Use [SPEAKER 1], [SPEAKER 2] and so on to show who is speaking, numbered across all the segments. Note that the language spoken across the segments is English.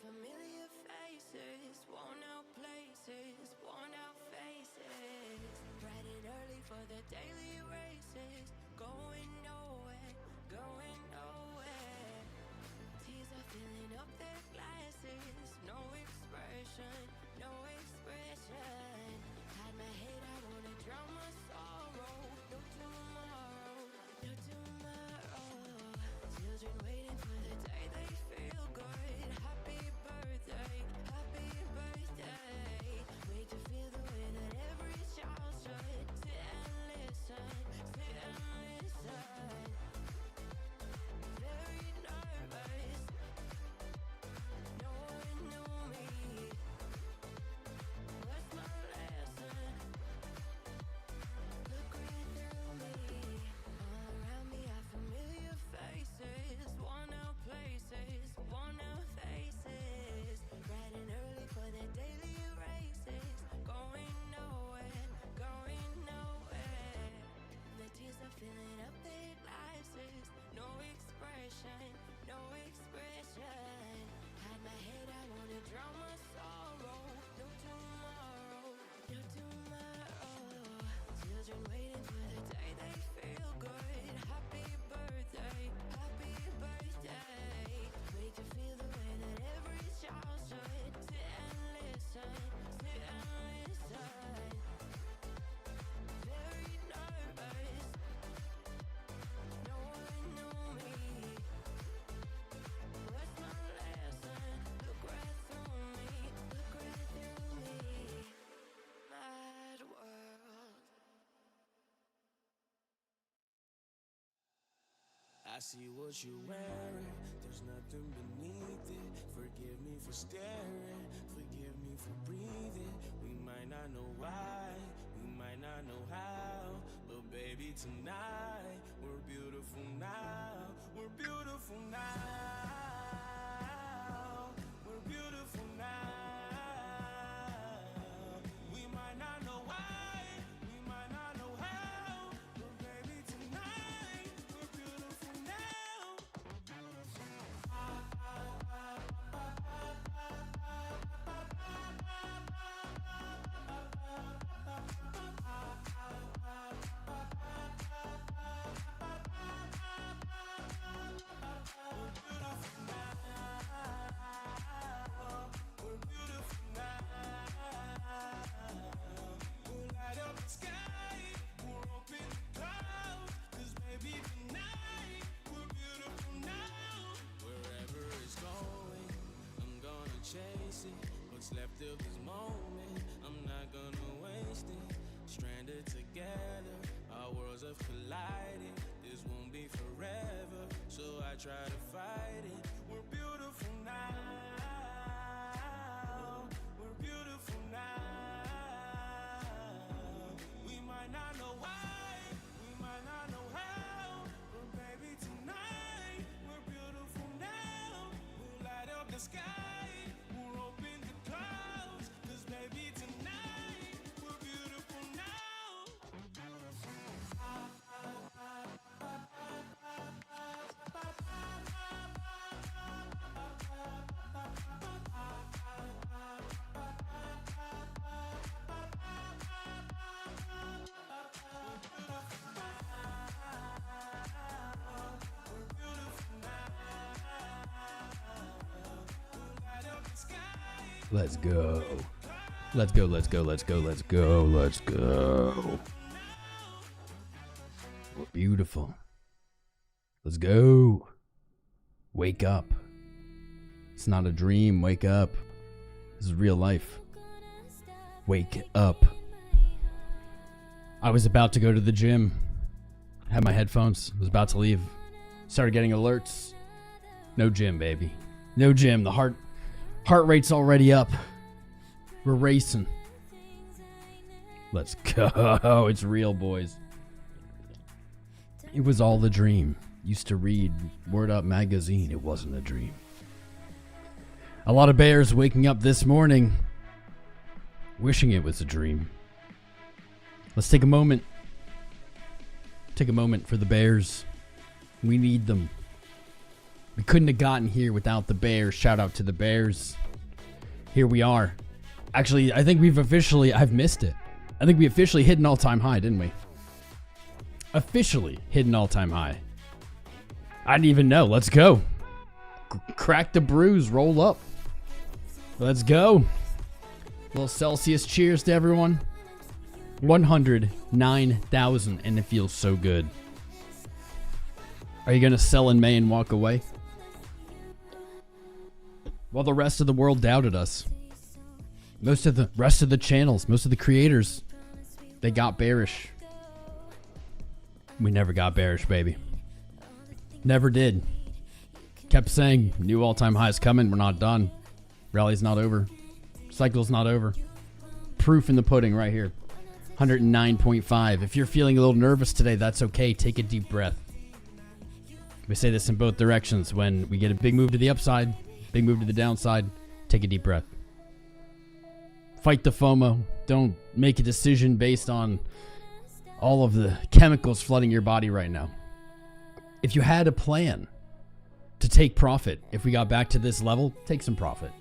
[SPEAKER 1] familiar faces, worn out places, worn out faces. Bright and early for the daily races, going nowhere, going nowhere. Tears are filling up their glasses, no expression, no expression. Hide my head, I wanna drown my sorrow. No tomorrow, no tomorrow. Children waiting for the day they feel good. Happy birthday, happy birthday. Wait to feel the way that every child should. Sit and listen, sit and listen. Very nervous, no one knew me. What's my lesson? Look right through me. All around me are familiar faces, worn out places, worn out faces. Bright and early for the daily races, going nowhere, going nowhere. The tears are filling up their glasses, no expression, no expression. Hide my head, I wanna drown my sorrow. No tomorrow, no tomorrow. Children waiting for the day they feel good. Happy birthday, happy birthday. Wait to feel the way that every child should. Sit and listen, sit and listen. Very nervous, no one knew me. What's my lesson? Look right through me, look right through me. Mad world.
[SPEAKER 2] I see what you're wearing, there's nothing beneath it. Forgive me for staring, forgive me for breathing. We might not know why, we might not know how, but baby tonight, we're beautiful now. We're beautiful now. We're beautiful now. We might not know why, we might not know how, but baby tonight, we're beautiful now. We're beautiful now. We'll light up the sky, we'll open the clouds, 'cause baby tonight, we're beautiful now. Wherever it's going, I'm gonna chase it. What's left of this moment, I'm not gonna waste it. Stranded together, our worlds have collided. This won't be forever, so I try to fight it. We're beautiful now. We're beautiful now. We might not know why, we might not know how, but baby tonight, we're beautiful now. We'll light up the sky, we'll open the clouds, 'cause baby tonight, we're beautiful now.
[SPEAKER 3] Let's go. Let's go, let's go, let's go, let's go, let's go. We're beautiful. Let's go. Wake up. It's not a dream. Wake up. This is real life. Wake up. I was about to go to the gym. Had my headphones. Was about to leave. Started getting alerts. No gym, baby. No gym. The heart rate's already up. We're racing. Let's go. It's real, boys. It was all a dream. Used to read Word Up magazine. It wasn't a dream. A lot of bears waking up this morning wishing it was a dream. Let's take a moment. Take a moment for the bears. We need them. We couldn't have gotten here without the Bears. Shout out to the Bears. Here we are. Actually, I think I've missed it. I think we officially hit an all-time high, didn't we? Officially hit an all-time high. I didn't even know. Let's go. Crack the brews. Roll up. Let's go. Little Celsius cheers to everyone. 109,000, and it feels so good. Are you going to sell in May and walk away? Well, the rest of the world doubted us. Most of the rest of the channels, most of the creators, they got bearish. We never got bearish, baby. Never did. Kept saying, new all-time highs coming. We're not done. Rally's not over. Cycle's not over. Proof in the pudding right here. 109.5. If you're feeling a little nervous today, that's okay. Take a deep breath. We say this in both directions. When we get a big move to the upside, big move to the downside, take a deep breath. Fight the FOMO. Don't make a decision based on all of the chemicals flooding your body right now. If you had a plan to take profit, if we got back to this level, take some profit.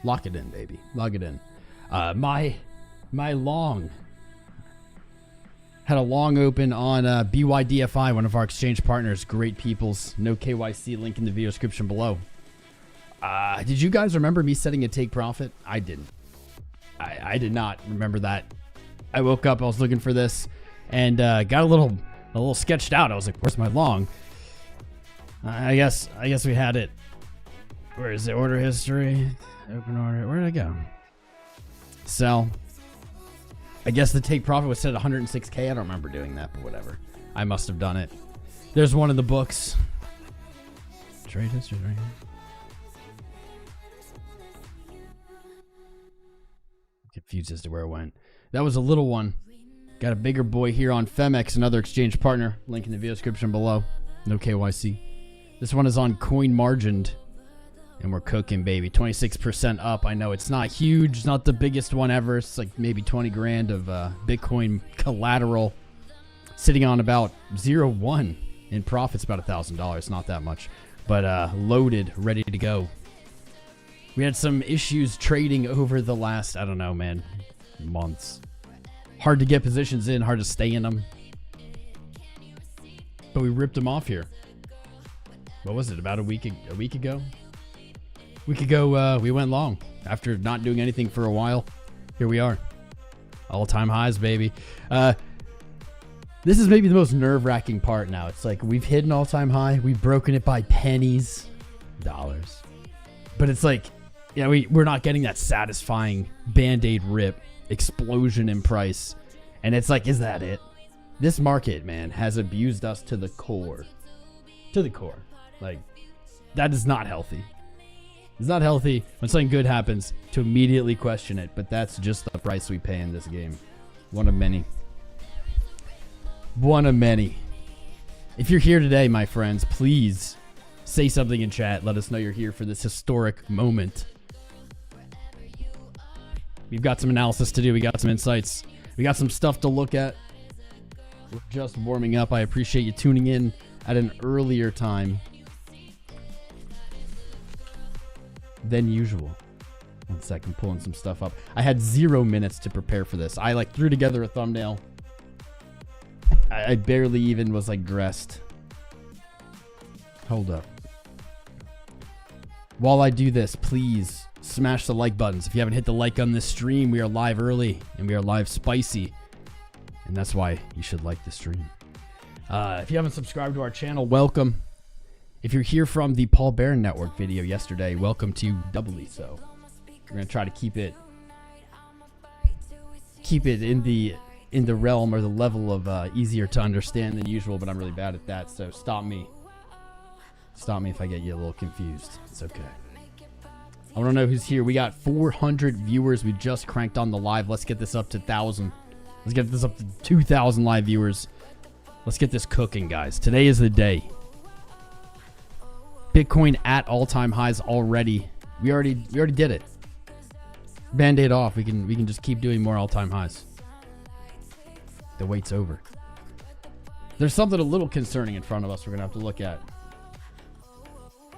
[SPEAKER 3] Lock it in, baby. Lock it in. My long had a long open on BYDFI, one of our exchange partners. Great peoples. No KYC. Link in the video description below. Did you guys remember me setting a take profit? I didn't. I did not remember that. I woke up, I was looking for this, and got a little sketched out. I was like, where's my long? I guess we had it. Where is the order history? Open order. Where did it go? Sell. I guess the take profit was set at 106K. I don't remember doing that, but whatever. I must have done it. There's one in the books. Trade history right here. Confused as to where it went. That was a little one. Got a bigger boy here on Femex, another exchange partner. Link in the video description below. No KYC. This one is on coin margined. And we're cooking, baby. 26% up. I know it's not huge. It's not the biggest one ever. It's like maybe 20 grand of Bitcoin collateral. Sitting on about 0.1 in profits, about $1,000. Not that much. But loaded, ready to go. We had some issues trading over the last, I don't know, man, months. Hard to get positions in, hard to stay in them. But we ripped them off here. What was it, about a week ago? We went long. After not doing anything for a while, here we are. All-time highs, baby. This is maybe the most nerve-wracking part now. It's like we've hit an all-time high. We've broken it by pennies, dollars. But it's like, yeah, we're not getting that satisfying Band-Aid rip, explosion in price. And it's like, is that it? This market, man, has abused us to the core. To the core. Like, that is not healthy. It's not healthy when something good happens to immediately question it, but that's just the price we pay in this game. One of many. One of many. If you're here today, my friends, please say something in chat. Let us know you're here for this historic moment. We've got some analysis to do. We got some insights. We got some stuff to look at. We're just warming up. I appreciate you tuning in at an earlier time than usual. One second, pulling some stuff up. I had 0 minutes to prepare for this. I threw together a thumbnail. I barely even was dressed. Hold up. While I do this, please smash the like buttons. If you haven't hit the like on this stream, we are live early and we are live spicy. And that's why you should like the stream. If you haven't subscribed to our channel, welcome. If you're here from the Paul Barron Network video yesterday, welcome to doubly so. We're going to try to keep it in the realm or the level of easier to understand than usual, but I'm really bad at that, so stop me. Stop me if I get you a little confused. It's okay. I want to know who's here. We got 400 viewers. We just cranked on the live. Let's get this up to 1,000. Let's get this up to 2,000 live viewers. Let's get this cooking, guys. Today is the day. Bitcoin at all-time highs already. We already did it. Band-Aid off. We can just keep doing more all-time highs. The wait's over. There's something a little concerning in front of us we're going to have to look at.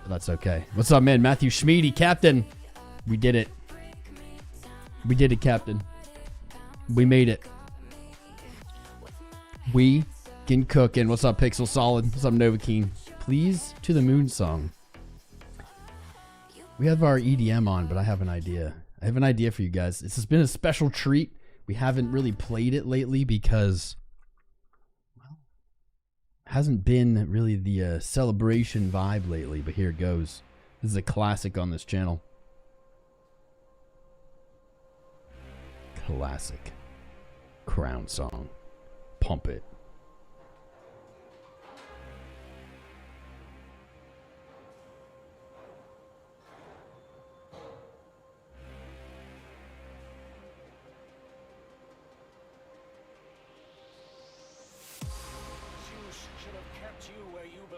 [SPEAKER 3] But that's okay. What's up, man? Matthew Schmeedy, Captain. We did it. We did it, Captain. We made it. We can cook. And what's up, Pixel Solid? What's up, 𝐂𝐴? Please to the Moon song. We have our EDM on, but I have an idea. I have an idea for you guys. This has been a special treat. We haven't really played it lately because, well, hasn't been really the celebration vibe lately, but here it goes. This is a classic on this channel. Classic. Crown song. Pump it.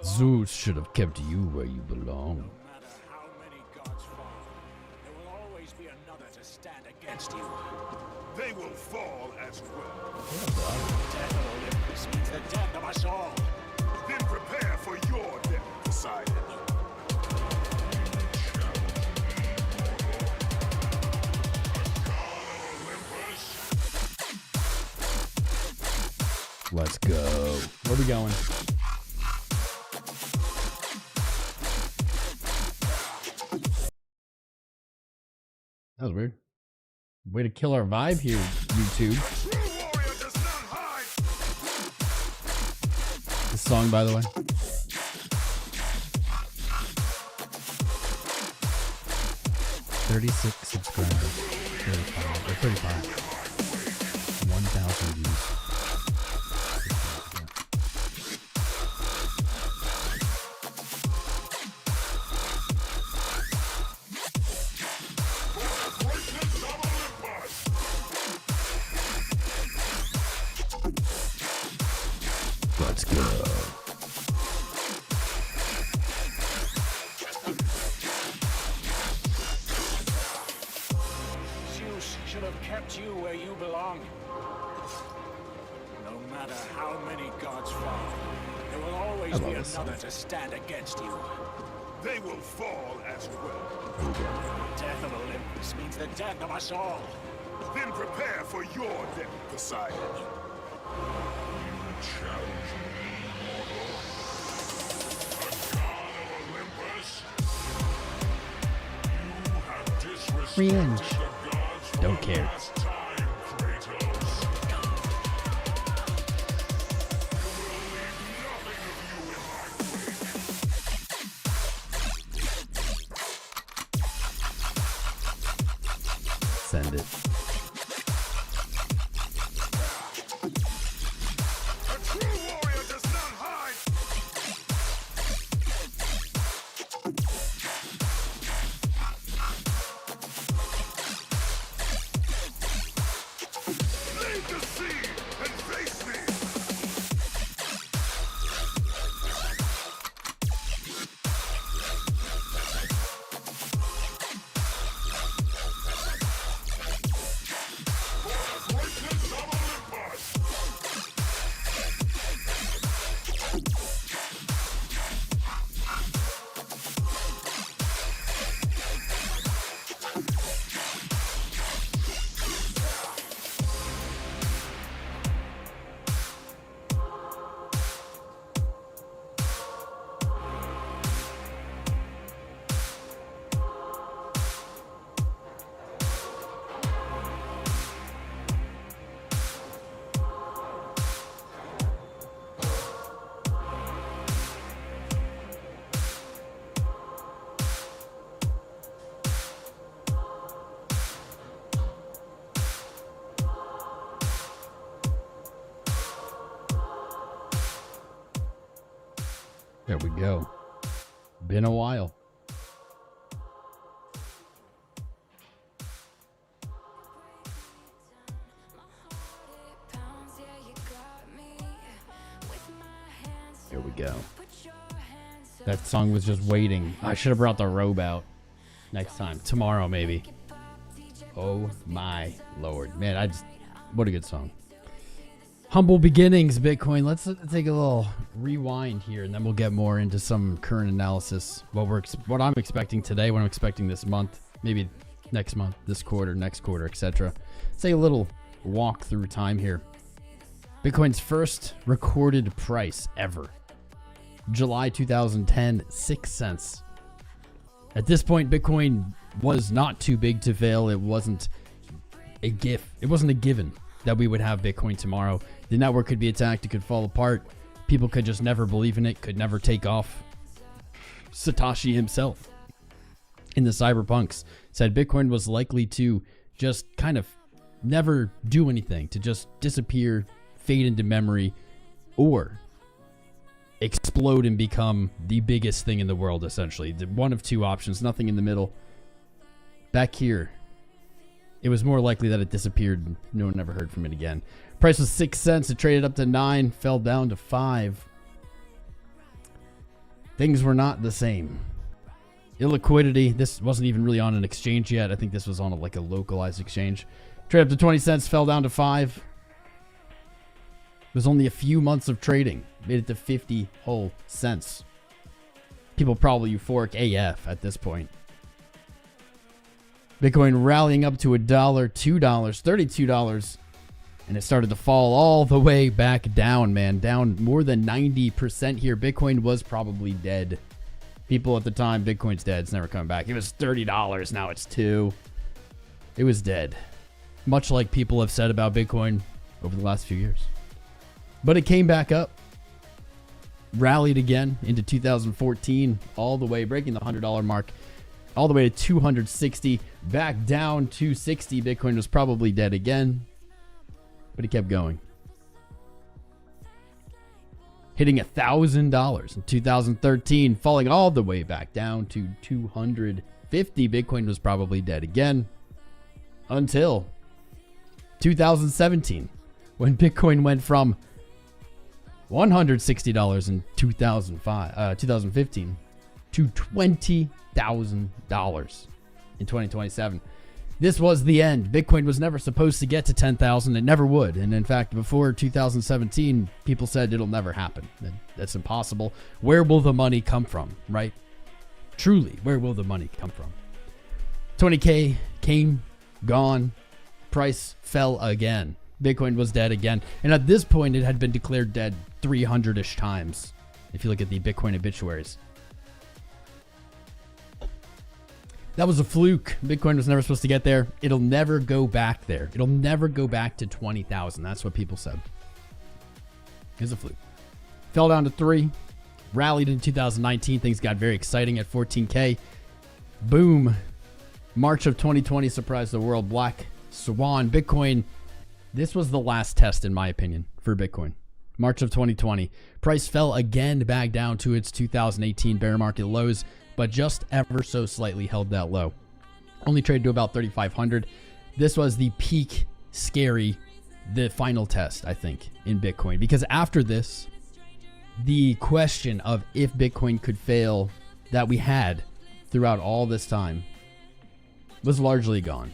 [SPEAKER 3] Zeus should have kept you where you belong.
[SPEAKER 4] No matter how many gods fall, there will always be another to stand against you.
[SPEAKER 2] They will fall as well.
[SPEAKER 4] Death of Olympus means the death of us all.
[SPEAKER 2] Then prepare for your death, Poseidon.
[SPEAKER 3] Let's go. Where are we going? That was weird. Way to kill our vibe here, YouTube. This song, by the way. 36 subscribers. 35. Or 35. 1,000 views. Let's go.
[SPEAKER 4] Zeus should have kept you where you belong. No matter how many gods fall, there will always be another to stand against you.
[SPEAKER 2] They will fall as well.
[SPEAKER 4] Death of Olympus means the death of us all.
[SPEAKER 2] Then prepare for your death, Poseidon.
[SPEAKER 3] Revenge. Don't care. Send it.
[SPEAKER 2] A true warrior does not hide. Leave the sea and face me. Greatness of Olympus.
[SPEAKER 3] There we go. Been a while. Here we go. That song was just waiting. I should have brought the robe out next time. Tomorrow, maybe. Oh my lord. Man, what a good song. Humble beginnings, Bitcoin. Let's take a little rewind here, and then we'll get more into some current analysis. What I'm expecting today, what I'm expecting this month, maybe next month, this quarter, next quarter, etc. Let's take a little walk through time here. Bitcoin's first recorded price ever, July 2010, 6 cents. At this point, Bitcoin was not too big to fail. It wasn't a gift. It wasn't a given that we would have Bitcoin tomorrow. The network could be attacked. It could fall apart. People could just never believe in it, could never take off. Satoshi himself in the cyberpunks said Bitcoin was likely to just kind of never do anything, to just disappear, fade into memory, or explode and become the biggest thing in the world, essentially. One of two options, nothing in the middle. Back here, it was more likely that it disappeared. No one ever heard from it again. Price was 6 cents. It traded up to 9, fell down to 5. Things were not the same. Illiquidity. This wasn't even really on an exchange yet. I think this was on a localized exchange. Traded up to 20 cents, fell down to 5. It was only a few months of trading. Made it to 50 whole cents. People probably euphoric AF at this point. Bitcoin rallying up to $1, $2, $32, and it started to fall all the way back down, man. Down more than 90% here. Bitcoin was probably dead. People at the time, Bitcoin's dead. It's never coming back. It was $30. Now it's $2. It was dead. Much like people have said about Bitcoin over the last few years. But it came back up. Rallied again into 2014, all the way, breaking the $100 mark, all the way to 260, back down to 60. Bitcoin was probably dead again, but it kept going. Hitting $1,000 in 2013, falling all the way back down to 250. Bitcoin was probably dead again until 2017, when Bitcoin went from $160 in 2015 to $20,000 in 2027. This was the end. Bitcoin was never supposed to get to 10,000. It never would. And in fact, before 2017, people said it'll never happen. That's impossible. Where will the money come from, right? Truly, where will the money come from? 20K came, gone. Price fell again. Bitcoin was dead again. And at this point, it had been declared dead 300-ish times, if you look at the Bitcoin obituaries. That was a fluke. Bitcoin was never supposed to get there. It'll never go back there. It'll never go back to 20,000. That's what people said. It was a fluke. Fell down to 3. Rallied in 2019. Things got very exciting at 14K. Boom. March of 2020 surprised the world. Black Swan. Bitcoin. This was the last test, in my opinion, for Bitcoin. March of 2020. Price fell again back down to its 2018 bear market lows, but just ever so slightly held that low. Only traded to about 3,500. This was the peak scary, the final test, I think, in Bitcoin. Because after this, the question of if Bitcoin could fail that we had throughout all this time was largely gone.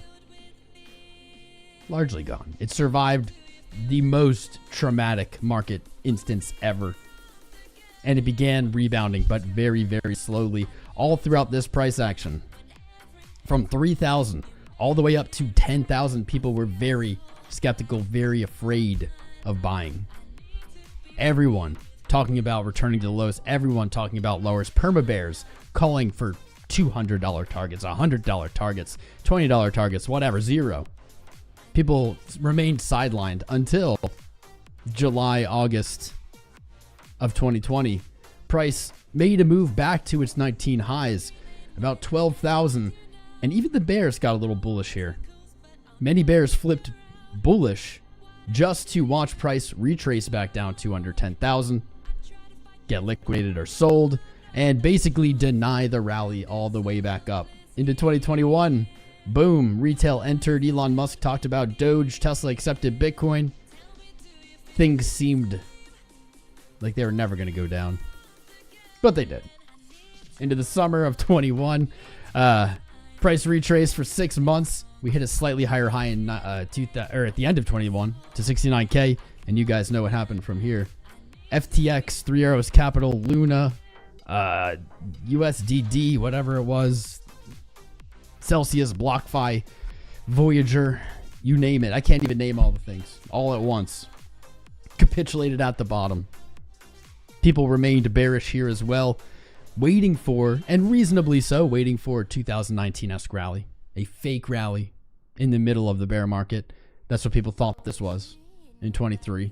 [SPEAKER 3] Largely gone. It survived the most traumatic market instance ever. And it began rebounding, but very, very slowly, all throughout this price action. From 3,000 all the way up to 10,000, people were very skeptical, very afraid of buying. Everyone talking about returning to the lows, everyone talking about lowers, perma bears calling for $200 targets, $100 targets, $20 targets, whatever, zero. People remained sidelined until July, August of 2020. Price made a move back to its 19 highs, about 12,000. And even the bears got a little bullish here. Many bears flipped bullish just to watch price retrace back down to under 10,000, get liquidated or sold, and basically deny the rally all the way back up. Into 2021, boom, retail entered. Elon Musk talked about Doge. Tesla accepted Bitcoin. Things seemed like they were never going to go down, but they did. Into the summer of 21, price retraced for 6 months. We hit a slightly higher high in at the end of 21 to 69K. And you guys know what happened from here. FTX, 3 Arrows Capital, Luna, USDD, whatever it was, Celsius, BlockFi, Voyager, you name it. I can't even name all the things all at once. Capitulated at the bottom. People remained bearish here as well, waiting for, and reasonably so, waiting for a 2019-esque rally, a fake rally in the middle of the bear market. That's what people thought this was in 23.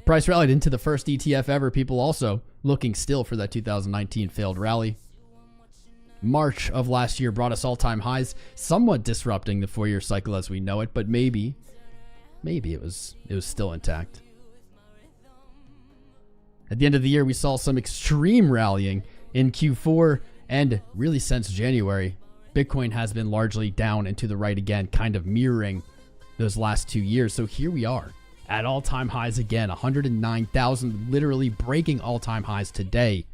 [SPEAKER 3] Price rallied into the first ETF ever. People also looking still for that 2019 failed rally. March of last year brought us all-time highs, somewhat disrupting the 4-year cycle as we know it, but maybe it was still intact. At the end of the year, we saw some extreme rallying in Q4, and really since January, Bitcoin has been largely down and to the right again, kind of mirroring those last 2 years. So here we are at all-time highs again, 109,000, literally breaking all-time highs today.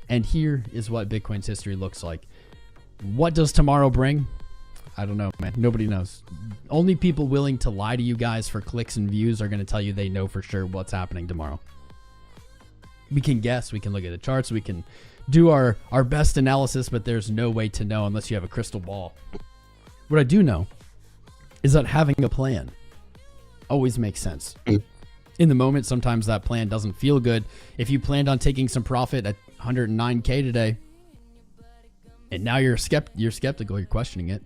[SPEAKER 3] And here is what Bitcoin's history looks like. What does tomorrow bring? I don't know, man. Nobody knows. Only people willing to lie to you guys for clicks and views are going to tell you they know for sure what's happening tomorrow. We can guess, we can look at the charts, we can do our best analysis, but there's no way to know unless you have a crystal ball. What I do know is that having a plan always makes sense. In the moment, sometimes that plan doesn't feel good. If you planned on taking some profit at 109K today, and now you're skeptical, you're questioning it,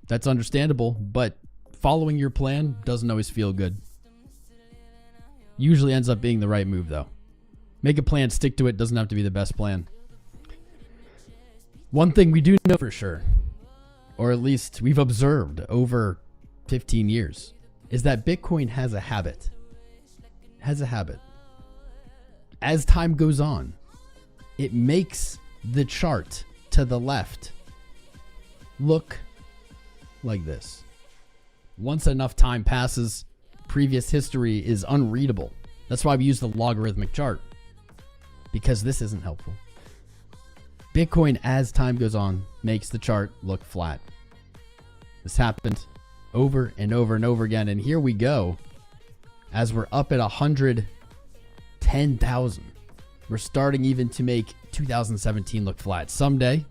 [SPEAKER 3] that's understandable, but following your plan doesn't always feel good. Usually ends up being the right move, though. Make a plan, stick to it, doesn't have to be the best plan. One thing we do know for sure, or at least we've observed over 15 years, is that Bitcoin has a habit. As time goes on, it makes the chart to the left look like this. Once enough time passes, previous history is unreadable. That's why we use the logarithmic chart, because this isn't helpful. Bitcoin, as time goes on, makes the chart look flat. This happened over and over and over again, and here we go. As we're up at 110,000, we're starting even to make 2017 look flat. Someday,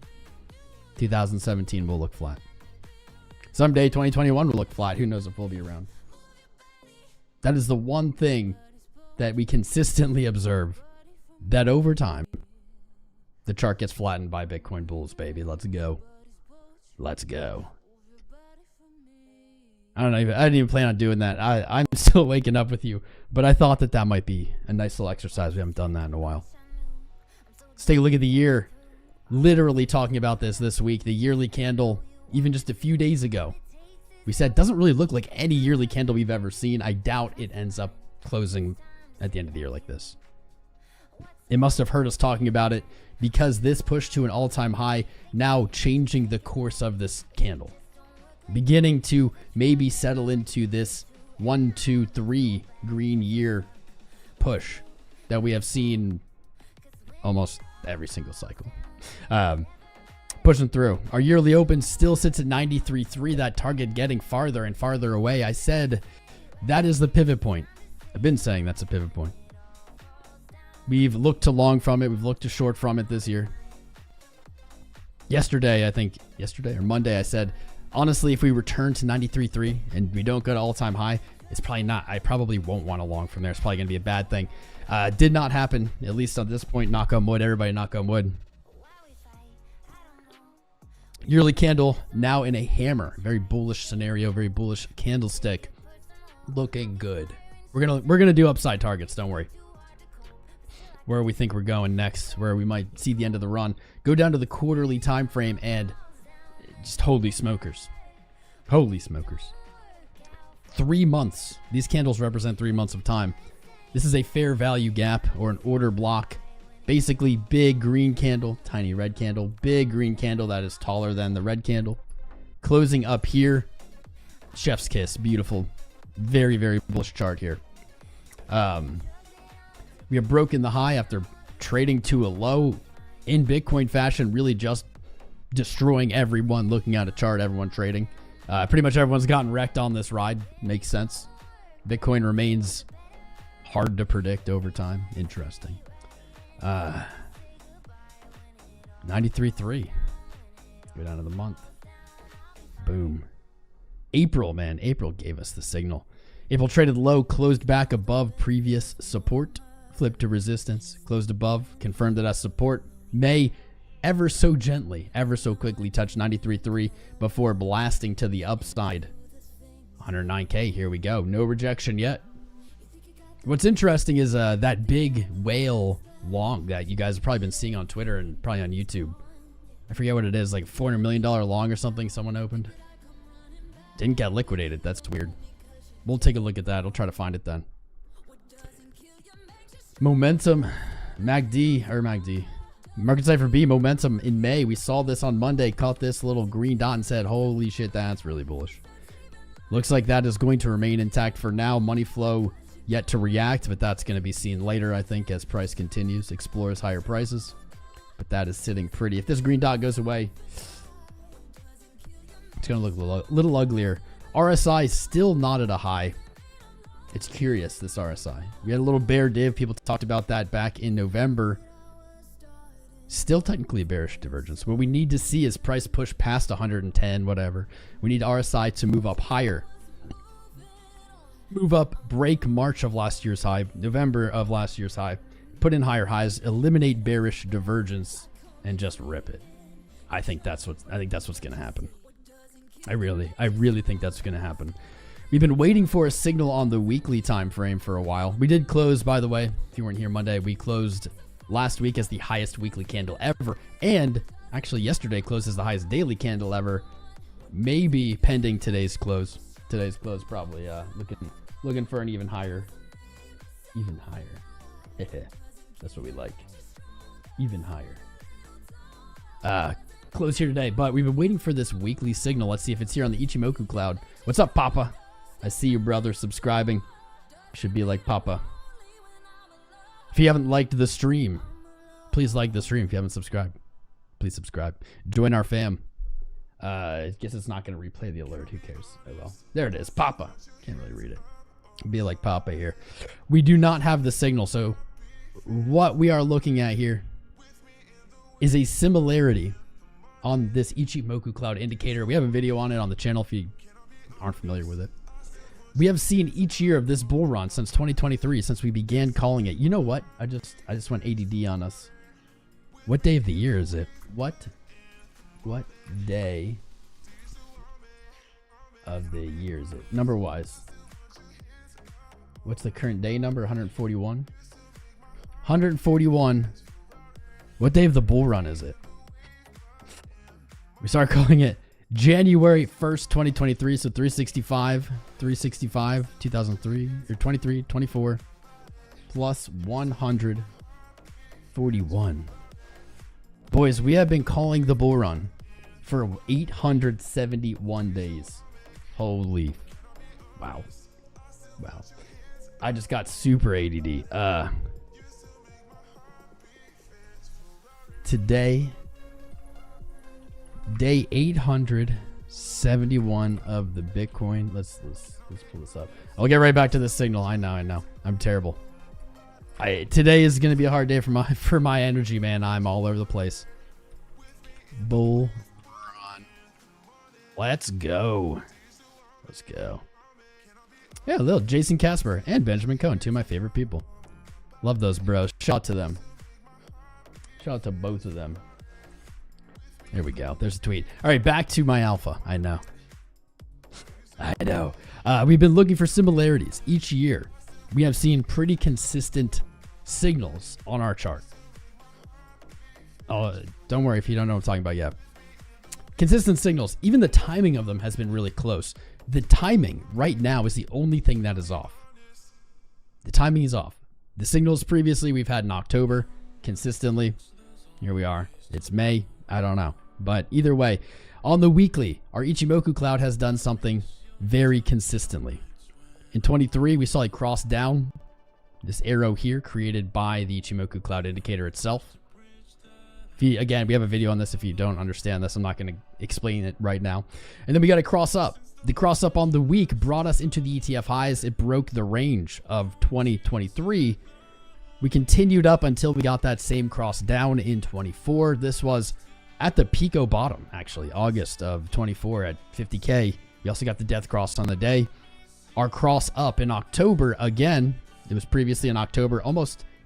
[SPEAKER 3] 2017 will look flat. Someday, 2021 will look flat. Who knows if we'll be around? That is the one thing that we consistently observe, that over time, the chart gets flattened by Bitcoin bulls, baby. Let's go. Let's go. I didn't even plan on doing that. I'm still waking up with you, but I thought that might be a nice little exercise. We haven't done that in a while. Let's take a look at the year. Literally talking about this week. The yearly candle, even just a few days ago, we said doesn't really look like any yearly candle we've ever seen. I doubt it ends up closing at the end of the year like this. It must have heard us talking about it, because this push to an all-time high, now changing the course of this candle. Beginning to maybe settle into this 1, 2, 3 green year push that we have seen almost every single cycle. Pushing through. Our yearly open still sits at 93.3. That target getting farther and farther away. I said that is the pivot point. I've been saying that's a pivot point. We've looked to long from it. We've looked to short from it this year. Yesterday or Monday, I said, honestly, if we return to 93.3 and we don't go to all-time high, it's probably not. I probably won't want to long from there. It's probably going to be a bad thing. Did not happen, at least at this point. Knock on wood. Everybody knock on wood. Yearly candle now in a hammer. Very bullish scenario. Very bullish candlestick. Looking good. We're gonna do upside targets. Don't worry. Where we think we're going next, where we might see the end of the run. Go down to the quarterly time frame and just holy smokers. Holy smokers. 3 months. These candles represent 3 months of time. This is a fair value gap or an order block. Basically, big green candle, tiny red candle, big green candle that is taller than the red candle. Closing up here. Chef's kiss. Beautiful. Very, very bullish chart here. We have broken the high after trading to a low in Bitcoin fashion, really just destroying everyone looking at a chart, everyone trading. Pretty much everyone's gotten wrecked on this ride. Makes sense. Bitcoin remains hard to predict over time. Interesting. 93.3. Go down to the month. Boom. April, man. April gave us the signal. April traded low, closed back above previous support, flipped to resistance, closed above, confirmed it as support. May, ever so gently, ever so quickly, touched 93.3 before blasting to the upside. 109K, here we go. No rejection yet. What's interesting is that big whale long that you guys have probably been seeing on Twitter and probably on YouTube. I forget what it is, like $400 million long or something someone opened. Didn't get liquidated. That's weird. We'll take a look at that. I'll try to find it then. Momentum, MACD. Market cipher B, momentum in May. We saw this on Monday, caught this little green dot and said, holy shit, that's really bullish. Looks like that is going to remain intact for now. Money flow yet to react, but that's going to be seen later, I think, as price continues, explores higher prices. But that is sitting pretty. If this green dot goes away, it's going to look a little uglier. RSI still not at a high. It's curious, this RSI. We had a little bear div. People talked about that back in November. Still technically a bearish divergence. What we need to see is price push past 110, whatever. We need RSI to move up higher. Move up, break March of last year's high, November of last year's high. Put in higher highs, eliminate bearish divergence, and just rip it. I think that's what's going to happen. I really think that's going to happen. We've been waiting for a signal on the weekly time frame for a while. We did close, by the way, if you weren't here Monday, we closed last week as the highest weekly candle ever. And actually yesterday closed as the highest daily candle ever. Maybe pending today's close. Today's close probably looking for an even higher. That's what we like. Even higher. Close here today, but we've been waiting for this weekly signal. Let's see if it's here on the Ichimoku cloud. What's up, Papa? I see you, brother, subscribing. Should be like Papa. If you haven't liked the stream, please like the stream. If you haven't subscribed, please subscribe. Join our fam. I guess it's not going to replay the alert. Who cares? Oh well. There it is. Papa. Can't really read it. Be like Papa here. We do not have the signal, so what we are looking at here is a similarity on this Ichimoku cloud indicator. We have a video on it on the channel if you aren't familiar with it. We have seen each year of this bull run since 2023, since we began calling it. You know what? I just went ADD on us. What day of the year is it? What day of the year is it? Number wise. What's the current day number? 141. 141. What day of the bull run is it? We start calling it January 1st, 2023. So 365, 2003, or 23, 24, plus 141. Boys, we have been calling the bull run for 871 days. Holy, wow. I just got super ADD. Today, day 871 of the Bitcoin. Let's pull this up. I'll get right back to this signal. I know. I'm terrible. Today is going to be a hard day for my energy, man. I'm all over the place. Bull run. Let's go. Yeah, little Jason Casper and Benjamin Cohen, two of my favorite people. Love those bros. Shout out to them. Shout out to both of them. There we go. There's a tweet. All right, back to my alpha. I know. We've been looking for similarities. Each year, we have seen pretty consistent signals on our chart. Oh, don't worry if you don't know what I'm talking about yet. Consistent signals. Even the timing of them has been really close. The timing right now is the only thing that is off. The timing is off. The signals previously we've had in October consistently. Here we are. It's May. I don't know. But either way, on the weekly, our Ichimoku cloud has done something very consistently. In 23, we saw a cross down. This arrow here created by the Ichimoku cloud indicator itself. Again, we have a video on this if you don't understand this. I'm not going to explain it right now. And then we got a cross up. The cross up on the week brought us into the ETF highs. It broke the range of 2023. We continued up until we got that same cross down in 24. This was at the Pico bottom, actually, August of 24 at 50K. We also got the death cross on the day. Our cross up in October again. It was previously in October,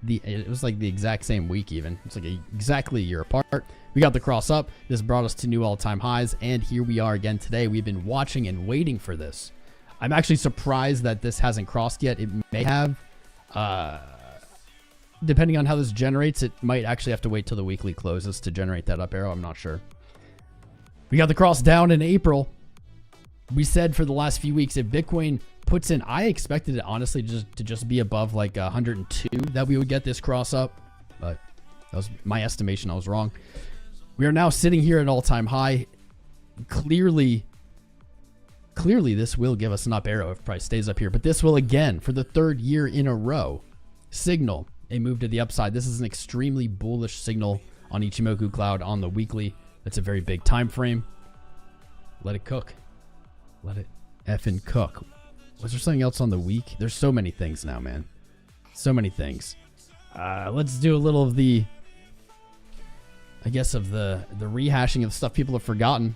[SPEAKER 3] it was like the exact same week even. It's like exactly a year apart. We got the cross up. This brought us to new all-time highs, and here we are again today. We've been watching and waiting for this. I'm actually surprised that this hasn't crossed yet. It may have. Depending on how this generates, it might actually have to wait till the weekly closes to generate that up arrow. I'm not sure. We got the cross down in April. We said for the last few weeks, if Bitcoin puts in, I expected it honestly to just be above like 102 that we would get this cross up, but that was my estimation. I was wrong. We are now sitting here at all-time high. Clearly this will give us an up arrow if price stays up here, but this will again, for the third year in a row, signal a move to the upside. This is an extremely bullish signal on Ichimoku Cloud on the weekly. That's a very big time frame. Let it cook. Let it effing cook. Was there something else on the week? There's so many things now, man. So many things. Let's do a little of the, I guess, of the rehashing of stuff people have forgotten.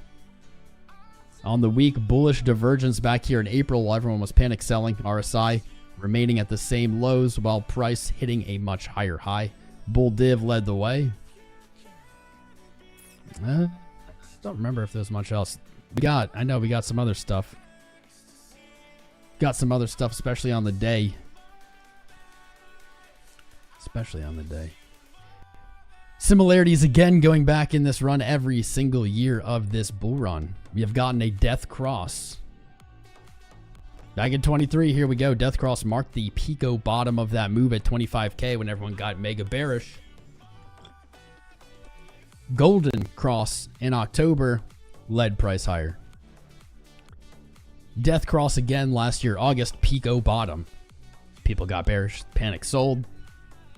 [SPEAKER 3] On the week, bullish divergence back here in April while everyone was panic selling. RSI remaining at the same lows while price hitting a much higher high. Bull div led the way. Don't remember if there's much else. I know we got some other stuff. Got some other stuff, especially on the day. Similarities again going back in this run every single year of this bull run. We have gotten a death cross. Back in 23, here we go. Death cross marked the Pico bottom of that move at 25K when everyone got mega bearish. Golden cross in October led price higher. Death cross again last year, August, Pico bottom. People got bearish, panic sold,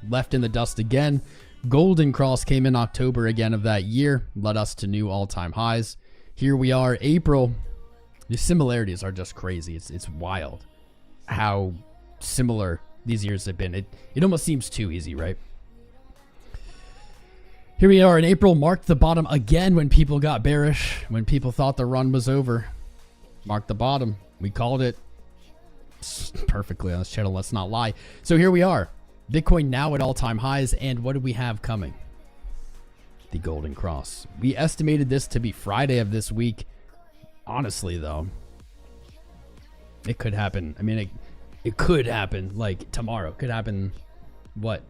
[SPEAKER 3] left in the dust again. Golden cross came in October again of that year, led us to new all-time highs. Here we are, April. The similarities are just crazy. It's wild how similar these years have been. It almost seems too easy, right? Here we are in April, marked the bottom again when people got bearish, when people thought the run was over. Marked the bottom. We called it perfectly on this channel, let's not lie. So here we are. Bitcoin now at all-time highs, and what do we have coming? The golden cross. We estimated this to be Friday of this week. Honestly, though, it could happen. I mean, it could happen like tomorrow. Could happen, what?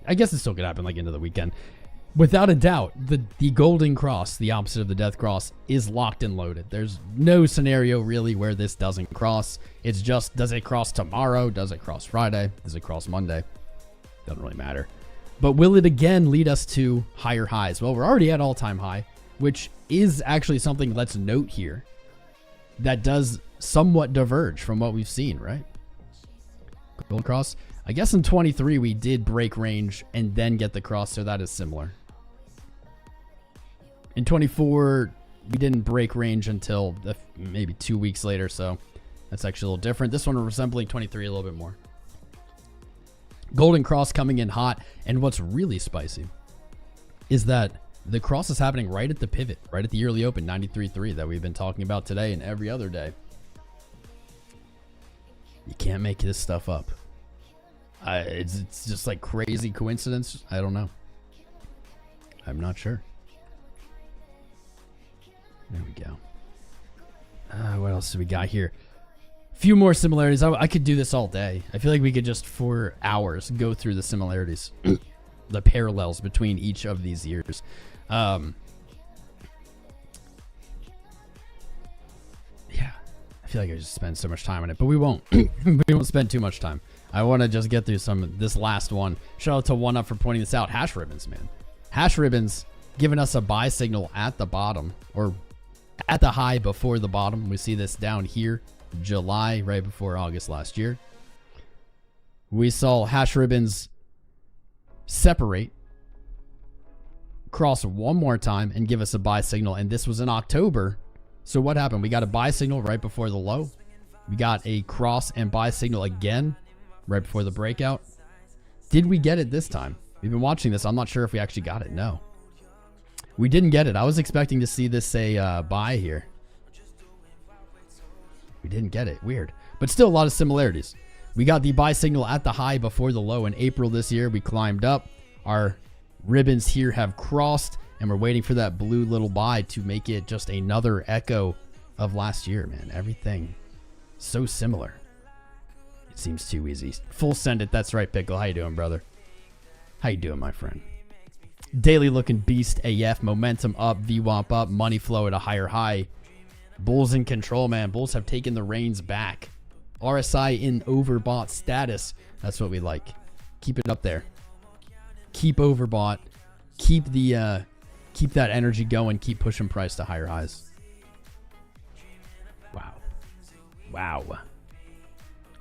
[SPEAKER 3] I guess it still could happen like into the weekend. Without a doubt, the golden cross, the opposite of the death cross, is locked and loaded. There's no scenario really where this doesn't cross. It's just, does it cross tomorrow? Does it cross Friday? Does it cross Monday? Doesn't really matter. But will it again lead us to higher highs? Well, we're already at all-time high, which is actually something, let's note here, that does somewhat diverge from what we've seen, right? Golden cross. I guess in 23 we did break range and then get the cross, so that is similar. In 24, we didn't break range until maybe 2 weeks later, so that's actually a little different. This one resembling 23 a little bit more. Golden cross coming in hot, and what's really spicy is that the cross is happening right at the pivot, right at the yearly open, 93.3 that we've been talking about today and every other day. You can't make this stuff up. It's just like crazy coincidence. I don't know. I'm not sure. There we go. What else do we got here? Few more similarities. I could do this all day. I feel like we could just for hours go through the similarities, the parallels between each of these years. Yeah, I feel like I just spend so much time on it, but we won't. We won't spend too much time. I want to just get through this last one. Shout out to One Up for pointing this out. Hash ribbons, man. Hash ribbons giving us a buy signal at the bottom, or at the high before the bottom. We see this down here, July, right before August last year. We saw hash ribbons separate, cross one more time, and give us a buy signal. And this was in October. So what happened? We got a buy signal right before the low. We got a cross and buy signal again right before the breakout. Did we get it this time? We've been watching this. I'm not sure if we actually got it. No. We didn't get it. I was expecting to see this say buy here. We didn't get it. Weird. But still a lot of similarities. We got the buy signal at the high before the low in April this year. We climbed up. Our ribbons here have crossed, and we're waiting for that blue little buy to make it just another echo of last year, man. Everything so similar. It seems too easy. Full send it. That's right, Pickle. How you doing, brother? How you doing, my friend? Daily looking beast AF. Momentum up. VWAP up. Money flow at a higher high. Bulls in control, man. Bulls have taken the reins back. RSI in overbought status. That's what we like. Keep it up there. Keep overbought. Keep the keep that energy going. Keep pushing price to higher highs. Wow. Wow.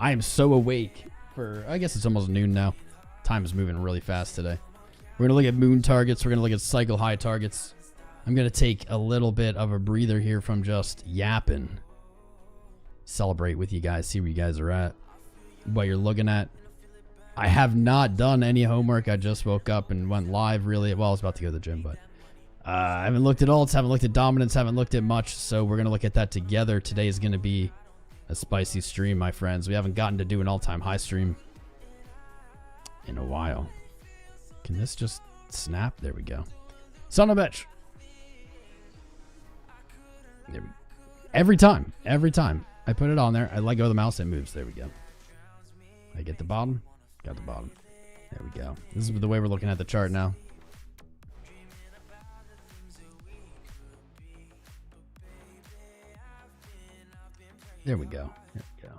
[SPEAKER 3] I am so awake for, I guess it's almost noon now. Time is moving really fast today. We're going to look at moon targets. We're going to look at cycle high targets. I'm going to take a little bit of a breather here from just yapping. Celebrate with you guys. See where you guys are at. What you're looking at. I have not done any homework. I just woke up and went live really. Well, I was about to go to the gym, but I haven't looked at alts. Haven't looked at dominance. Haven't looked at much. So we're going to look at that together. Today is going to be a spicy stream, my friends. We haven't gotten to do an all-time high stream in a while. Can this just snap? There we go. Son of a bitch. There we go. Every time I put it on there, I let go of the mouse, it moves. There we go. I get the bottom. Got the bottom. There we go. This is the way we're looking at the chart now. There we go. There we go.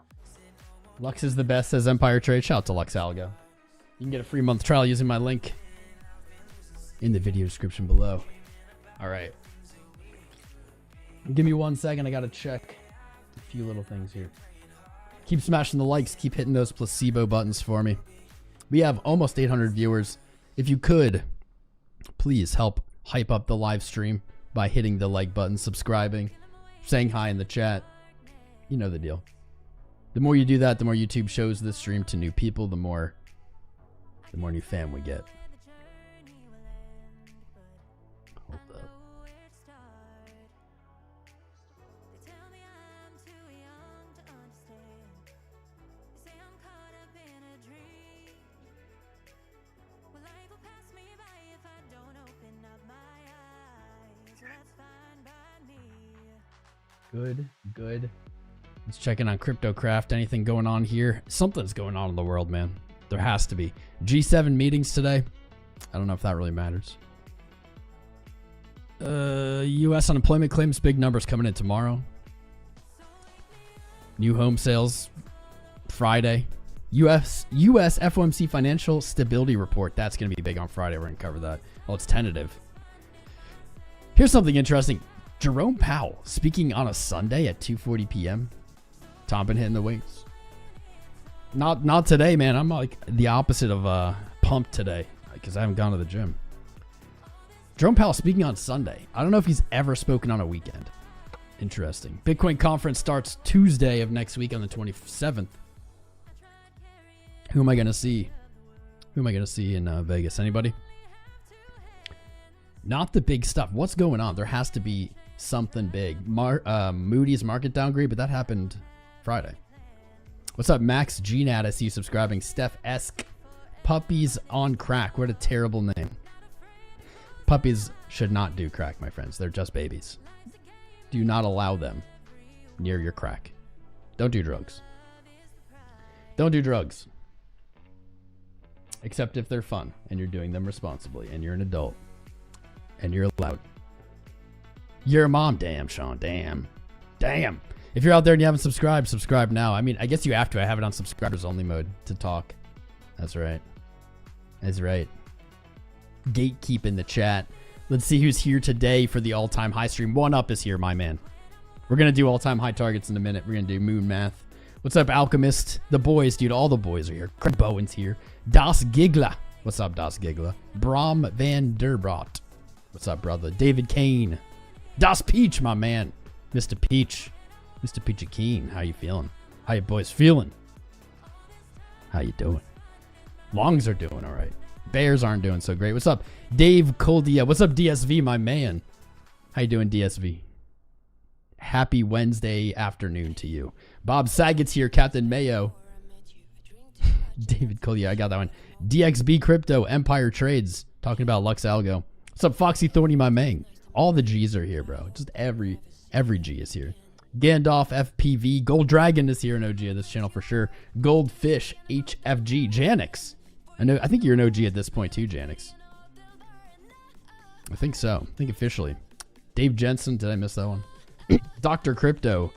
[SPEAKER 3] Lux is the best, says Empire Trade. Shout out to Lux Algo. You can get a free month trial using my link in the video description below. All right. Give me 1 second. I got to check a few little things here. Keep smashing the likes. Keep hitting those placebo buttons for me. We have almost 800 viewers. If you could, please help hype up the live stream by hitting the like button, subscribing, saying hi in the chat. You know the deal. The more you do that, the more YouTube shows this stream to new people, the more new fam we get. Hold up. Good. Let's check in on CryptoCraft. Anything going on here? Something's going on in the world, man. There has to be. G7 meetings today. I don't know if that really matters. U.S. unemployment claims, big numbers coming in tomorrow. New home sales Friday. U.S. FOMC financial stability report. That's going to be big on Friday. We're going to cover that. Well, it's tentative. Here's something interesting. Jerome Powell speaking on a Sunday at 2:40 p.m. Tom been hitting the wings. Not today, man. I'm like the opposite of pumped today because I haven't gone to the gym. Jerome Powell speaking on Sunday. I don't know if he's ever spoken on a weekend. Interesting. Bitcoin conference starts Tuesday of next week on the 27th. Who am I going to see? Who am I going to see in Vegas? Anybody? Not the big stuff. What's going on? There has to be something big. Moody's market downgrade, but that happened Friday. What's up, Max GNAT? I see you subscribing. Steph-esque. Puppies on crack. What a terrible name. Puppies should not do crack, my friends. They're just babies. Do not allow them near your crack. Don't do drugs. Don't do drugs. Except if they're fun and you're doing them responsibly and you're an adult and you're allowed. You're a mom. Damn, Sean. Damn. If you're out there and you haven't subscribed, subscribe now. I mean, I guess you have to. I have it on subscribers only mode to talk. That's right. Gatekeep in the chat. Let's see who's here today for the all-time high stream. One Up is here, my man. We're going to do all-time high targets in a minute. We're going to do moon math. What's up, Alchemist? The boys, dude. All the boys are here. Craig Bowen's here. Das Gigla. What's up, Das Gigla? Bram van der Brot. What's up, brother? David Kane. Das Peach, my man. Mr. Peach. Mr. Peachy Keen, how you feeling? How you boys feeling? How you doing? Longs are doing all right. Bears aren't doing so great. What's up, Dave Coldia? What's up, DSV, my man? How you doing, DSV? Happy Wednesday afternoon to you. Bob Saget's here. Captain Mayo. David Collier, I got that one. DXB Crypto, Empire Trades, talking about Lux Algo. What's up, Foxy Thorny, my man? All the G's are here, bro. Just every G is here. Gandalf FPV, Gold Dragon is here, an OG of this channel for sure. Goldfish HFG, Janix. I think you're an OG at this point too, Janix. I think so. I think officially. Dave Jensen, did I miss that one? Dr. Crypto,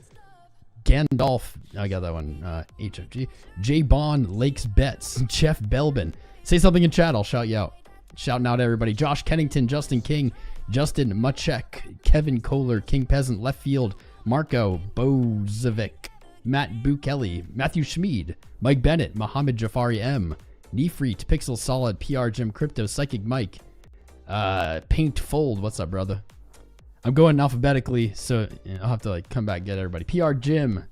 [SPEAKER 3] Gandalf, I got that one. HFG, J Bond, Lakes Bets, Jeff Belbin. Say something in chat, I'll shout you out. Shouting out everybody. Josh Kennington, Justin King, Justin Muchek, Kevin Kohler, King Peasant, Left Field, Marco Bozovic, Matt Bukeli, Matthew Schmid, Mike Bennett, Mohammed Jafari M, Nefreet, Pixel Solid, PR Jim Crypto, Psychic Mike, Paint Fold. What's up, brother? I'm going alphabetically, so I'll have to like come back and get everybody. PR Jim,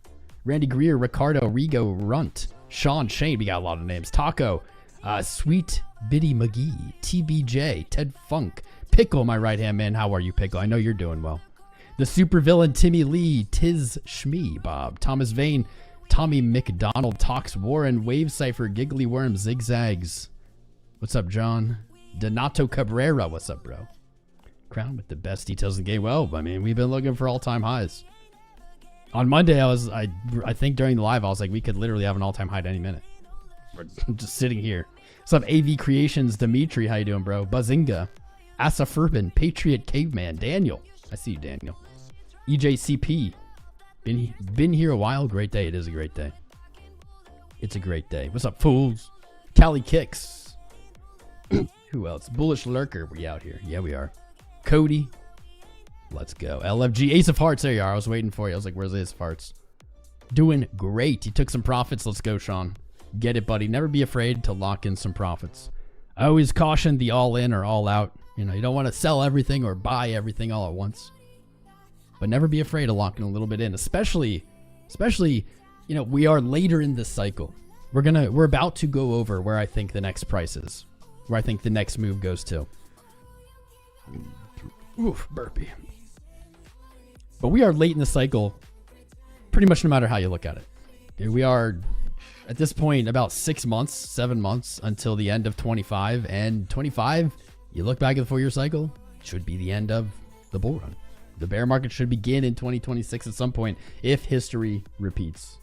[SPEAKER 3] Randy Greer, Ricardo, Rigo, Runt, Sean, Shane. We got a lot of names. Taco, Sweet Biddy McGee, TBJ, Ted Funk, Pickle, my right hand man. How are you, Pickle? I know you're doing well. The supervillain Timmy Lee, Tiz Shmee, Bob, Thomas Vane, Tommy McDonald, Talks Warren, Wave Cipher, Giggly Worm, Zigzags. What's up, John? Donato Cabrera, what's up, bro? Crown with the best details in the game. Well, I mean, we've been looking for all-time highs. On Monday, I think during the live, I was like, we could literally have an all-time high at any minute. We're just sitting here. What's up, AV Creations, Dimitri? How you doing, bro? Bazinga, Asaf Urban, Patriot Caveman, Daniel. I see you, Daniel. EJCP. Been here a while. Great day. It is a great day. It's a great day. What's up, fools? Cali Kicks. Who else? Bullish Lurker. We out here. Yeah, we are. Cody. Let's go. LFG. Ace of Hearts. There you are. I was waiting for you. I was like, where's Ace of Hearts? Doing great. He took some profits. Let's go, Sean. Get it, buddy. Never be afraid to lock in some profits. I always caution the all in or all out. You know, you don't want to sell everything or buy everything all at once. But never be afraid of locking a little bit in, especially, you know, we are later in this cycle. We're about to go over where I think the next price is, where I think the next move goes to. Oof, burpee. But we are late in the cycle, pretty much no matter how you look at it. We are, at this point, about 6 months, 7 months until the end of 25. And 25, you look back at the 4-year cycle, should be the end of the bull run. The bear market should begin in 2026 at some point if history repeats.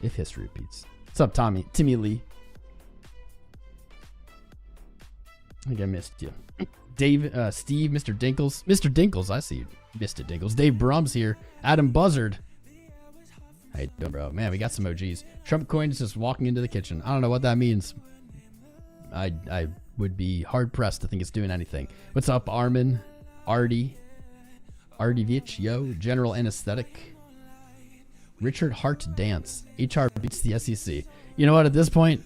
[SPEAKER 3] If history repeats. What's up, Timmy Lee? I think I missed you. Dave, Steve, Mr. Dinkles. Mr. Dinkles, I see you. Mr. Dinkles. Dave Brums here. Adam Buzzard. How you doing, bro? Man, we got some OGs. Trump coin is just walking into the kitchen. I don't know what that means. I would be hard pressed to think it's doing anything. What's up, Armin? Ardivich, yo, General Anesthetic, Richard Hart Dance, HR beats the SEC. You know what? At this point,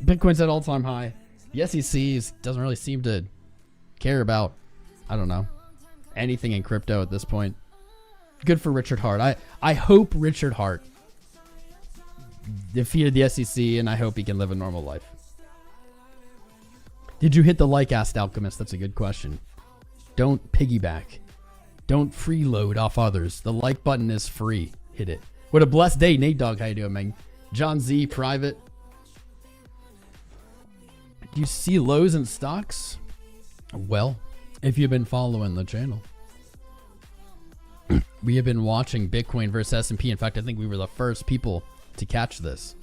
[SPEAKER 3] Bitcoin's at all-time high. The SEC doesn't really seem to care about, I don't know, anything in crypto at this point. Good for Richard Hart. I hope Richard Hart defeated the SEC, and I hope he can live a normal life. Did you hit the like, asked Alchemist? That's a good question. Don't piggyback. Don't freeload off others. The like button is free. Hit it. What a blessed day, Nate Dogg. How you doing, man? John Z, private. Do you see lows in stocks? Well, if you've been following the channel, we have been watching Bitcoin versus S&P. In fact, I think we were the first people to catch this.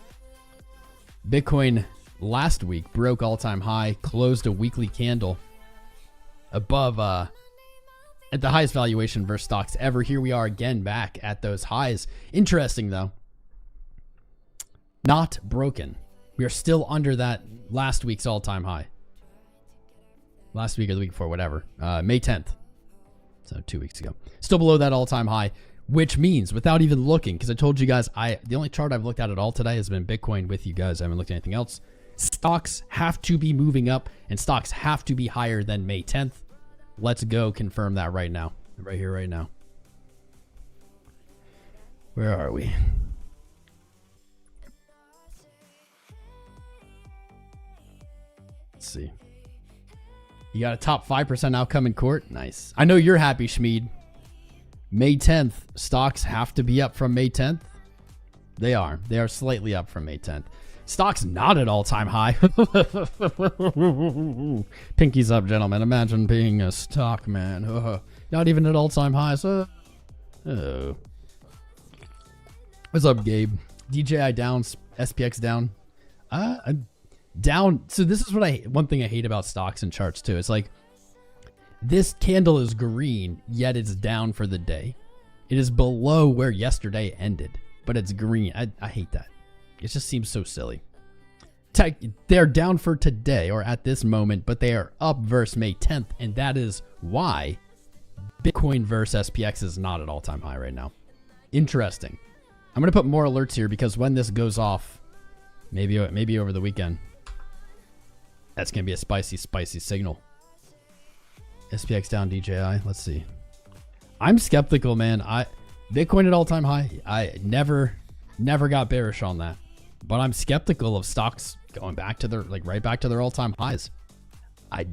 [SPEAKER 3] Bitcoin last week broke all-time high, closed a weekly candle above at the highest valuation versus stocks ever. Here we are again back at those highs. Interesting though, not broken. We are still under that last week's all-time high. Last week or the week before, whatever. May 10th. So 2 weeks ago. Still below that all-time high, which means without even looking, because I told you guys, the only chart I've looked at all today has been Bitcoin with you guys. I haven't looked at anything else. Stocks have to be moving up and stocks have to be higher than May 10th. Let's go confirm that right now. Right here, right now. Where are we? Let's see. You got a top 5% outcome in court? Nice. I know you're happy, Schmeed. May 10th. Stocks have to be up from May 10th. They are. They are slightly up from May 10th. Stocks not at all-time high. Pinkies up, gentlemen. Imagine being a stock man. Not even at all-time highs. Oh. What's up, Gabe? DJI down. SPX down. Down. So this is what one thing I hate about stocks and charts too. It's like this candle is green, yet it's down for the day. It is below where yesterday ended, but it's green. I hate that. It just seems so silly. They're down for today or at this moment, but they are up versus May 10th, and that is why Bitcoin versus SPX is not at all-time high right now. Interesting. I'm going to put more alerts here because when this goes off, maybe over the weekend, that's going to be a spicy, spicy signal. SPX down, DJI. Let's see. I'm skeptical, man. Bitcoin at all-time high. I never got bearish on that. But I'm skeptical of stocks going back to their, right back to their all-time highs. I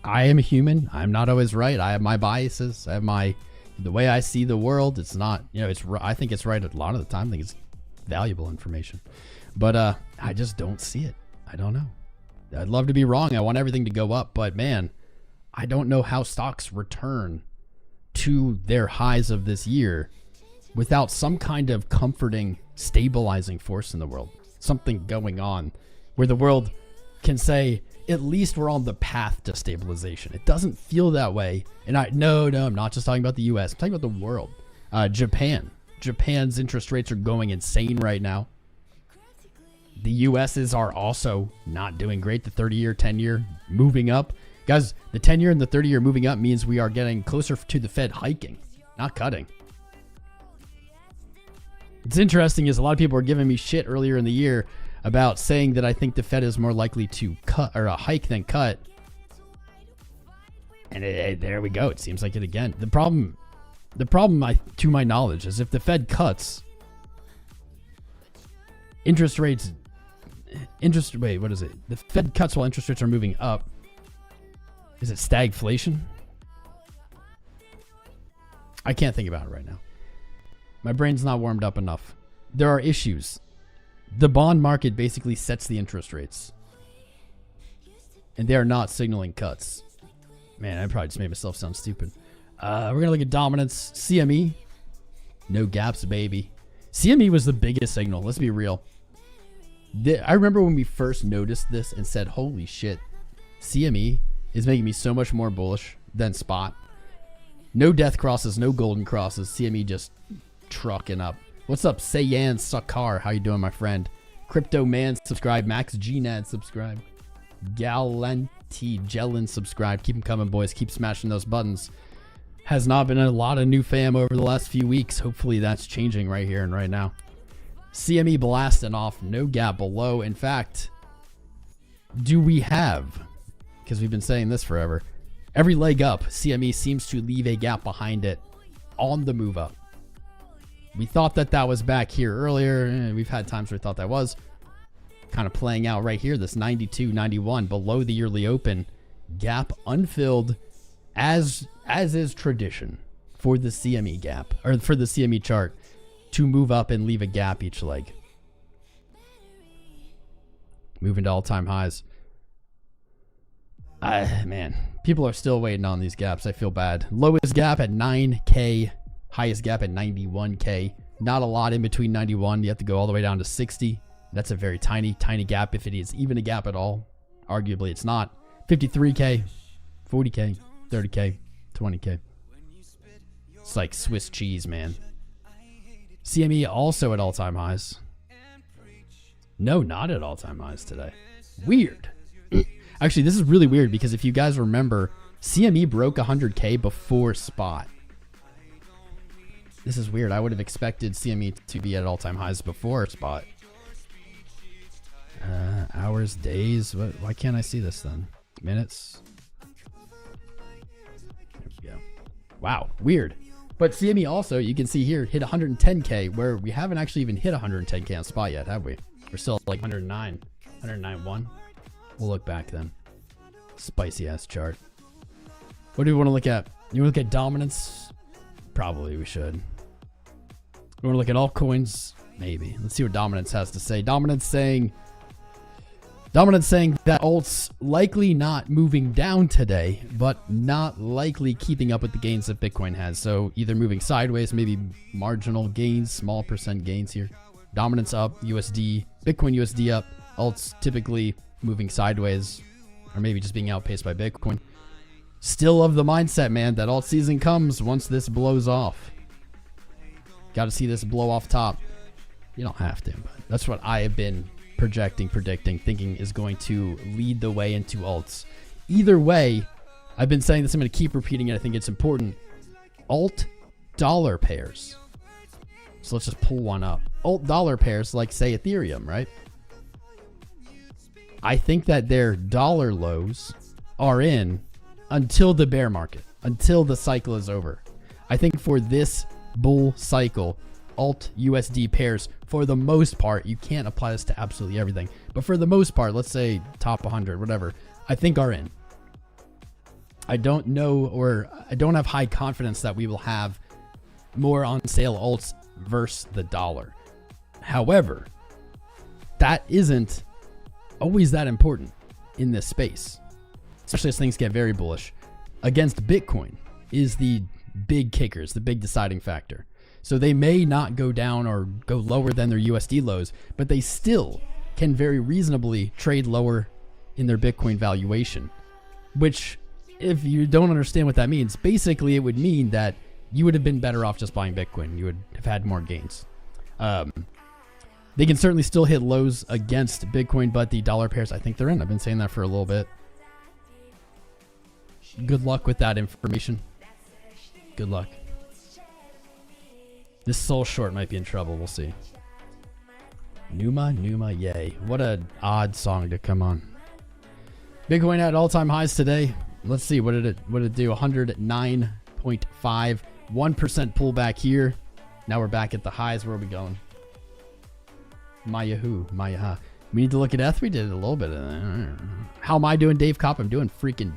[SPEAKER 3] am a human. I'm not always right. I have my biases. I have the way I see the world. It's not, I think it's right a lot of the time. I think it's valuable information. But I just don't see it. I don't know. I'd love to be wrong. I want everything to go up. But man, I don't know how stocks return to their highs of this year without some kind of comforting, stabilizing force in the world. Something going on where the world can say, at least we're on the path to stabilization. It doesn't feel that way. And no, I'm not just talking about the US. I'm talking about the world. Japan's interest rates are going insane right now. The US's are also not doing great. The 30-year, 10-year moving up. Guys, the 10-year and the 30-year moving up means we are getting closer to the Fed hiking, not cutting. What's interesting is a lot of people were giving me shit earlier in the year about saying that I think the Fed is more likely to cut or hike than cut. And there we go. It seems like it again. The problem, to my knowledge, is if the Fed cuts, what is it? The Fed cuts while interest rates are moving up. Is it stagflation? I can't think about it right now. My brain's not warmed up enough. There are issues. The bond market basically sets the interest rates. And they are not signaling cuts. Man, I probably just made myself sound stupid. We're going to look at dominance. CME. No gaps, baby. CME was the biggest signal. Let's be real. I remember when we first noticed this and said, holy shit, CME is making me so much more bullish than spot. No death crosses, no golden crosses. CME just trucking up. What's up, Sayan Sakar? How you doing, my friend? Crypto Man subscribe. Max Gnad subscribe. Galanti Jellin subscribe. Keep them coming, boys. Keep smashing those buttons. Has not been a lot of new fam over the last few weeks. Hopefully that's changing right here and right now. CME blasting off. No gap below. In fact, do we have, because we've been saying this forever, every leg up, CME seems to leave a gap behind it on the move up. We thought that was back here earlier. We've had times where we thought that was kind of playing out right here. This 92, 91 below the yearly open gap unfilled as is tradition for the CME gap or for the CME chart to move up and leave a gap each leg. Moving to all-time highs. Man, people are still waiting on these gaps. I feel bad. Lowest gap at 9K. Highest gap at 91K. Not a lot in between 91. You have to go all the way down to 60. That's a very tiny, tiny gap if it is even a gap at all. Arguably, it's not. 53K, 40K, 30K, 20K. It's like Swiss cheese, man. CME also at all-time highs. No, not at all-time highs today. Weird. Actually, this is really weird because if you guys remember, CME broke 100K before spot. This is weird. I would have expected CME to be at all-time highs before spot. Hours, days. Why can't I see this then? Minutes. There we go. Wow, weird. But CME also, you can see here, hit 110K, where we haven't actually even hit 110K on spot yet, have we? We're still at like 109.1. We'll look back then. Spicy ass chart. What do we want to look at? You want to look at dominance? Probably we should. We want to look at altcoins? Maybe. Let's see what dominance has to say. Dominance saying that alt's likely not moving down today, but not likely keeping up with the gains that Bitcoin has. So either moving sideways, maybe marginal gains, small percent gains here. Dominance up, USD, Bitcoin USD up. Alts typically moving sideways, or maybe just being outpaced by Bitcoin. Still of the mindset, man, that alt season comes once this blows off. Got to see this blow off top. You don't have to, but that's what I have been predicting, thinking is going to lead the way into alts. Either way, I've been saying this, I'm going to keep repeating it. I think it's important. Alt dollar pairs. So let's just pull one up. Alt dollar pairs, like say Ethereum, right? I think that their dollar lows are in until the bear market, until the cycle is over. I think for this bull cycle, alt USD pairs, for the most part, you can't apply this to absolutely everything, but for the most part, let's say top 100, whatever, I think are in. I don't know, or I don't have high confidence that we will have more on sale alts versus the dollar. However, that isn't always that important in this space, especially as things get very bullish. Against Bitcoin is the big kickers, the big deciding factor. So they may not go down or go lower than their USD lows, but they still can very reasonably trade lower in their Bitcoin valuation, which, if you don't understand what that means, basically it would mean that you would have been better off just buying Bitcoin. You would have had more gains. They can certainly still hit lows against Bitcoin, but the dollar pairs, I think they're in. I've been saying that for a little bit. Good luck with that information. Good luck. This soul short might be in trouble. We'll see. Numa, yay. What an odd song to come on. Bitcoin at all-time highs today. Let's see. What did it do? 109.5. 1% pullback here. Now we're back at the highs. Where are we going? Mayaha. We need to look at ETH. We did a little bit of that. How am I doing, Dave Kopp? I'm doing freaking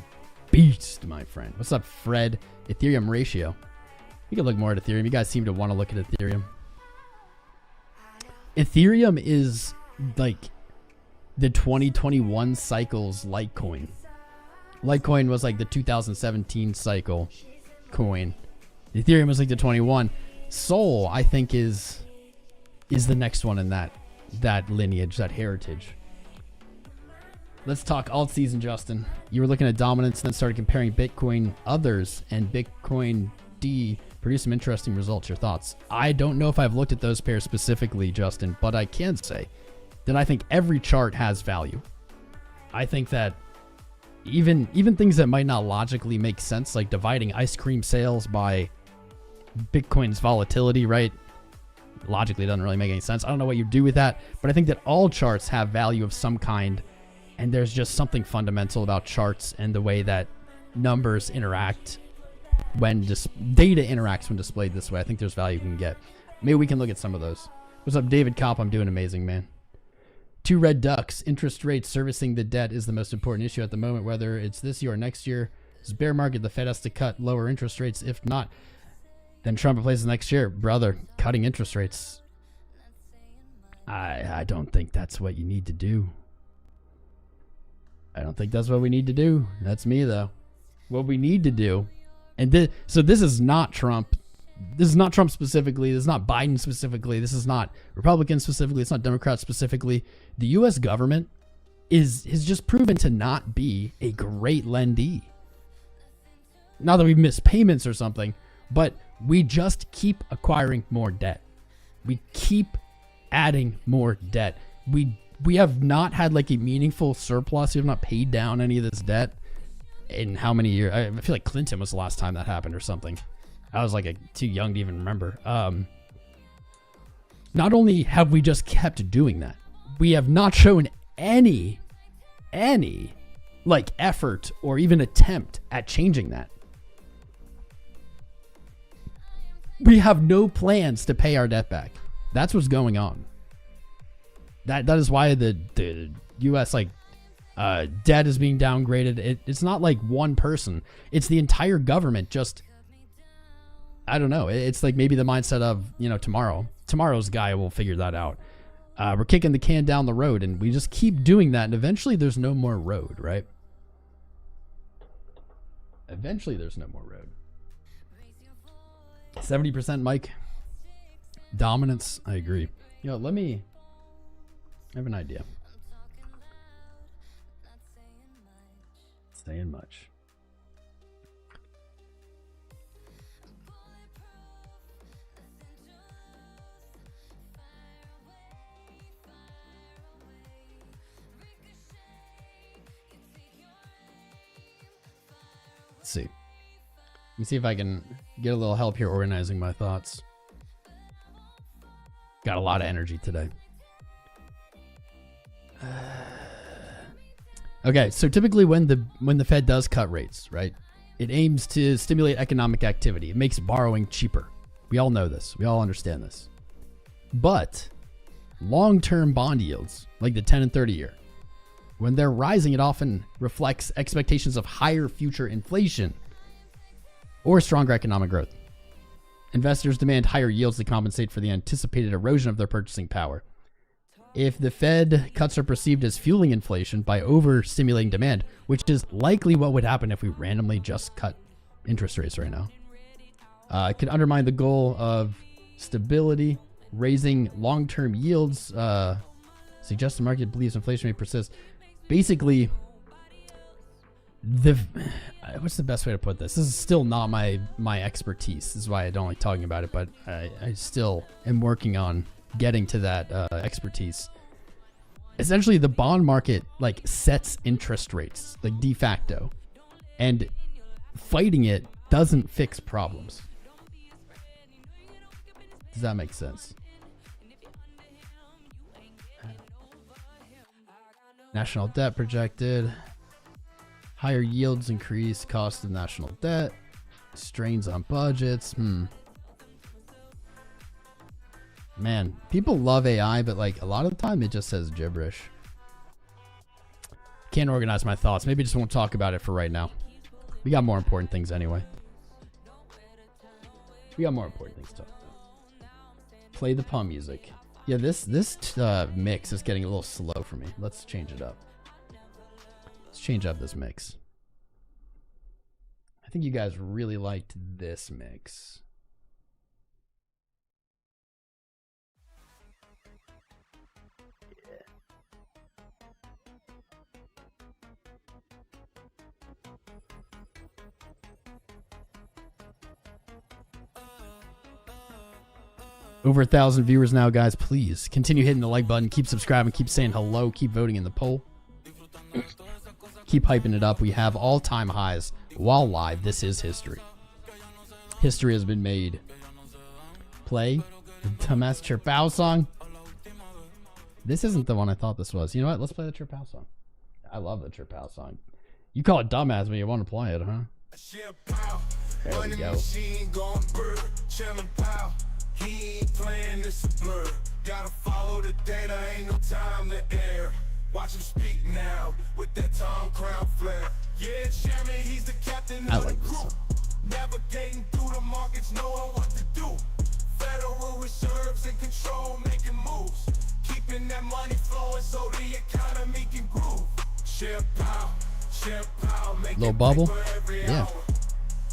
[SPEAKER 3] beast, my friend. What's up, Fred? Ethereum ratio. We can look more at Ethereum. You guys seem to want to look at Ethereum. Ethereum is like the 2021 cycle's Litecoin. Litecoin was like the 2017 cycle coin. Ethereum was like the 21. Sol, I think, is the next one in that lineage, that heritage. Let's talk alt season, Justin. You were looking at dominance, then started comparing Bitcoin others and Bitcoin D. Produce some interesting results. Your thoughts? I don't know if I've looked at those pairs specifically, Justin, but I can say that I think every chart has value. I think that even things that might not logically make sense, like dividing ice cream sales by Bitcoin's volatility, right? Logically, it doesn't really make any sense. I don't know what you do with that, but I think that all charts have value of some kind, and there's just something fundamental about charts and the way that numbers interact when data interacts when displayed this way. I think there's value we can get. Maybe we can look at some of those. What's up, David Kopp? I'm doing amazing, man. Two red ducks. Interest rates servicing the debt is the most important issue at the moment, whether it's this year or next year. This bear market, the Fed has to cut lower interest rates. If not, then Trump replaces next year. Brother, cutting interest rates. I don't think that's what you need to do. I don't think that's what we need to do. That's me, though. What we need to do, so this is not Trump. This is not Trump specifically. This is not Biden specifically. This is not Republicans specifically. It's not Democrats specifically. The U.S. government has just proven to not be a great lendee. Not that we've missed payments or something, but we just keep acquiring more debt. We keep adding more debt. We have not had like a meaningful surplus. We have not paid down any of this debt in how many years? I feel like Clinton was the last time that happened or something. I was like too young to even remember. Not only have we just kept doing that, we have not shown any like effort or even attempt at changing that. We have no plans to pay our debt back. That's what's going on. That is why the U.S. Debt is being downgraded. It's not like one person. It's the entire government. Just, I don't know. It's like maybe the mindset of, tomorrow's guy will figure that out. We're kicking the can down the road, and we just keep doing that, and eventually there's no more road, right? Eventually there's no more road. 70%, Mike. Dominance, I agree. I have an idea. Saying much. Let's see. Let me see if I can get a little help here organizing my thoughts. Got a lot of energy today. Okay, so typically when the Fed does cut rates, right, it aims to stimulate economic activity. It makes borrowing cheaper. We all know this. We all understand this. But long-term bond yields, like the 10 and 30 year, when they're rising, it often reflects expectations of higher future inflation or stronger economic growth. Investors demand higher yields to compensate for the anticipated erosion of their purchasing power. If the Fed cuts are perceived as fueling inflation by overstimulating demand, which is likely what would happen if we randomly just cut interest rates right now, it could undermine the goal of stability. Raising long-term yields suggests the market believes inflation may persist. Basically, what's the best way to put this? This is still not my expertise. This is why I don't like talking about it, but I still am working on getting to that expertise. Essentially, the bond market sets interest rates de facto, and fighting it doesn't fix problems. Does that make sense? National debt projected. Higher yields increase cost of national debt. Strains on budgets. Man, people love AI, but a lot of the time it just says gibberish. Can't organize my thoughts. Maybe just won't talk about it for right now. We got more important things anyway. We got more important things to talk about. Play the pun music. Yeah, this mix is getting a little slow for me. Let's change it up. Let's change up this mix. I think you guys really liked this mix. Over 1,000 viewers now, guys. Please continue hitting the like button. Keep subscribing. Keep saying hello. Keep voting in the poll. Keep hyping it up. We have all-time highs while live. This is history. History has been made. Play the dumbass 𝐒𝐕𝐢 song. This isn't the one I thought this was. You know what? Let's play the 𝐒𝐕𝐢 song. I love the 𝐒𝐕𝐢 song. You call it dumbass when you want to play it, huh? There we go.
[SPEAKER 2] He ain't playing, this a blur. Gotta follow the data, ain't no time to air. Watch him speak now with that Tom Crown flair. Yeah, chairman, he's the captain of the group. Navigating through the markets, knowing what to do. Federal Reserves in control, making moves. Keeping that money flowing so the economy can groove. 𝐒𝐕𝐢, make
[SPEAKER 3] little bubble.
[SPEAKER 2] Yeah.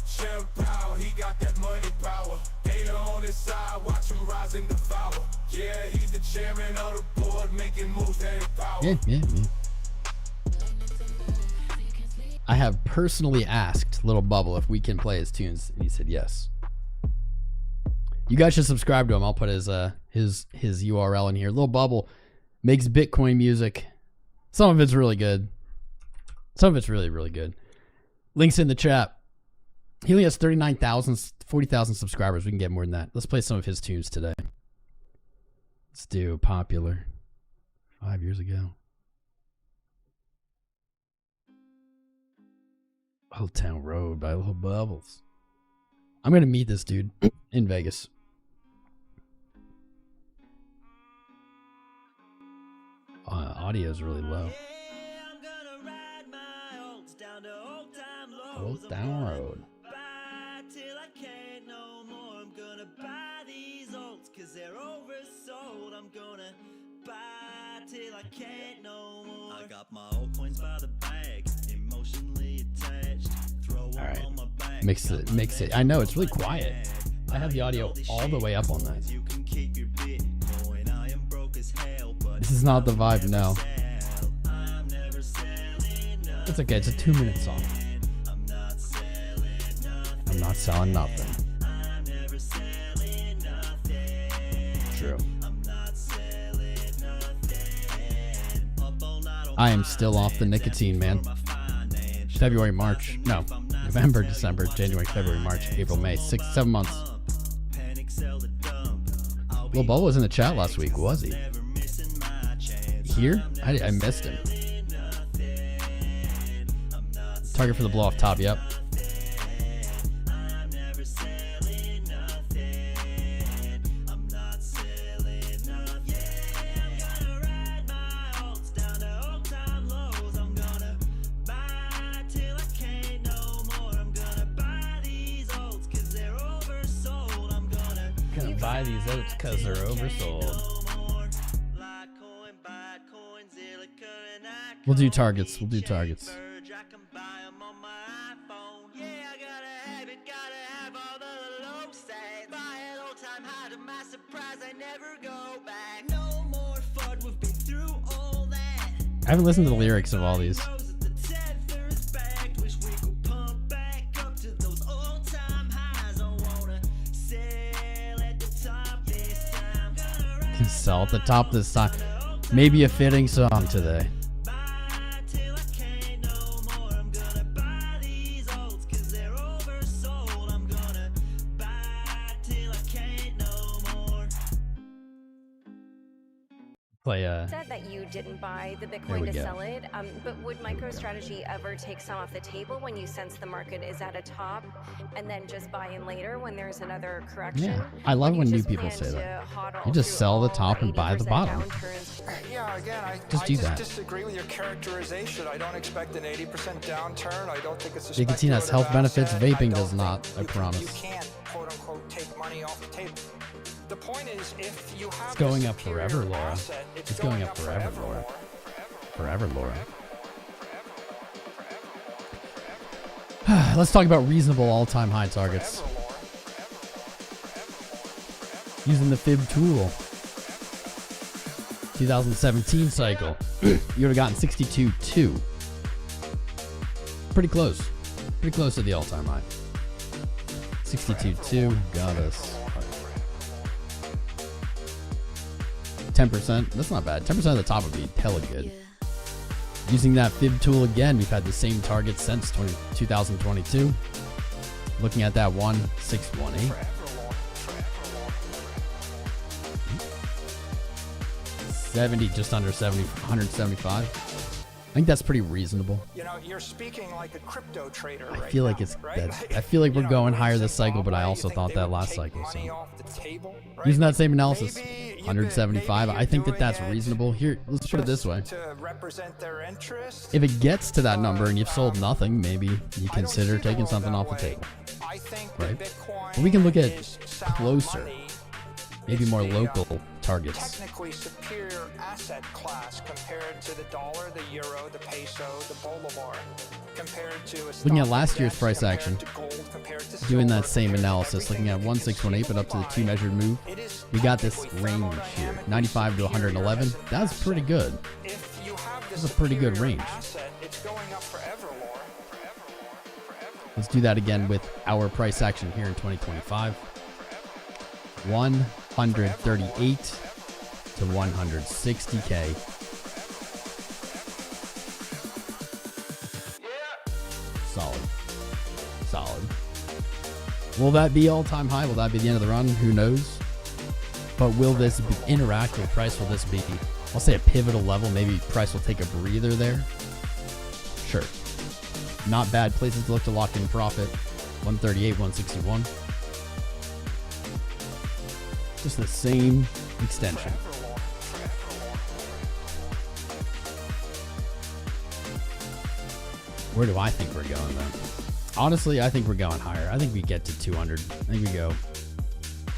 [SPEAKER 2] 𝐒𝐕𝐢, he got that money power. Data on his side, watch him rise and devour. Yeah, he's the chairman of the board, making moves that empower.
[SPEAKER 3] Yeah. I have personally asked Little Bubble if we can play his tunes, and he said yes. You guys should subscribe to him. I'll put his URL in here. Little Bubble makes Bitcoin music. Some of it's really good. Some of it's really, really good. Links in the chat. He only has 39,000, 40,000 subscribers. We can get more than that. Let's play some of his tunes today. Let's do Popular. 5 years ago. Old Town Road by Little Bubbles. I'm gonna meet this dude in Vegas. Audio is really low. Old Town Road.
[SPEAKER 1] Till I can't no more. I'm gonna buy these oats cause they're oversold. I'm gonna buy till I can't no more. I got my old coins by the bag, emotionally attached. Throw
[SPEAKER 3] All right,
[SPEAKER 1] on my back.
[SPEAKER 3] mix it. I know it's really quiet. I have the audio all the way up on that.
[SPEAKER 1] You can keep your Bitcoin. I am broke as hell, but
[SPEAKER 3] This is not the vibe, no.
[SPEAKER 1] I'm never selling nothing.
[SPEAKER 3] It's okay. It's a 2-minute song.
[SPEAKER 1] I'm not selling nothing.
[SPEAKER 3] I'm not selling nothing.
[SPEAKER 1] I'm never selling nothing.
[SPEAKER 3] True.
[SPEAKER 1] I'm not selling nothing. Up all night on
[SPEAKER 3] I am still off the nicotine, man.
[SPEAKER 1] my finance.
[SPEAKER 3] February, March. No. November, December, January, February, March, April, May. 6-7 months.
[SPEAKER 1] Panic sell the dump. I'll be
[SPEAKER 3] Lil Bo was in the chat last week, was he?
[SPEAKER 1] never missing my chance.
[SPEAKER 3] Here? I missed him.
[SPEAKER 1] I'm not
[SPEAKER 3] Target for the blow off top, yep.
[SPEAKER 1] I'm never selling nothing. I'm not selling nothing. Yeah, I'm gonna ride my oats down to old time lows. I'm gonna buy till I can't no more. I'm gonna buy these oats cause they're oversold. I'm gonna
[SPEAKER 3] Buy these oats because they're oversold.
[SPEAKER 1] no more. Litecoin, Bitcoin, 𝐂𝐴𝐡𝐚𝐫𝐭 𝐎𝐧
[SPEAKER 3] We'll do targets. We'll do targets.
[SPEAKER 1] I can buy 'em on my iPhone. Yeah, I gotta have it, gotta have all the low stats. Buy an all-time high, to my surprise, I never go back. No more FUD, we've been through all that.
[SPEAKER 3] I haven't listened to the lyrics of all these.
[SPEAKER 1] Rose at the tether's back. Wish we could pump back up to those all-time highs. I wanna sell at the top this time. Gonna ride
[SPEAKER 3] Sell at the top this time. Maybe a fitting song today.
[SPEAKER 1] buy till I can't no more. I'm gonna buy these oats cause they're oversold. I'm gonna buy till I can't no more.
[SPEAKER 3] Play
[SPEAKER 5] Said that you didn't buy the
[SPEAKER 3] There
[SPEAKER 5] Bitcoin
[SPEAKER 3] we
[SPEAKER 5] to
[SPEAKER 3] go.
[SPEAKER 5] sell it, but would MicroStrategy ever take some off the table when you sense the market is at a top, and then just buy in later when there's another correction?
[SPEAKER 3] Yeah, I love
[SPEAKER 5] Or do
[SPEAKER 3] when
[SPEAKER 5] you
[SPEAKER 3] new
[SPEAKER 5] just
[SPEAKER 3] people
[SPEAKER 5] plan
[SPEAKER 3] say
[SPEAKER 5] to
[SPEAKER 3] that.
[SPEAKER 5] hodl
[SPEAKER 3] You just
[SPEAKER 5] through
[SPEAKER 3] sell the
[SPEAKER 5] all
[SPEAKER 3] top and buy the
[SPEAKER 5] 80%
[SPEAKER 3] bottom.
[SPEAKER 5] downturns?
[SPEAKER 6] Yeah, again, I
[SPEAKER 3] Just do
[SPEAKER 6] just
[SPEAKER 3] that.
[SPEAKER 6] disagree with your characterization. I don't expect an 80% downturn. I don't think it's a
[SPEAKER 3] Nicotine has health
[SPEAKER 6] speculative
[SPEAKER 3] benefits.
[SPEAKER 6] asset.
[SPEAKER 3] Vaping
[SPEAKER 6] I
[SPEAKER 3] does
[SPEAKER 6] don't
[SPEAKER 3] not,
[SPEAKER 6] think
[SPEAKER 3] I
[SPEAKER 6] you
[SPEAKER 3] promise.
[SPEAKER 6] You can't, quote unquote, take money off the table. The point is, if you have
[SPEAKER 3] It's going
[SPEAKER 6] a
[SPEAKER 3] up
[SPEAKER 6] superior
[SPEAKER 3] forever, Laura.
[SPEAKER 6] asset,
[SPEAKER 3] It's going up forever, Laura. Forever, Laura. Let's talk about reasonable all-time high targets. Using the fib tool. 2017 cycle. You would have gotten 62.2. Pretty close. Pretty close to the all-time high. 62.2 got us 10%. That's not bad. 10% of the top would be hella good. Using that fib tool again, we've had the same target since 2022. Looking at that 1618. 70, just under 70, 175. I think that's pretty reasonable.
[SPEAKER 6] You know, you're speaking like a crypto trader
[SPEAKER 3] I
[SPEAKER 6] right
[SPEAKER 3] feel like
[SPEAKER 6] now,
[SPEAKER 3] it's
[SPEAKER 6] right?
[SPEAKER 3] that. I feel like we're
[SPEAKER 6] You know,
[SPEAKER 3] going
[SPEAKER 6] when
[SPEAKER 3] higher
[SPEAKER 6] you
[SPEAKER 3] this
[SPEAKER 6] say
[SPEAKER 3] cycle, but I
[SPEAKER 6] Zimbabwe,
[SPEAKER 3] also
[SPEAKER 6] you
[SPEAKER 3] thought
[SPEAKER 6] think they
[SPEAKER 3] that
[SPEAKER 6] would
[SPEAKER 3] last
[SPEAKER 6] take
[SPEAKER 3] cycle.
[SPEAKER 6] money
[SPEAKER 3] So
[SPEAKER 6] off the table, right?
[SPEAKER 3] using that same analysis,
[SPEAKER 6] Maybe you could-
[SPEAKER 3] 175.
[SPEAKER 6] maybe
[SPEAKER 3] I think
[SPEAKER 6] you're
[SPEAKER 3] that that's
[SPEAKER 6] doing it
[SPEAKER 3] reasonable. Here, let's put it this way.
[SPEAKER 6] to represent their interests.
[SPEAKER 3] If it gets to that number and you've sold nothing, maybe you
[SPEAKER 6] I don't
[SPEAKER 3] consider
[SPEAKER 6] see the
[SPEAKER 3] taking
[SPEAKER 6] world
[SPEAKER 3] something
[SPEAKER 6] that
[SPEAKER 3] off the
[SPEAKER 6] way.
[SPEAKER 3] table.
[SPEAKER 6] I think
[SPEAKER 3] Right?
[SPEAKER 6] that Bitcoin
[SPEAKER 3] But we can look at
[SPEAKER 6] is sound
[SPEAKER 3] closer,
[SPEAKER 6] money.
[SPEAKER 3] maybe
[SPEAKER 6] It's
[SPEAKER 3] more
[SPEAKER 6] the,
[SPEAKER 3] local targets.
[SPEAKER 6] technically superior asset class compared to the dollar, the euro, the peso, the bolivar, compared to a
[SPEAKER 3] Looking at
[SPEAKER 6] stock
[SPEAKER 3] last year's
[SPEAKER 6] index,
[SPEAKER 3] price
[SPEAKER 6] compared
[SPEAKER 3] action,
[SPEAKER 6] to gold, compared to
[SPEAKER 3] doing that
[SPEAKER 6] silver,
[SPEAKER 3] same
[SPEAKER 6] compared to
[SPEAKER 3] analysis, looking at
[SPEAKER 6] everything that you
[SPEAKER 3] 1618, but up to the two measured move,
[SPEAKER 6] it is
[SPEAKER 3] we got this
[SPEAKER 6] technically
[SPEAKER 3] range here,
[SPEAKER 6] thermodynamically
[SPEAKER 3] 95 to 111.
[SPEAKER 6] superior as an
[SPEAKER 3] That's pretty
[SPEAKER 6] asset.
[SPEAKER 3] good.
[SPEAKER 6] If you have this
[SPEAKER 3] That's a pretty good range.
[SPEAKER 6] asset, it's going up forever, Laura.
[SPEAKER 3] Let's do that again with our price action here in 2025. 138 to 160K. Solid. Solid. Will that be all-time high? Will that be the end of the run? Who knows? But will this be interactive price? Will this be, I'll say, a pivotal level? Maybe price will take a breather there. Sure. Not bad places to look to lock in profit. 138, 161. Just the same extension. Where do I think we're going then? Honestly, I think we're going higher. I think we get to 200. I think we go.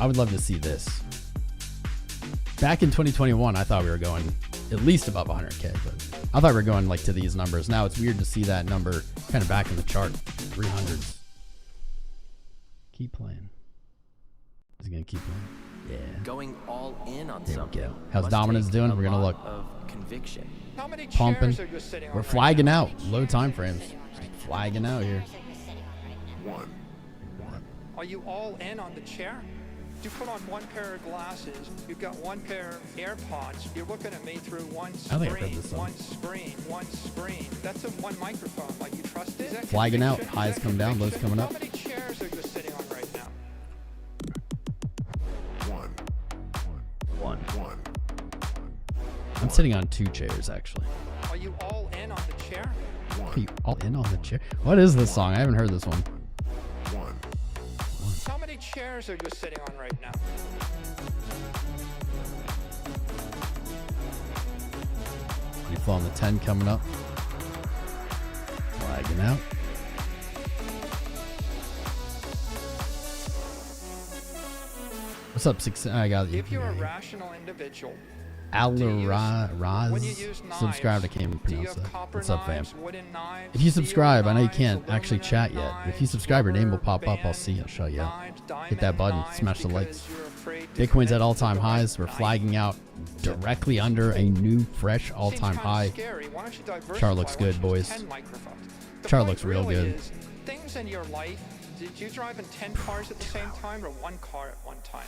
[SPEAKER 3] I would love to see this. Back in 2021, I thought we were going at least above 100K, but I thought we were going like to these numbers. Now it's weird to see that number kind of back in the chart. 300s. Keep playing. Is he going to keep playing? Yeah.
[SPEAKER 7] Going all in on
[SPEAKER 3] There we
[SPEAKER 7] something.
[SPEAKER 3] go. How's
[SPEAKER 7] must
[SPEAKER 3] Dominance
[SPEAKER 7] take
[SPEAKER 3] doing?
[SPEAKER 7] a
[SPEAKER 3] We're going to
[SPEAKER 7] lot
[SPEAKER 3] look.
[SPEAKER 7] of conviction.
[SPEAKER 6] How many
[SPEAKER 3] Pumping.
[SPEAKER 6] chairs are you sitting on
[SPEAKER 3] We're
[SPEAKER 6] right
[SPEAKER 3] flagging
[SPEAKER 6] now?
[SPEAKER 3] out. Low time frames. Just flagging out here.
[SPEAKER 6] Are you all in on the chair? You put on one pair of glasses. You've got one pair of AirPods. You're looking at me through one
[SPEAKER 3] I think I've heard
[SPEAKER 6] screen.
[SPEAKER 3] this song.
[SPEAKER 6] One screen. That's a one microphone. Like you trust it? Is that
[SPEAKER 3] Flagging out.
[SPEAKER 6] conviction?
[SPEAKER 3] Highs
[SPEAKER 6] Is that
[SPEAKER 3] come down, lows
[SPEAKER 6] conviction?
[SPEAKER 3] coming up.
[SPEAKER 6] How many chairs are you sitting on right now?
[SPEAKER 3] One. I'm sitting on 2 chairs, actually.
[SPEAKER 6] Are you all in on the chair?
[SPEAKER 3] Are you all in on the chair? What is this song? I haven't heard this one.
[SPEAKER 6] How many chairs are you sitting on right now?
[SPEAKER 3] You fall on the 10 coming up. Flagging out. What's up, six? I got you.
[SPEAKER 6] If you're a rational individual,
[SPEAKER 3] Raz
[SPEAKER 6] when you use knives,
[SPEAKER 3] subscribed. I can't even
[SPEAKER 6] do you
[SPEAKER 3] pronounce
[SPEAKER 6] have
[SPEAKER 3] that.
[SPEAKER 6] copper
[SPEAKER 3] What's up, fam?
[SPEAKER 6] knives, wooden knives,
[SPEAKER 3] If you
[SPEAKER 6] steel
[SPEAKER 3] subscribe, I know you
[SPEAKER 6] knives,
[SPEAKER 3] can't actually
[SPEAKER 6] aluminum
[SPEAKER 3] chat yet. If you
[SPEAKER 6] knives,
[SPEAKER 3] subscribe, your name will
[SPEAKER 6] rubber
[SPEAKER 3] pop up. I'll
[SPEAKER 6] bands,
[SPEAKER 3] see. I'll show you.
[SPEAKER 6] knives,
[SPEAKER 3] Hit that
[SPEAKER 6] diamond
[SPEAKER 3] button.
[SPEAKER 6] knives
[SPEAKER 3] Smash the
[SPEAKER 6] because
[SPEAKER 3] likes.
[SPEAKER 6] you're afraid to
[SPEAKER 3] Bitcoin's
[SPEAKER 6] connect
[SPEAKER 3] at all-time
[SPEAKER 6] with the right
[SPEAKER 3] highs. We're
[SPEAKER 6] knife.
[SPEAKER 3] flagging out directly under a new, fresh
[SPEAKER 6] Seems
[SPEAKER 3] all-time
[SPEAKER 6] kinda
[SPEAKER 3] high.
[SPEAKER 6] scary. Why don't you diversify?
[SPEAKER 3] Chart looks
[SPEAKER 6] Why don't
[SPEAKER 3] good,
[SPEAKER 6] you
[SPEAKER 3] boys.
[SPEAKER 6] use 10 microphones? The
[SPEAKER 3] Chart
[SPEAKER 6] point
[SPEAKER 3] looks real
[SPEAKER 6] really
[SPEAKER 3] good.
[SPEAKER 6] is, things in your life, did you drive in 10 cars at the same time or one car at one time?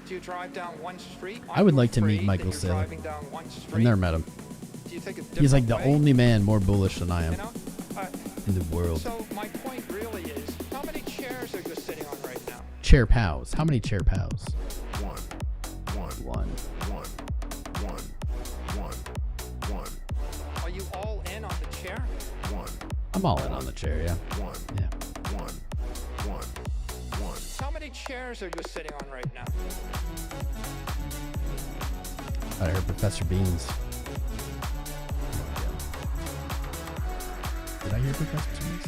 [SPEAKER 6] Do you drive down one street?
[SPEAKER 3] I would
[SPEAKER 6] Are you
[SPEAKER 3] like to meet
[SPEAKER 6] afraid
[SPEAKER 3] Michael
[SPEAKER 6] that
[SPEAKER 3] Saylor.
[SPEAKER 6] you're driving down one street?
[SPEAKER 3] I've never met him.
[SPEAKER 6] Do you take a
[SPEAKER 3] He's like the
[SPEAKER 6] different way?
[SPEAKER 3] only man more bullish than I am
[SPEAKER 6] You know?
[SPEAKER 3] in the world.
[SPEAKER 6] So my point really is, how many chairs are you sitting on right now?
[SPEAKER 3] Chair pals. How many chair pals? One.
[SPEAKER 6] Are you all in on the chair?
[SPEAKER 3] I'm all in on the chair, yeah. Yeah.
[SPEAKER 6] How many chairs are you sitting on right now?
[SPEAKER 3] I heard Professor Beans. Did I hear Professor Beans?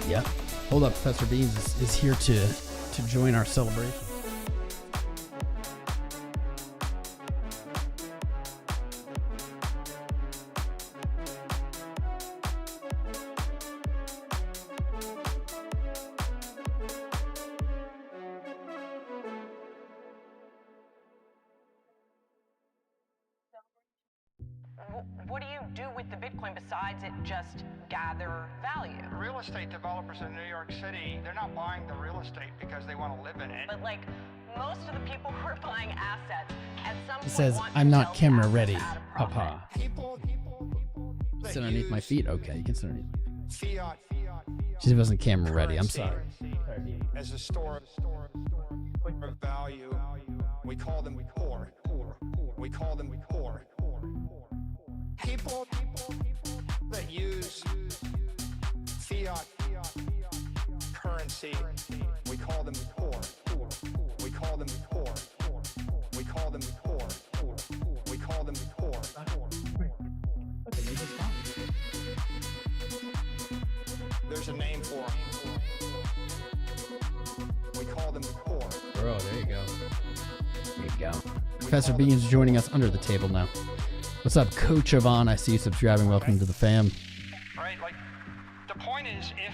[SPEAKER 3] Yep. Hold up, Professor Beans is here to join our celebration.
[SPEAKER 8] What do you do with the Bitcoin besides it just gather value?
[SPEAKER 6] Real estate developers in New York City, they're not buying the real estate because they want to live in it.
[SPEAKER 8] But like most of the people who are buying assets at some point
[SPEAKER 3] says,
[SPEAKER 8] want to
[SPEAKER 3] "I'm not
[SPEAKER 8] sell
[SPEAKER 3] camera
[SPEAKER 8] assets
[SPEAKER 3] ready,
[SPEAKER 8] at a profit."
[SPEAKER 3] Papa."
[SPEAKER 6] People that
[SPEAKER 3] Sit underneath my
[SPEAKER 6] use
[SPEAKER 3] feet? Okay, you can sit underneath.
[SPEAKER 6] fiat
[SPEAKER 3] She wasn't camera ready. I'm sorry.
[SPEAKER 6] as a store of value. We call them core. We call them core. People that use fiat currency, we call them core. We call them core. We call them core. We call them core. There's a name for them. We call them core.
[SPEAKER 3] Bro, there you go. There you go. Professor Beans is joining us under the table now. What's up, Coach Yvonne? I see you subscribing. Welcome to the fam.
[SPEAKER 6] Right, like the point is, if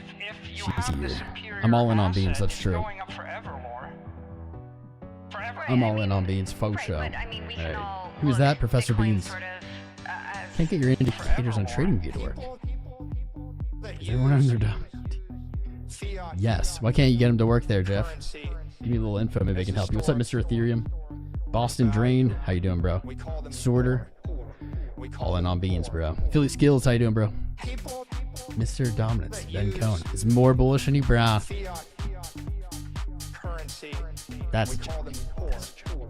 [SPEAKER 6] you
[SPEAKER 3] She's
[SPEAKER 6] have the
[SPEAKER 3] here.
[SPEAKER 6] superior
[SPEAKER 3] I'm all in on
[SPEAKER 6] asset,
[SPEAKER 3] Beans, that's
[SPEAKER 6] it's
[SPEAKER 3] true.
[SPEAKER 6] going up forever, Laura. Forever.
[SPEAKER 3] I'm all in on Beans. Faux
[SPEAKER 5] Right,
[SPEAKER 3] show.
[SPEAKER 5] but I mean, we can
[SPEAKER 3] Alright.
[SPEAKER 5] all
[SPEAKER 3] Who's
[SPEAKER 5] look
[SPEAKER 3] that? Professor
[SPEAKER 5] Bitcoin
[SPEAKER 3] Beans.
[SPEAKER 5] sort of, as
[SPEAKER 3] Can't get your indicators on TradingView to work. Is everyone under
[SPEAKER 6] Fiat
[SPEAKER 3] Yes. Why can't you get him to work there, Jeff?
[SPEAKER 6] currency.
[SPEAKER 3] Give me a little info. Maybe I can help you. What's up, Mr. Ethereum? Boston Drain. How you doing, bro?
[SPEAKER 6] We call them
[SPEAKER 3] Sorter.
[SPEAKER 6] We call
[SPEAKER 3] All in on Beans, bro. Philly Skills. How you doing, bro?
[SPEAKER 6] people
[SPEAKER 3] Mr. Dominance. Ben Cohen is more bullish than you, bro.
[SPEAKER 6] fiat currency.
[SPEAKER 3] That's a
[SPEAKER 6] We call
[SPEAKER 3] joke.
[SPEAKER 6] them core.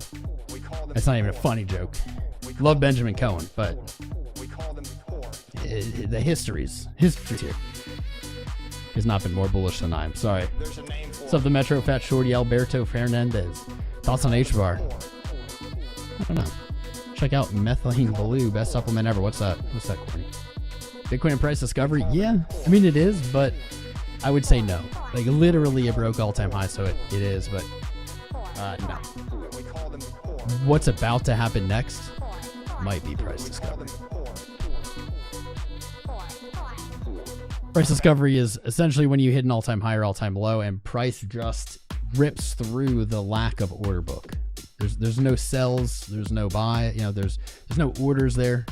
[SPEAKER 6] We call them
[SPEAKER 3] That's not even a funny joke. Love Benjamin Cohen, but
[SPEAKER 6] We call them core.
[SPEAKER 3] the history's here. Has not been more bullish than I am. Sorry.
[SPEAKER 6] There's a name for
[SPEAKER 3] What's up, the Metro Fat Shorty Alberto Fernandez? Thoughts on H-bar? I don't know. Check out methylene blue, best supplement ever. What's that? What's that, Courtney? Bitcoin price discovery? Yeah, I mean it is, but I would say no. Like literally it broke all-time high, so it is, but no. What's about to happen next might be price discovery. Price discovery is essentially when you hit an all-time high or all-time low and price just rips through the lack of order book. There's no sells, there's no buy, you know, there's no orders there,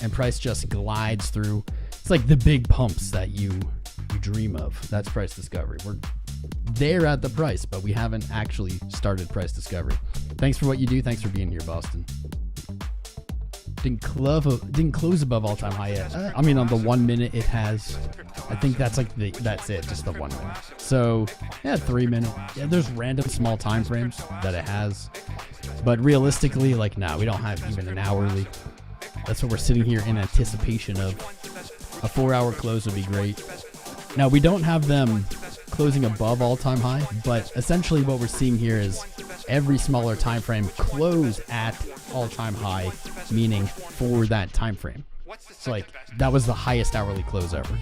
[SPEAKER 3] and price just glides through. It's like the big pumps that you dream of. That's price discovery. We're there at the price, but we haven't actually started price discovery. Thanks for what you do. Thanks for being here, Boston. Didn't close above all-time high yet. I mean, on the 1 minute it has. I think that's like that's it, just the 1 minute. So yeah, 3 minute. Yeah, there's random small time frames that it has, but realistically, like, nah, we don't have even an hourly. That's what we're sitting here in anticipation of. A 4-hour close would be great. Now we don't have them closing above all-time high, but essentially what we're seeing here is every smaller time frame close at all-time high, meaning for that time frame. So like that was the highest hourly close ever,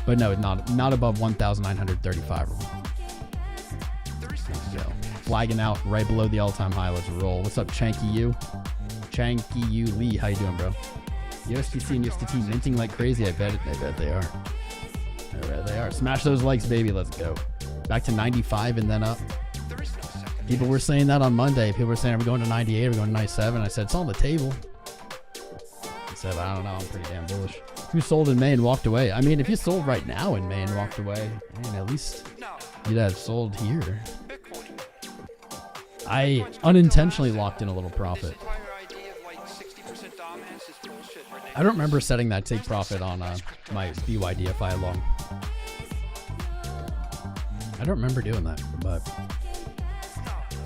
[SPEAKER 3] but no, not above 1,935. Flagging out right below the all-time high. Let's roll. What's up, Chanky U? Chanky U Lee, how you doing, bro? USDC and USDT minting like crazy. I bet they are. I bet they are. Smash those likes, baby. Let's go. Back to 95 and then up. People were saying that on Monday. People were saying, are we going to 98? Are we going to 97? I said, it's on the table. I said, I don't know. I'm pretty damn bullish. Who sold in May and walked away? I mean, if you sold right now in May and walked away, man, at least you'd have sold here. I unintentionally locked in a little profit. I don't remember setting that take profit on my BYDFI long. I don't remember doing that, but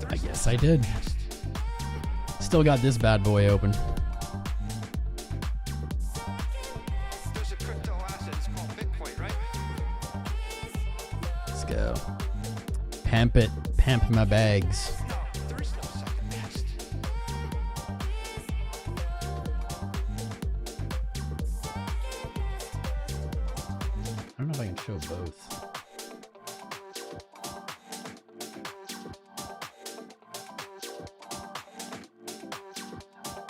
[SPEAKER 3] I guess I did. Still got this bad boy open.
[SPEAKER 6] There's a crypto asset, it's called Bitcoin, right?
[SPEAKER 3] Let's go. Pamp it. Pamp my bags.
[SPEAKER 6] There is no second best.
[SPEAKER 3] I don't know if I can show both.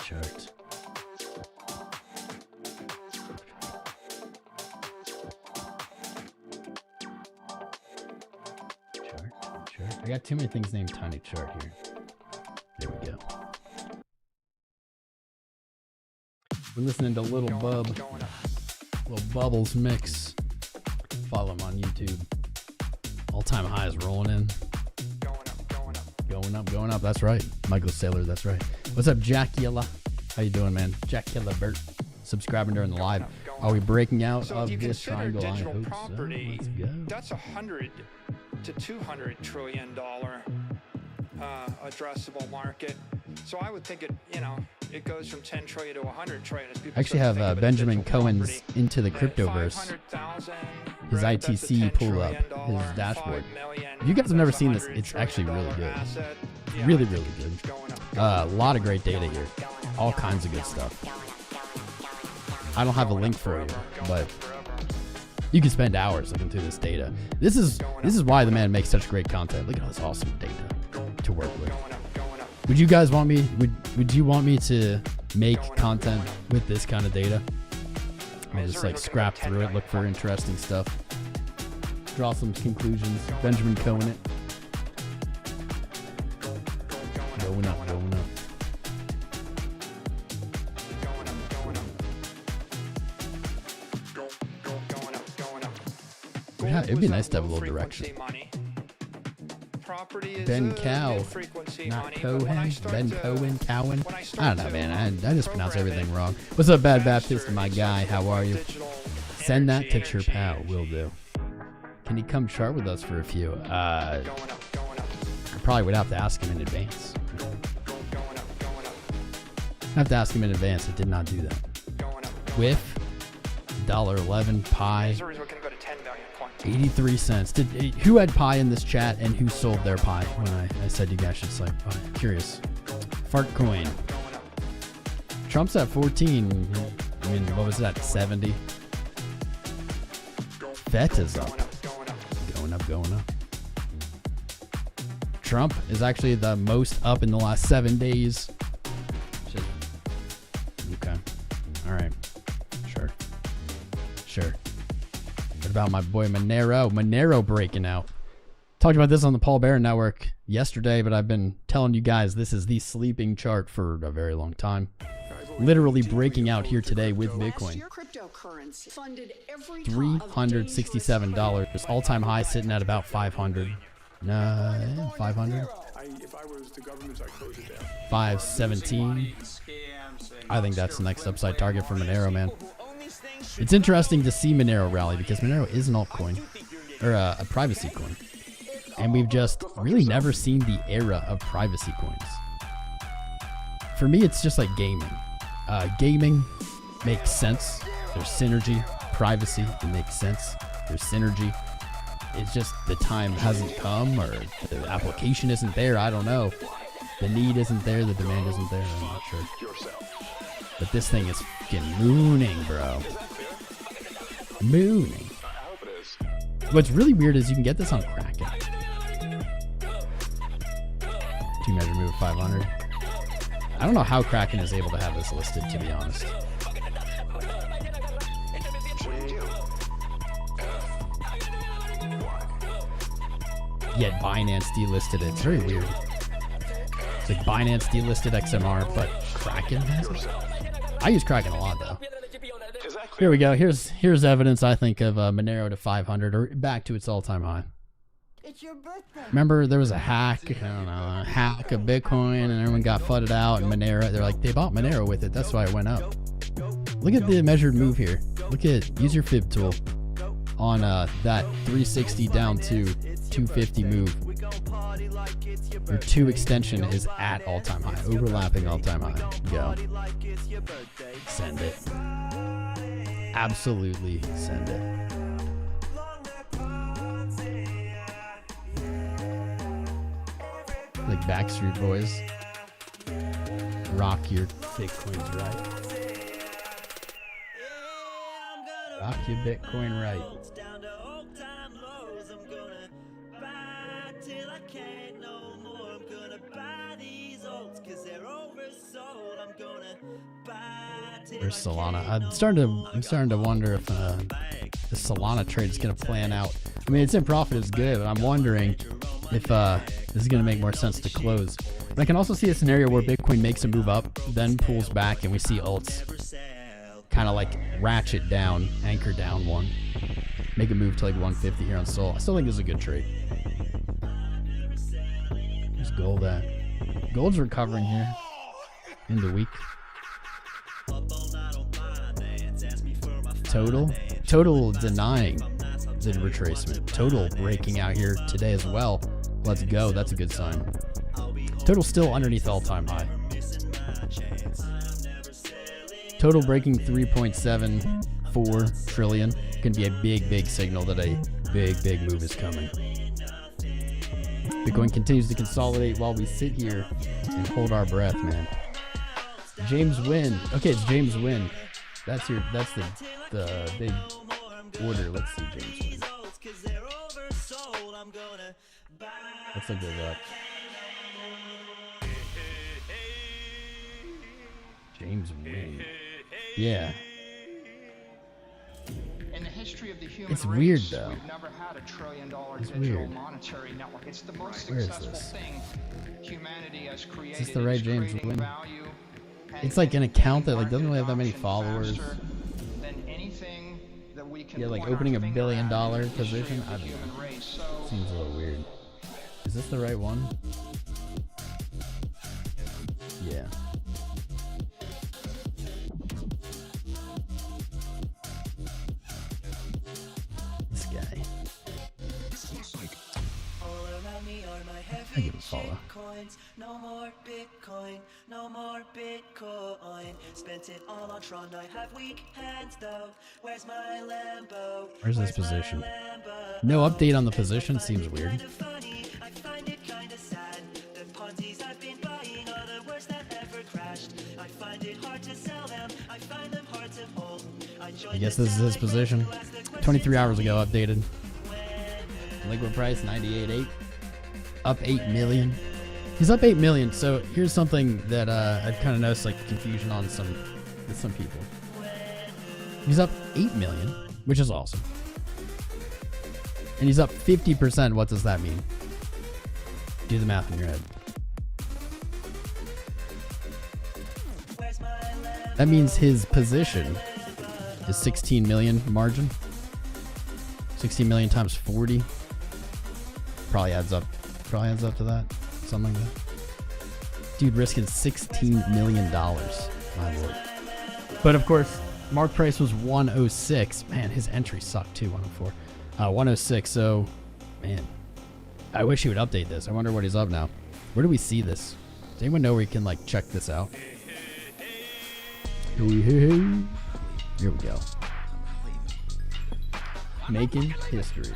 [SPEAKER 3] Chart. I got too many things named Tiny Chart here. There we go. We're listening to Little Bubbles Mix. Follow him on YouTube. All-time highs rolling in. Going up. That's right. Michael Saylor, that's right. What's up, Jackula? How you doing, man? Jackula Bert. Subscribing during the live. Are we breaking out of this triangle? I hope
[SPEAKER 6] property,
[SPEAKER 3] so. Let's go.
[SPEAKER 6] That's $100 to $200 trillion addressable market. So I would think it goes from 10 trillion to 100 trillion. As people
[SPEAKER 3] I actually have Benjamin Cohen's Into the Cryptoverse. His ITC pull up, his dashboard. If you guys have never seen this, it's actually really good. Really, really good. A lot of great data here. All kinds of good stuff. I don't have a link for you, but you can spend hours looking through this data. This is why the man makes such great content. Look at all this awesome data to work with. Would you guys want me? Would you want me to make content with this kind of data? I just like scrap through it, look for interesting stuff, draw some conclusions. Benjamin Cohen it. Going up. Yeah, it'd be nice to have a little direction. Ben Cow, not Cohen. Ben Cohen. I don't know, man. I just pronounce everything wrong. What's up, Bad Baptist, my guy? How are you? Send that to Chirpow. Will do. Can he come chart with us for a few? I probably would have to ask him in advance. I have to ask him in advance. I did not do that. Whiff. $1.11 pie. 83 cents. Who had pie in this chat and who sold their pie when I said you guys should select pie? I'm curious. Fart coin. Trump's at 14. I mean, what was that? 70. FET is up. Going up, going up. Trump is actually the most up in the last 7 days. Okay. All right. Sure. What about my boy Monero? Monero breaking out. Talked about this on the Paul Barron Network yesterday, but I've been telling you guys this is the sleeping chart for a very long time. Literally breaking out here today with Bitcoin. $367. All-time high sitting at about 500. 500. 517. I think that's the next upside target for Monero, man. It's interesting to see Monero rally because Monero is an altcoin, or a privacy coin. And we've just really never seen the era of privacy coins. For me, it's just like gaming. Gaming makes sense. There's synergy. Privacy, it makes sense. There's synergy. It's just the time hasn't come, or the application isn't there. I don't know. The need isn't there. The demand isn't there. I'm not sure. But this thing is fucking mooning, bro. Mooning. What's really weird is you can get this on Kraken. 2-measure move 500. I don't know how Kraken is able to have this listed, to be honest. Yet Binance delisted it. It's very weird. It's like Binance delisted XMR, but Kraken has it. I use Kraken a lot, though. Here we go. Here's evidence, I think, of Monero to 500, or back to its all-time high. Remember, there was a hack, I don't know, a hack of Bitcoin, and everyone got flooded out, and Monero, they're like, they bought Monero with it. That's why it went up. Look at the measured move here. Use your fib tool on that 360 down to 250 move. Your 2 extension is at all-time high, overlapping all-time high. Go. Send it. Absolutely send it. Like Backstreet Boys. Rock your Bitcoins right. Rock your Bitcoin right. There's Solana. I'm starting to wonder if the Solana trade is going to plan out. I mean, it's in profit is good, but I'm wondering if this is going to make more sense to close. But I can also see a scenario where Bitcoin makes a move up, then pulls back, and we see alts kind of like ratchet down, anchor down one, make a move to like 150 here on Sol. I still think this is a good trade. There's gold at. Gold's recovering here in the week. Total denying the retracement. Total breaking out here today as well. Let's go. That's a good sign. Total still underneath all-time high. Total breaking 3.74 trillion. Going to be a big signal that a big move is coming. Bitcoin continues to consolidate while we sit here and hold our breath, man. James Wynn. Okay, it's James Wynn. That's the big order. Let's see James Wynn. Let's look this up. James Wynn. Yeah.
[SPEAKER 6] In the history of the human
[SPEAKER 3] It's weird
[SPEAKER 6] race,
[SPEAKER 3] though.
[SPEAKER 6] We've never had a $1 trillion
[SPEAKER 3] It's
[SPEAKER 6] digital
[SPEAKER 3] weird.
[SPEAKER 6] monetary network. It's the most
[SPEAKER 3] Where is
[SPEAKER 6] successful
[SPEAKER 3] this?
[SPEAKER 6] thing humanity has created.
[SPEAKER 3] Is this the right
[SPEAKER 6] It's
[SPEAKER 3] James
[SPEAKER 6] creating
[SPEAKER 3] Wynn?
[SPEAKER 6] value and
[SPEAKER 3] It's like an account that like doesn't
[SPEAKER 6] market
[SPEAKER 3] really have that many
[SPEAKER 6] adoption
[SPEAKER 3] followers.
[SPEAKER 6] faster than anything that we can
[SPEAKER 3] Yeah, like
[SPEAKER 6] point our
[SPEAKER 3] opening a $1
[SPEAKER 6] finger
[SPEAKER 3] billion
[SPEAKER 6] at in the history
[SPEAKER 3] position.
[SPEAKER 6] of
[SPEAKER 3] I
[SPEAKER 6] the
[SPEAKER 3] don't
[SPEAKER 6] human
[SPEAKER 3] know.
[SPEAKER 6] race. So
[SPEAKER 3] Seems a little weird. Is this the right one? Yeah. This guy. I give him a follow.
[SPEAKER 1] No more Bitcoin, no more Bitcoin. Spent it all on Tron, I have weak hands though. Where's my Lambo?
[SPEAKER 3] Where's his position? No update on the position seems weird.
[SPEAKER 1] I find it kinda sad. The Ponzi's I've been buying are the worst that ever crashed. I find it hard to sell them, I find them hard to hold.
[SPEAKER 3] I guess this is his position. 23 hours ago updated. Liquid price 98.8. Up 8 million. He's up 8 million. So here's something that I've kind of noticed, like confusion on with some people. He's up 8 million, which is awesome. And he's up 50%. What does that mean? Do the math in your head. That means his position is 16 million margin. 16 million times 40. Probably adds up to that. Something like that. Dude risking $16 million. My lord. But of course, mark price was 106. Man, his entry sucked too, 104. 106, so man. I wish he would update this. I wonder what he's up now. Where do we see this? Does anyone know where you can like check this out? Here we go. Making history.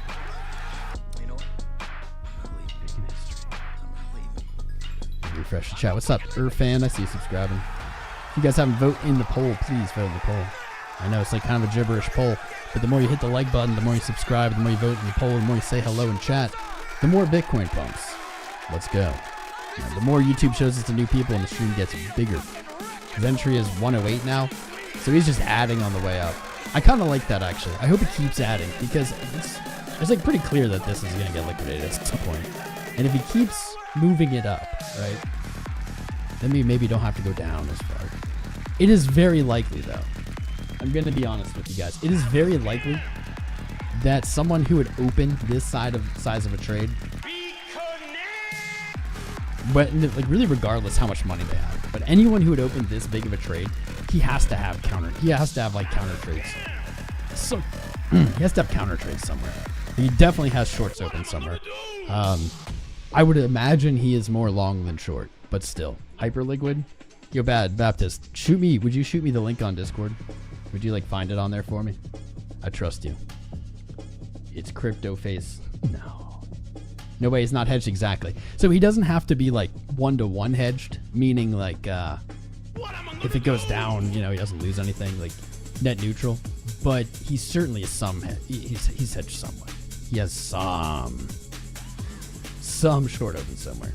[SPEAKER 3] Refresh the chat. What's up, fan? I see you subscribing. If you guys haven't voted in the poll, please vote in the poll. I know it's like kind of a gibberish poll, but the more you hit the like button, the more you subscribe, the more you vote in the poll, the more you say hello in chat, the more Bitcoin pumps. Let's go. Now, the more YouTube shows it to new people and the stream gets bigger. His entry is 108 now, so he's just adding on the way up. I kind of like that, actually. I hope it keeps adding, because it's like pretty clear that this is going to get liquidated at some point. And if he keeps moving it up, right, then we maybe don't have to go down as far. It is very likely, though. I'm going to be honest with you guys. It is very likely that someone who would open this size of a trade, but like really regardless how much money they have, but anyone who would open this big of a trade, he has to have counter trades. So he has to have counter trades somewhere. He definitely has shorts open somewhere. I would imagine he is more long than short, but still. Hyperliquid? Yo, Bad Baptist, would you shoot me the link on Discord? Would you like find it on there for me? I trust you. It's crypto face. No way, he's not hedged exactly. So he doesn't have to be like 1-to-1 hedged, meaning like if it goes down, he doesn't lose anything, like net neutral. But he certainly is he's hedged somewhat. He has some short open somewhere.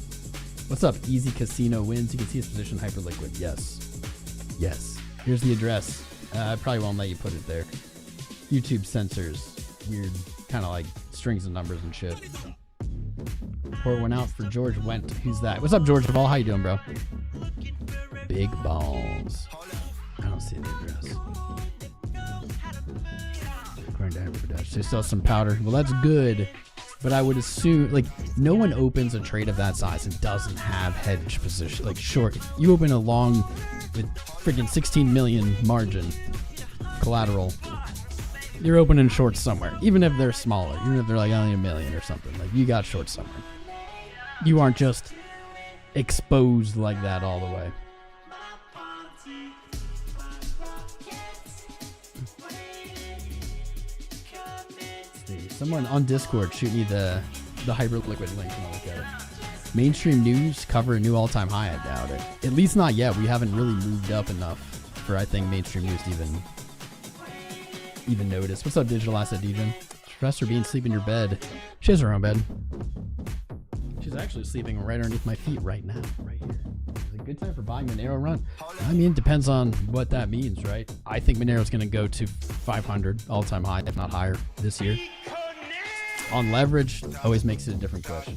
[SPEAKER 3] What's up? Easy Casino wins. You can see his position hyperliquid. Yes. Here's the address. I probably won't let you put it there. YouTube censors weird kind of like strings of numbers and shit. Report went out for George Went. Who's that? What's up, George Duvall? How you doing, bro? Big balls. I don't see the address. According to HyperDash, they still have some powder. Well, that's good. But I would assume, like, no one opens a trade of that size and doesn't have hedge position, like short. You open a long with freaking 16 million margin collateral, you're opening shorts somewhere, even if they're smaller, even if they're like only 1 million or something. Like, you got shorts somewhere. You aren't just exposed like that all the way. Someone on Discord shoot me the hyperliquid link and I'll look at it. Mainstream news cover a new all-time high. I doubt it. At least not yet. We haven't really moved up enough for, I think, mainstream news to even notice. What's up, Digital Asset DJ? Professor Bean, sleep in your bed. She has her own bed. She's actually sleeping right underneath my feet right now, right here. It's a good time for buying Monero run. I mean, it depends on what that means, right? I think Monero's going to go to 500 all-time high, if not higher, this year. On leverage, always makes it a different question.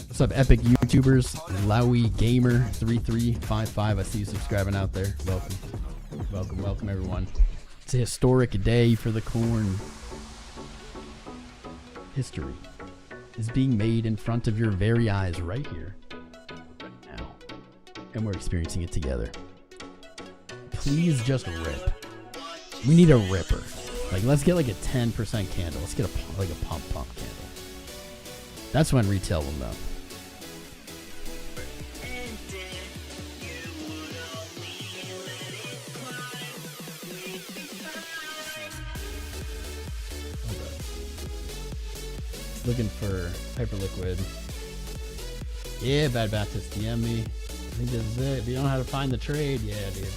[SPEAKER 3] What's up, epic YouTubers? 𝐂𝐴𝐲𝐴𝐲3355. I see you subscribing out there. Welcome, everyone. It's a historic day for the corn. History is being made in front of your very eyes right here, right now. And we're experiencing it together. Please just rip. We need a ripper. Like, let's get like a 10% candle. Let's get a pump candle. That's when retail will know. Looking for Hyperliquid. Yeah, Bad Baptist, DM me. I think this is it. If you don't know how to find the trade, yeah, dude.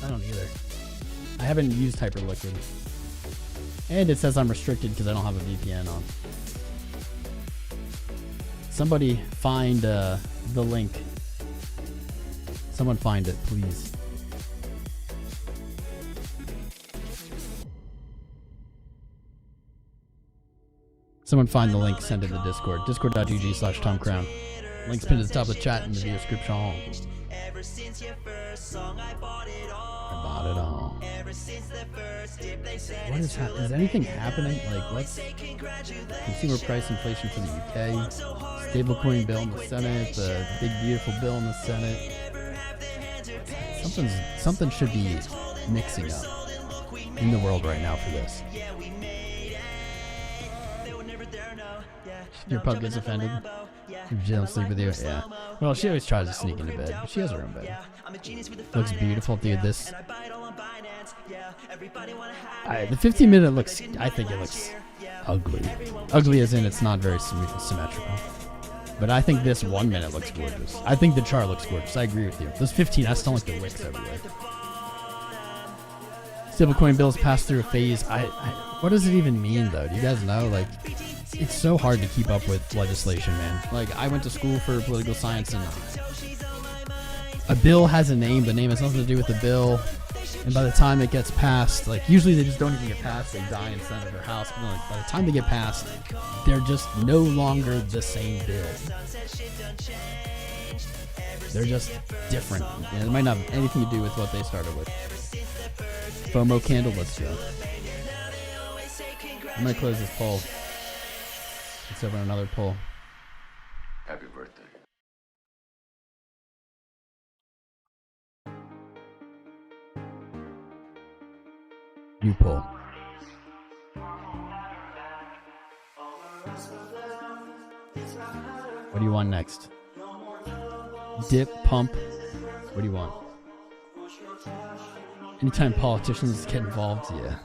[SPEAKER 3] I don't either. I haven't used Hyperliquid. And it says I'm restricted because I don't have a VPN on. Somebody find the link. Someone find it, please. Someone find the link, send it to Discord. Discord.gg/TomCrown. Link's pinned at the top of the chat in the video description. I bought it all. What is happening? Is anything happening? Like, what's consumer price inflation for the UK? Stablecoin bill in the Senate. The big beautiful bill in the Senate. Something should be mixing up in the world right now for this. Your pug gets offended if she don't sleep with you. Yeah. Well, she always tries to sneak into bed. But she has her own bed. Looks beautiful, dude. This. The 15-minute looks. I think it looks ugly. Ugly as in it's not very symmetrical. But I think this 1 minute looks gorgeous. I think the chart looks gorgeous. I agree with you. Those 15, I still like the wicks everywhere. Stablecoin bills pass through a phase. What does it even mean, though? Do you guys know? Like, it's so hard to keep up with legislation, man. Like, I went to school for political science, and a bill has a name. The name has nothing to do with the bill. And by the time it gets passed, like, usually they just don't even get passed. They die in Senate or House. But like, by the time they get passed, they're just no longer the same bill. They're just different. And it might not have anything to do with what they started with. FOMO candle, let's go. I'm going to close this poll. Let's open another poll.
[SPEAKER 9] Happy birthday.
[SPEAKER 3] New poll. What do you want next? Dip, pump? What do you want? Anytime politicians get involved, yeah.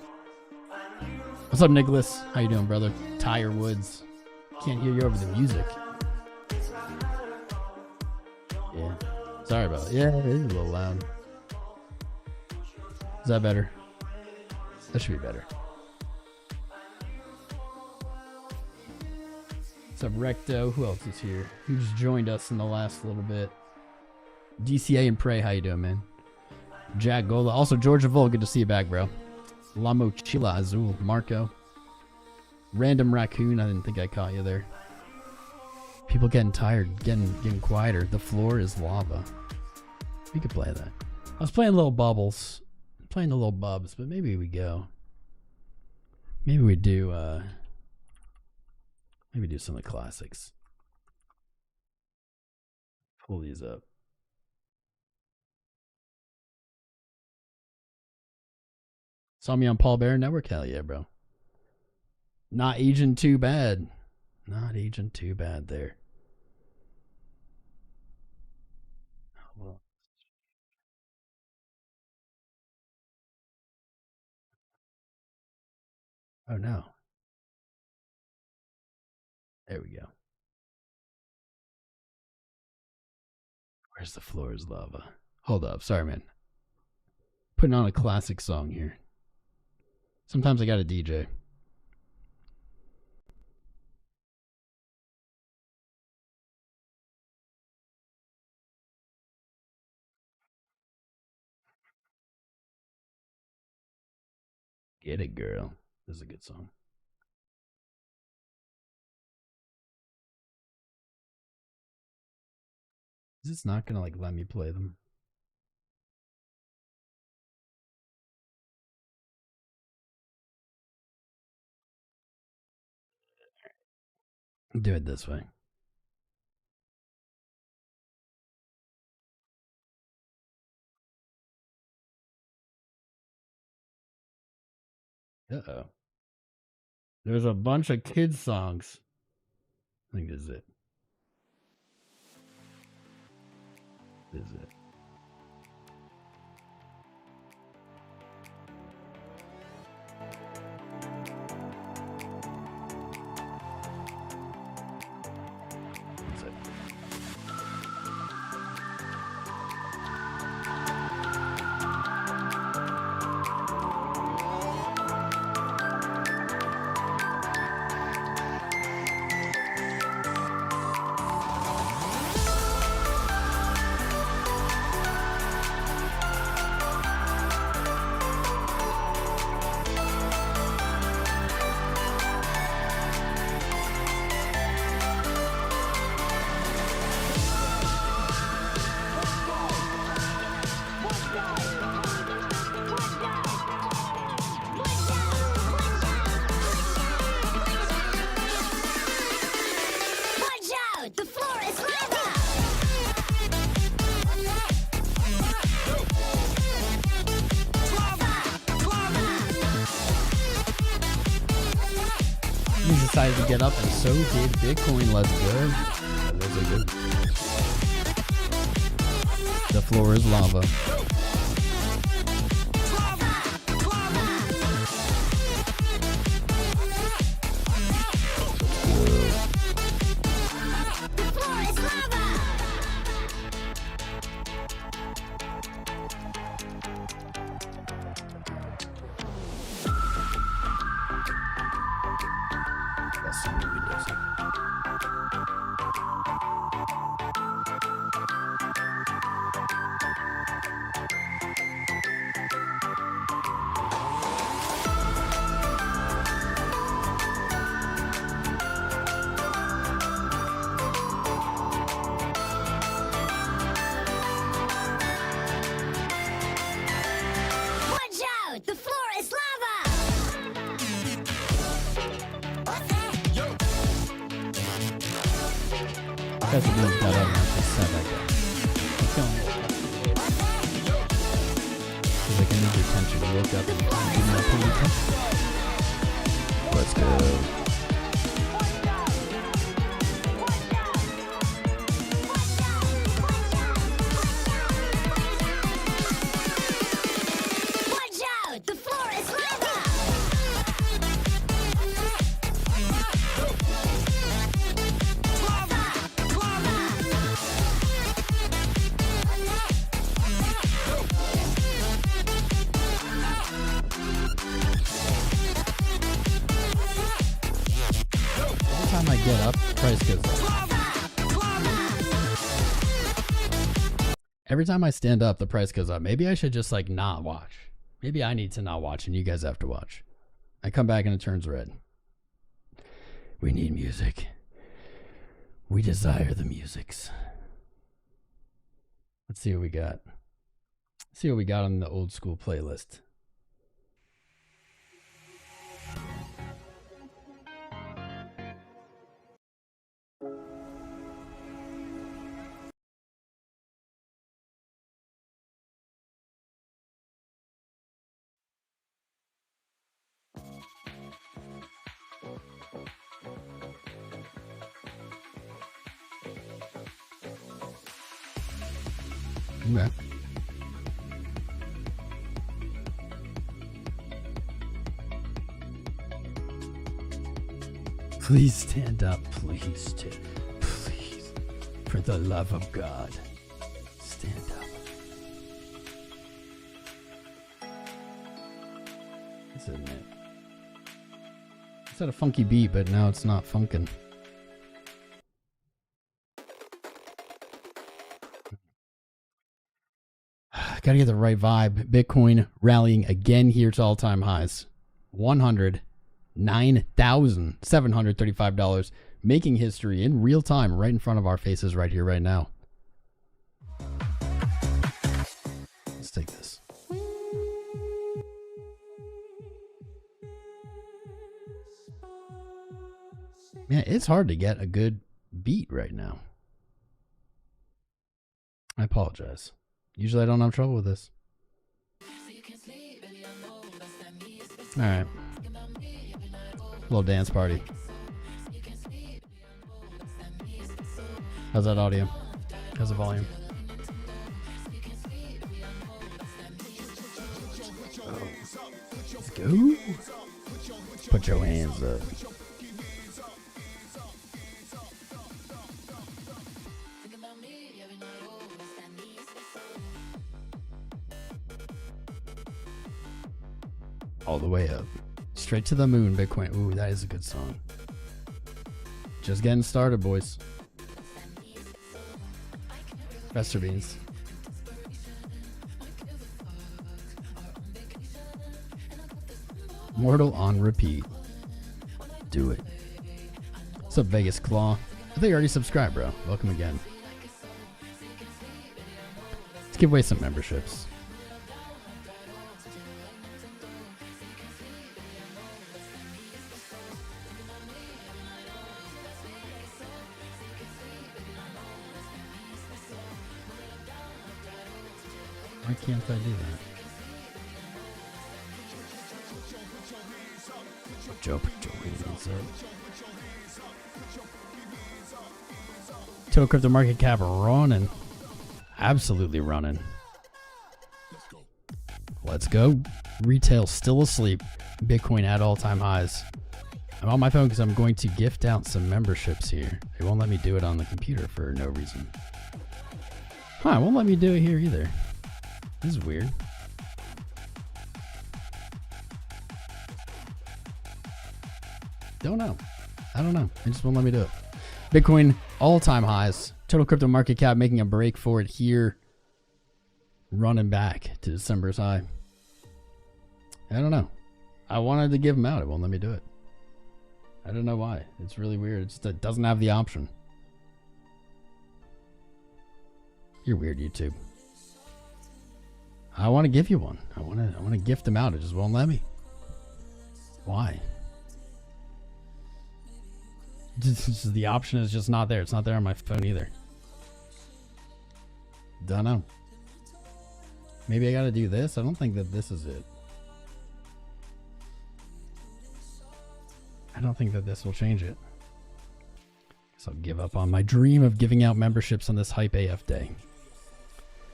[SPEAKER 3] What's up, Nicholas? How you doing, brother? Tyre Woods. Can't hear you over the music. Yeah. Sorry about it. Yeah, it is a little loud. Is that better? That should be better. What's up, Recto? Who else is here? Who's joined us in the last little bit? DCA and Prey, how you doing, man? Jack Gola. Also, Georgia Vol, good to see you back, bro. La Mochila Azul. Marco. Random Raccoon, I didn't think I caught you there. People getting tired, getting quieter. The floor is lava. We could play that. I was playing little bubbles. Playing the little bubs, but maybe we go. Maybe we do some of the classics. Pull these up. Saw me on Paul Bear Network? Hell yeah, bro. Not aging too bad. Not aging too bad there. Oh, well. Oh no. There we go. Where's the floor is lava? Hold up. Sorry, man. Putting on a classic song here. Sometimes I got a DJ. Get it, girl. This is a good song. Is this not gonna like let me play them? Do it this way. Uh-oh. There's a bunch of kids songs. I think this is it. This is it. That's it.
[SPEAKER 1] The floor is lava!
[SPEAKER 3] He decided to get up, and so did Bitcoin. Let's go. Those are good. The floor is lava. Let's see what we do.
[SPEAKER 1] Watch out! The floor is lava!
[SPEAKER 3] You guys are really got up and just said like that. Keep going. He's like, I need your attention. You woke up and you didn't want to pay attention. Let's go.
[SPEAKER 1] Watch out! The floor is lava!
[SPEAKER 3] Every time I get up, the price goes up. Every time I stand up, the price goes up. Maybe I should just like not watch. Maybe I need to not watch and you guys have to watch. I come back and it turns red. We need music. We desire the musics. Let's see what we got. Let's see what we got on the old school playlist. Okay. Please stand up, please. Please. For the love of God. Stand up. This isn't it. It's had a funky beat, but now it's not funkin'. Gotta get the right vibe. Bitcoin rallying again here to all-time highs. $109,735. Making history in real time right in front of our faces right here, right now. Let's take this. Man, it's hard to get a good beat right now. I apologize. Usually I don't have trouble with this. All right. Little dance party. How's that audio? How's the volume? Oh. Let's go. Put your hands up. All the way up. Straight to the moon, Bitcoin. Ooh, that is a good song. Just getting started, boys. Rester beans. Mortal on repeat. Do it. What's up, Vegas Claw? I think you already subscribed, bro. Welcome again. Let's give away some memberships. Why can't I do that? Joe, put your hands up. Total crypto market cap running. Absolutely running. Let's go. Retail still asleep. Bitcoin at all-time highs. I'm on my phone because I'm going to gift out some memberships here. It won't let me do it on the computer for no reason. Huh, it won't let me do it here either. This is weird. Don't know. I don't know. It just won't let me do it. Bitcoin all-time highs. Total crypto market cap making a break for it here. Running back to December's high. I don't know. I wanted to give them out. It won't let me do it. I don't know why. It's really weird. It doesn't have the option. You're weird, YouTube. I want to give you one. I want to gift them out. It just won't let me. Why? Just, the option is just not there. It's not there on my phone either. Don't know. Maybe I got to do this. I don't think that this is it. I don't think that this will change it. So I'll give up on my dream of giving out memberships on this Hype AF day.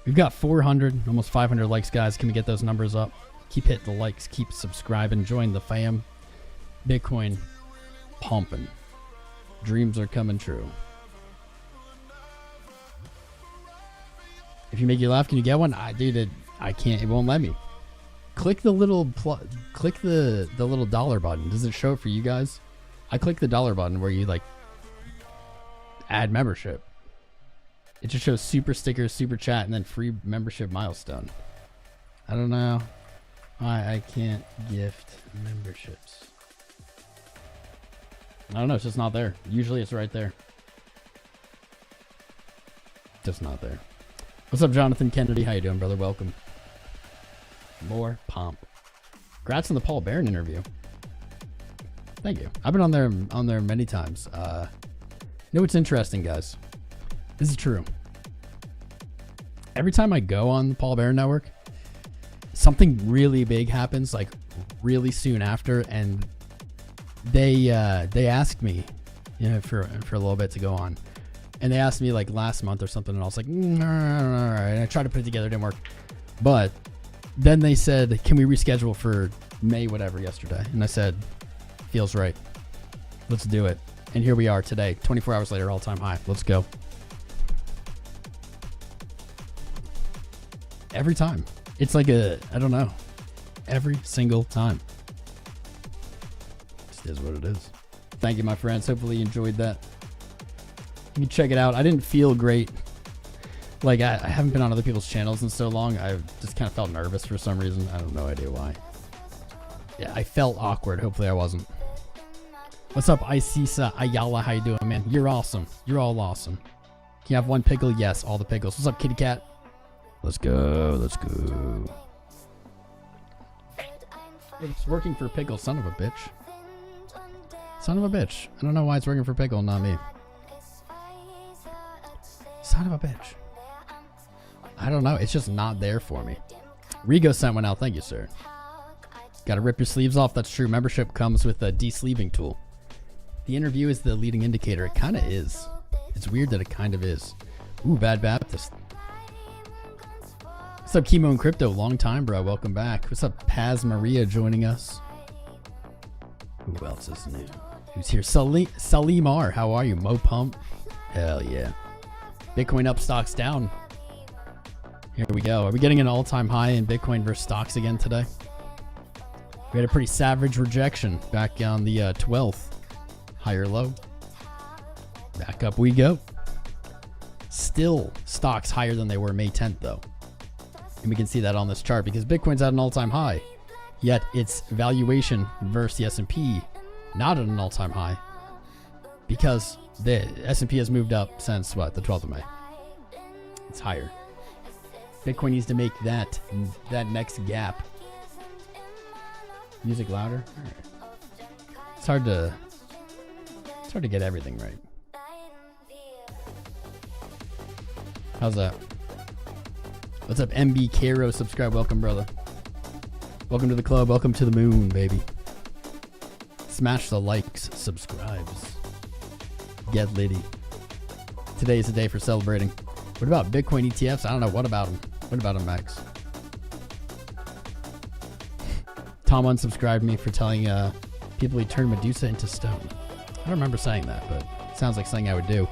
[SPEAKER 3] We've got 400, almost 500 likes, guys. Can we get those numbers up? Keep hitting the likes. Keep subscribing. Join the fam. Bitcoin pumping. Dreams are coming true. If you make you laugh, can you get one? Dude, I can't. It won't let me. Click the little click the little dollar button. Does it show it for you guys? I click the dollar button where you like add membership. It just shows super stickers, super chat, and then free membership milestone. I don't know why I can't gift memberships. I don't know. It's just not there. Usually it's right there. Just not there. What's up, Jonathan Kennedy? How you doing, brother? Welcome. More pomp. Congrats on the Paul Barron interview. Thank you. I've been on there many times. You know what's interesting, guys? This is true. Every time I go on the Paul Barron Network, something really big happens, like really soon after, and they asked me, you know, for a little bit to go on, and they asked me like last month or something, and I was like, all right. And I tried to put it together, it didn't work, but then they said, can we reschedule for May whatever yesterday? And I said, feels right. Let's do it. And here we are today, 24 hours later, all-time high. Let's go. Every time. It's like I don't know. Every single time. Just is what it is. Thank you, my friends. Hopefully you enjoyed that. You can check it out. I didn't feel great. Like, I haven't been on other people's channels in so long. I just kind of felt nervous for some reason. I have no idea why. Yeah, I felt awkward. Hopefully I wasn't. What's up, Isisa Ayala? How you doing, man? You're awesome. You're all awesome. Can you have one pickle? Yes, all the pickles. What's up, kitty cat? Let's go. Let's go. It's working for Pickle, son of a bitch. Son of a bitch. I don't know why it's working for Pickle, not me. Son of a bitch. I don't know. It's just not there for me. Rigo sent one out. Thank you, sir. Got to rip your sleeves off. That's true. Membership comes with a de-sleeving tool. The interview is the leading indicator. It kind of is. It's weird that it kind of is. Ooh, Bad Baptist. What's up, Chemo and Crypto? Long time, bro. Welcome back. What's up, Paz Maria joining us? Who else is new? Who's here? Salim R. How are you? Mo Pump? Hell yeah. Bitcoin up, stocks down. Here we go. Are we getting an all-time high in Bitcoin versus stocks again today? We had a pretty savage rejection back on the 12th. Higher low. Back up we go. Still stocks higher than they were May 10th though. And we can see that on this chart because Bitcoin's at an all-time high. Yet its valuation versus the S&P not at an all-time high. Because the S&P has moved up since what, the 12th of May. It's higher. Bitcoin needs to make that next gap. Music louder? All right. It's hard to get everything right. How's that? What's up, �MB_𝐬𝐺? Subscribe. Welcome, brother. Welcome to the club. Welcome to the moon, baby. Smash the likes, subscribes. Get litty. Today is the day for celebrating. What about Bitcoin ETFs? I don't know. What about them? What about them, Max? Tom unsubscribed me for telling people he turned Medusa into stone. I don't remember saying that, but it sounds like something I would do.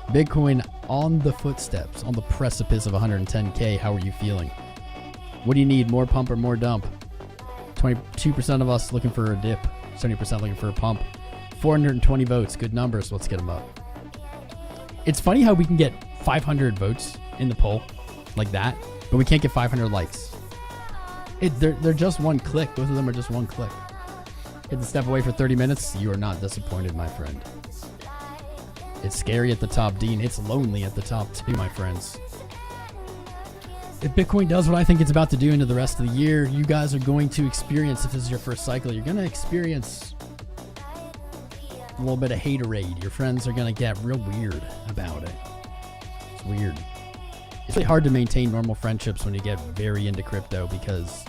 [SPEAKER 3] Bitcoin on the footsteps, on the precipice of 110K. How are you feeling? What do you need? More pump or more dump? 22% of us looking for a dip. 70% looking for a pump. 420 votes. Good numbers. Let's get them up. It's funny how we can get 500 votes in the poll like that, but we can't get 500 likes. They're just one click. Both of them are just one click. Hit the step away for 30 minutes. You are not disappointed, my friend. It's scary at the top, Dean. It's lonely at the top too, my friends. If Bitcoin does what I think it's about to do into the rest of the year, you guys are going to experience, if this is your first cycle, you're going to experience a little bit of haterade. Your friends are going to get real weird about it. It's weird. It's really hard to maintain normal friendships when you get very into crypto because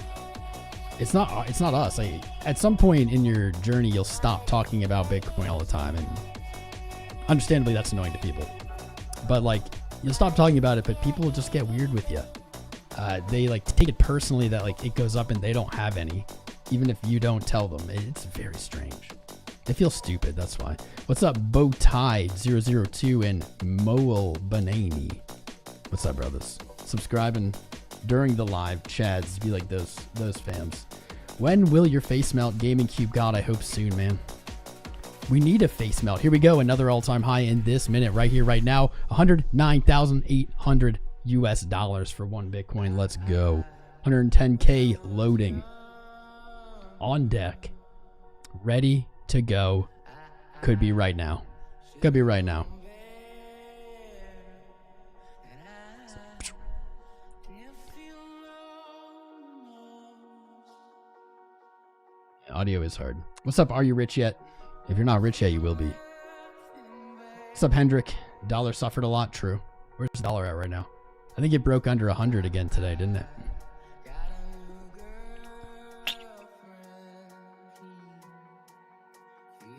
[SPEAKER 3] it's not us. At some point in your journey, you'll stop talking about Bitcoin all the time, and understandably, that's annoying to people. But like, you'll stop talking about it, but people will just get weird with you. They like take it personally that like it goes up and they don't have any, even if you don't tell them. It's very strange. They feel stupid. That's why. What's up, Bowtide002 and Moel Banani? What's up, brothers? Subscribing during the live chads. Be like those fams. When will your face melt, Gaming Cube God? I hope soon, man. We need a face melt. Here we go. Another all-time high in this minute, right here, right now. $109,800 US for one Bitcoin. Let's go. 110K loading. On deck. Ready to go. Could be right now. Could be right now. Audio is hard. What's up? Are you rich yet? If you're not rich yet, you will be. What's up, Hendrik? Dollar suffered a lot. True. Where's the dollar at right now? I think it broke under 100 again today, didn't it?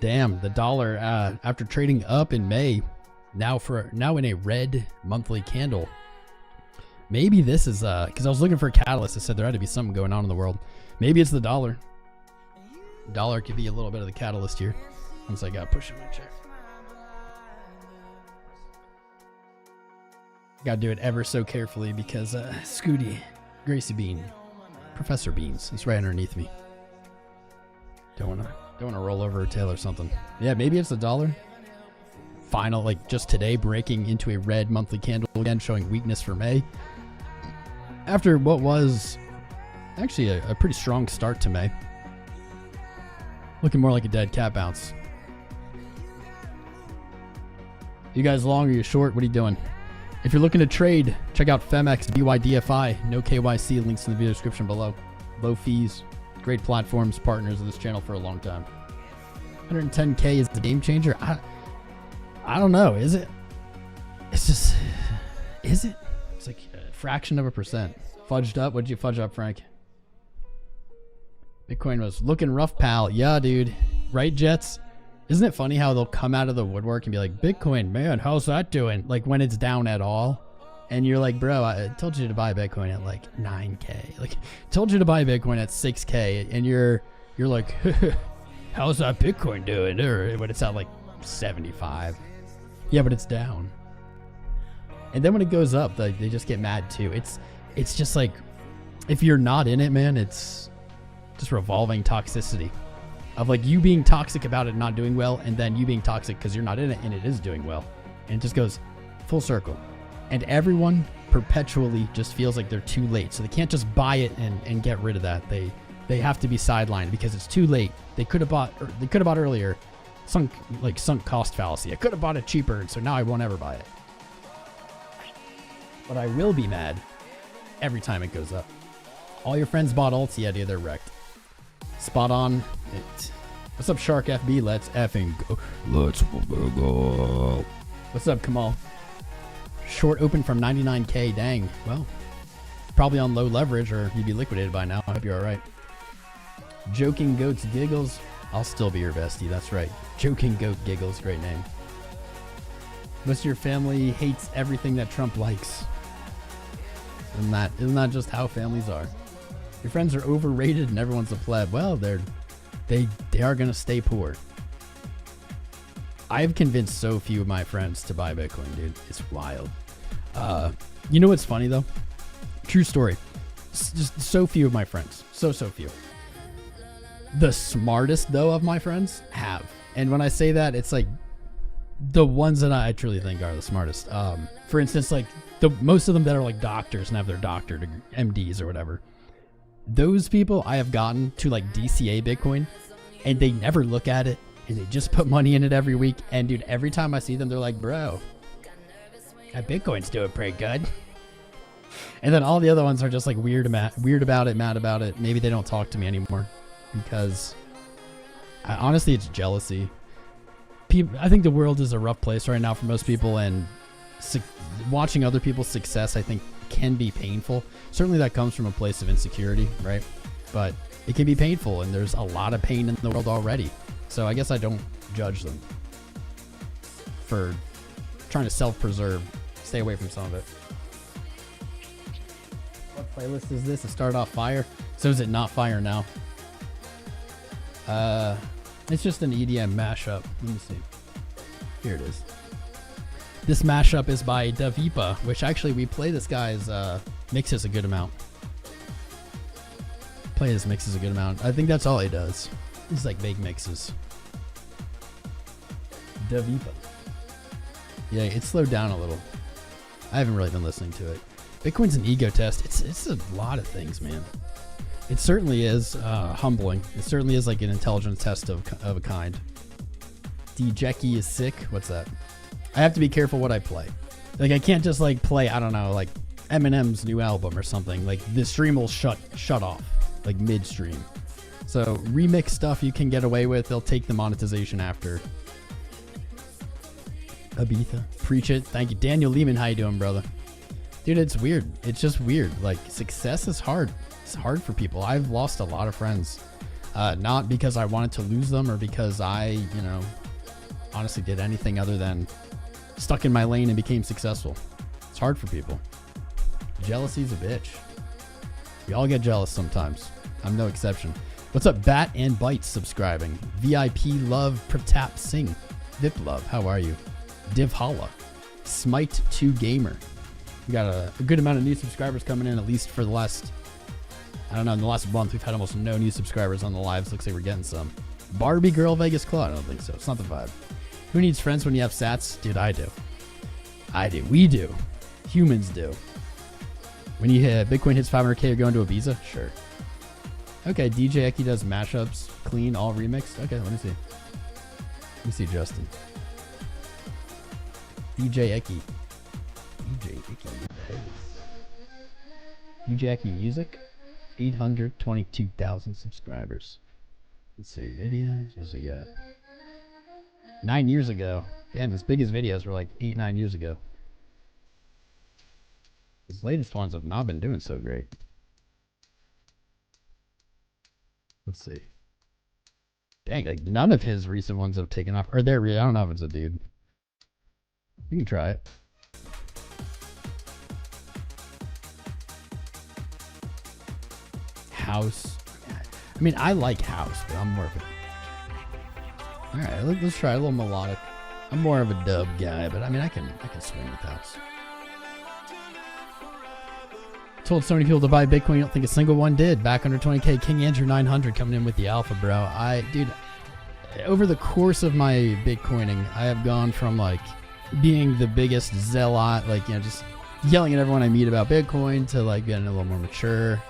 [SPEAKER 3] Damn, the dollar after trading up in May, now in a red monthly candle. Maybe this is because I was looking for a catalyst. I said there had to be something going on in the world. Maybe it's the dollar. Dollar could be a little bit of the catalyst here. Once I got pushing my chair. Gotta do it ever so carefully because Scooty, Gracie Bean, Professor Beans is right underneath me. Don't wanna roll over a tail or something. Yeah, maybe it's the dollar. Final, like just today, breaking into a red monthly candle again, showing weakness for May. After what was actually a pretty strong start to May. Looking more like a dead cat bounce. You guys long or you short? What are you doing? If you're looking to trade, check out FEMX, BYDFI, no KYC, links in the video description below. Low fees, great platforms, partners of this channel for a long time. 110K is the game changer? I don't know, is it? It's just, is it? It's like a fraction of a percent. Fudged up? What'd you fudge up, Frank? Bitcoin was looking rough, pal. Yeah, dude. Right, Jets? Isn't it funny how they'll come out of the woodwork and be like, Bitcoin, man, how's that doing? Like when it's down at all. And you're like, bro, I told you to buy Bitcoin at like 9K. Like, told you to buy Bitcoin at 6K. And you're like, how's that Bitcoin doing? Or when it's at like 75. Yeah, but it's down. And then when it goes up, they just get mad too. It's just like, if you're not in it, man, it's just revolving toxicity. Of like you being toxic about it not doing well, and then you being toxic because you're not in it and it is doing well. And it just goes full circle. And everyone perpetually just feels like they're too late. So they can't just buy it and get rid of that. They have to be sidelined because it's too late. They could have bought earlier. Sunk cost fallacy. I could have bought it cheaper, and so now I won't ever buy it. But I will be mad every time it goes up. All your friends bought alts, yeah, dude, they're wrecked. Spot on. What's up, Shark FB? Let's effing go. Let's go. What's up, Kamal? Short open from 99K. Dang. Well, probably on low leverage, or you'd be liquidated by now. I hope you're all right. Joking Goats Giggles. I'll still be your bestie. That's right. Joking Goat Giggles. Great name. Most of your family hates everything that Trump likes. Isn't that just how families are? Your friends are overrated and everyone's a pleb. Well, they are gonna stay poor. I've convinced so few of my friends to buy Bitcoin, dude. It's wild. You know what's funny though? True story. Just so few of my friends. So few. The smartest though of my friends have. And when I say that, it's like the ones that I truly think are the smartest. For instance, like most of them that are like doctors and have their doctor degree, MDs or whatever. Those people I have gotten to like DCA Bitcoin and they never look at it and they just put money in it every week. And dude, every time I see them, they're like, bro, that Bitcoin's doing pretty good. And then all the other ones are just like weird about it, mad about it. Maybe they don't talk to me anymore because honestly, it's jealousy. I think the world is a rough place right now for most people, and watching other people's success, I think, can be painful. Certainly that comes from a place of insecurity, right? But it can be painful, and there's a lot of pain in the world already. So I guess I don't judge them for trying to self-preserve, stay away from some of it. What playlist is this? It started off fire. So is it not fire now? It's just an EDM mashup. Let me see. Here it is. This mashup is by Davipa, which actually we play this guy's mixes a good amount. Play his mixes a good amount. I think that's all he does. He's like big mixes. Davipa. Yeah, it slowed down a little. I haven't really been listening to it. Bitcoin's an ego test. It's a lot of things, man. It certainly is humbling. It certainly is like an intelligence test of a kind. 𝐂𝐴 is sick. What's that? I have to be careful what I play. Like I can't just like play, I don't know, like Eminem's new album or something. Like the stream will shut off like midstream. So remix stuff you can get away with. They'll take the monetization after. Abitha, preach it. Thank you, Daniel Lehman. How you doing, brother? Dude, it's weird. It's just weird. Like success is hard. It's hard for people. I've lost a lot of friends, not because I wanted to lose them or because I, honestly did anything other than stuck in my lane and became successful. It's hard for people. Jealousy's a bitch. We all get jealous sometimes. I'm no exception. What's up, Bat and Bites subscribing? VIP Love Pratap Singh. Vip Love, how are you? Div Holla. Smite 2 Gamer. We got a good amount of new subscribers coming in, at least for the last, I don't know, in the last month we've had almost no new subscribers on the lives. Looks like we're getting some. Barbie Girl Vegas Claw, I don't think so. It's not the vibe. Who needs friends when you have sats? Dude, I do. We do. Humans do. When you hit Bitcoin hits 500K, you're going to Ibiza? Sure. Okay, DJ 𝐂𝐴 does mashups, clean, all remixed. Okay, let me see. Let me see, Justin. DJ 𝐂𝐴. DJ 𝐂𝐴 Music. 822,000 subscribers. Let's see, videos. What's we got? 9 years ago. Damn, his biggest videos were like 8-9 years ago. His latest ones have not been doing so great. Let's see. Dang, like none of his recent ones have taken off. Or they're I don't know if it's a dude. You can try it. House. I mean, I like house, but I'm more of a... Alright, let's try a little melodic. I'm more of a dub guy, but I mean, I can swing with house. Told so many people to buy Bitcoin, you don't think a single one did. Back under 20K, King Andrew 900 coming in with the alpha, bro. Dude, over the course of my Bitcoining, I have gone from like being the biggest zealot, like, you know, just yelling at everyone I meet about Bitcoin, to like getting a little more mature,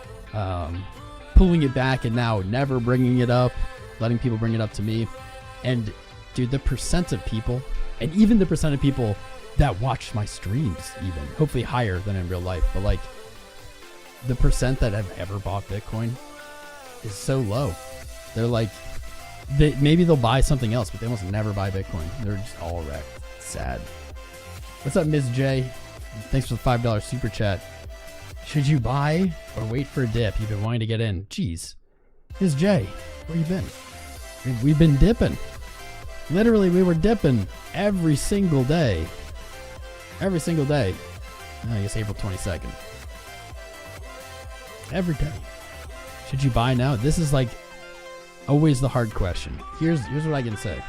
[SPEAKER 3] pulling it back and now never bringing it up, letting people bring it up to me. And dude, the percent of people, and even the percent of people that watch my streams, even hopefully higher than in real life, but like the percent that have ever bought Bitcoin is so low. They're like, maybe they'll buy something else, but they almost never buy Bitcoin. They're just all wrecked. Sad. What's up, Ms. J? Thanks for the $5 super chat. Should you buy or wait for a dip? You've been wanting to get in. Jeez. Ms. J, where you been? We've been dipping. Literally, we were dipping every single day. Every single day. I guess April 22nd. Every day. Should you buy now? This is like always the hard question. Here's what I can say.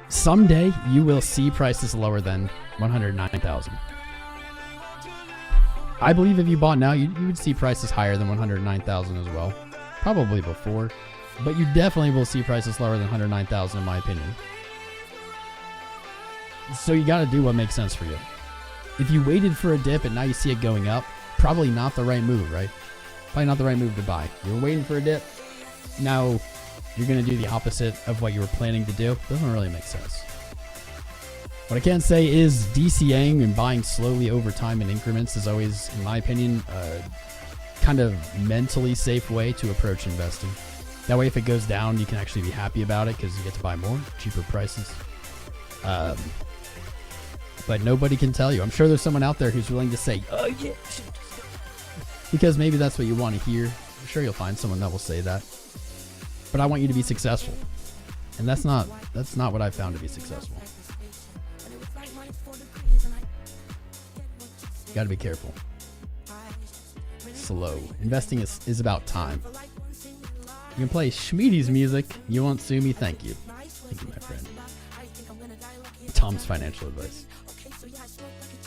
[SPEAKER 3] Someday you will see prices lower than 109,000. I believe if you bought now, you would see prices higher than 109,000 as well. Probably before, but you definitely will see prices lower than 109,000 in my opinion. So you got to do what makes sense for you. If you waited for a dip and now you see it going up, probably not the right move, right? Probably not the right move to buy. You were waiting for a dip. Now you're going to do the opposite of what you were planning to do. Doesn't really make sense. What I can say is DCAing and buying slowly over time in increments is always, in my opinion, a kind of mentally safe way to approach investing. That way, if it goes down, you can actually be happy about it because you get to buy more, cheaper prices. But nobody can tell you. I'm sure there's someone out there who's willing to say, oh yeah, because maybe that's what you want to hear. I'm sure you'll find someone that will say that. But I want you to be successful. And that's not what I found to be successful. You gotta be careful. Slow. Investing is about time. You can play Schmeedy's music. You won't sue me. Thank you. Thank you, my friend. Tom's financial advice.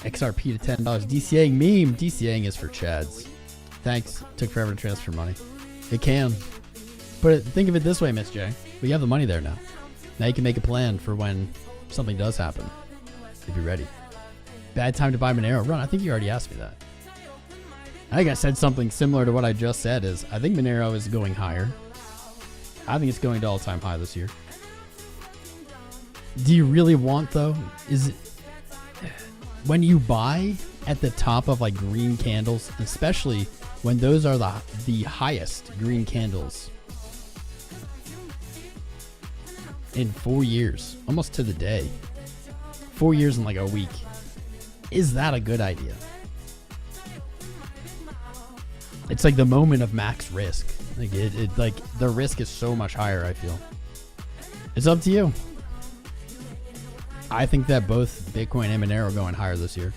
[SPEAKER 3] XRP to $10. DCAing meme. DCAing is for Chads. Thanks. Took forever to transfer money. It can. But think of it this way, Miss J. We have the money there now. Now you can make a plan for when something does happen. If you're ready. Bad time to buy Monero. Run. I think you already asked me that. I think I said something similar to what I just said. Is I think Monero is going higher. I think it's going to all-time high this year. Do you really want, though? Is it when you buy at the top of like green candles, especially when those are the highest green candles in 4 years, almost to the day, 4 years in like a week, is that a good idea? It's like the moment of max risk. Like it like the risk is so much higher, I feel. It's up to you. I think that both Bitcoin and Monero are going higher this year.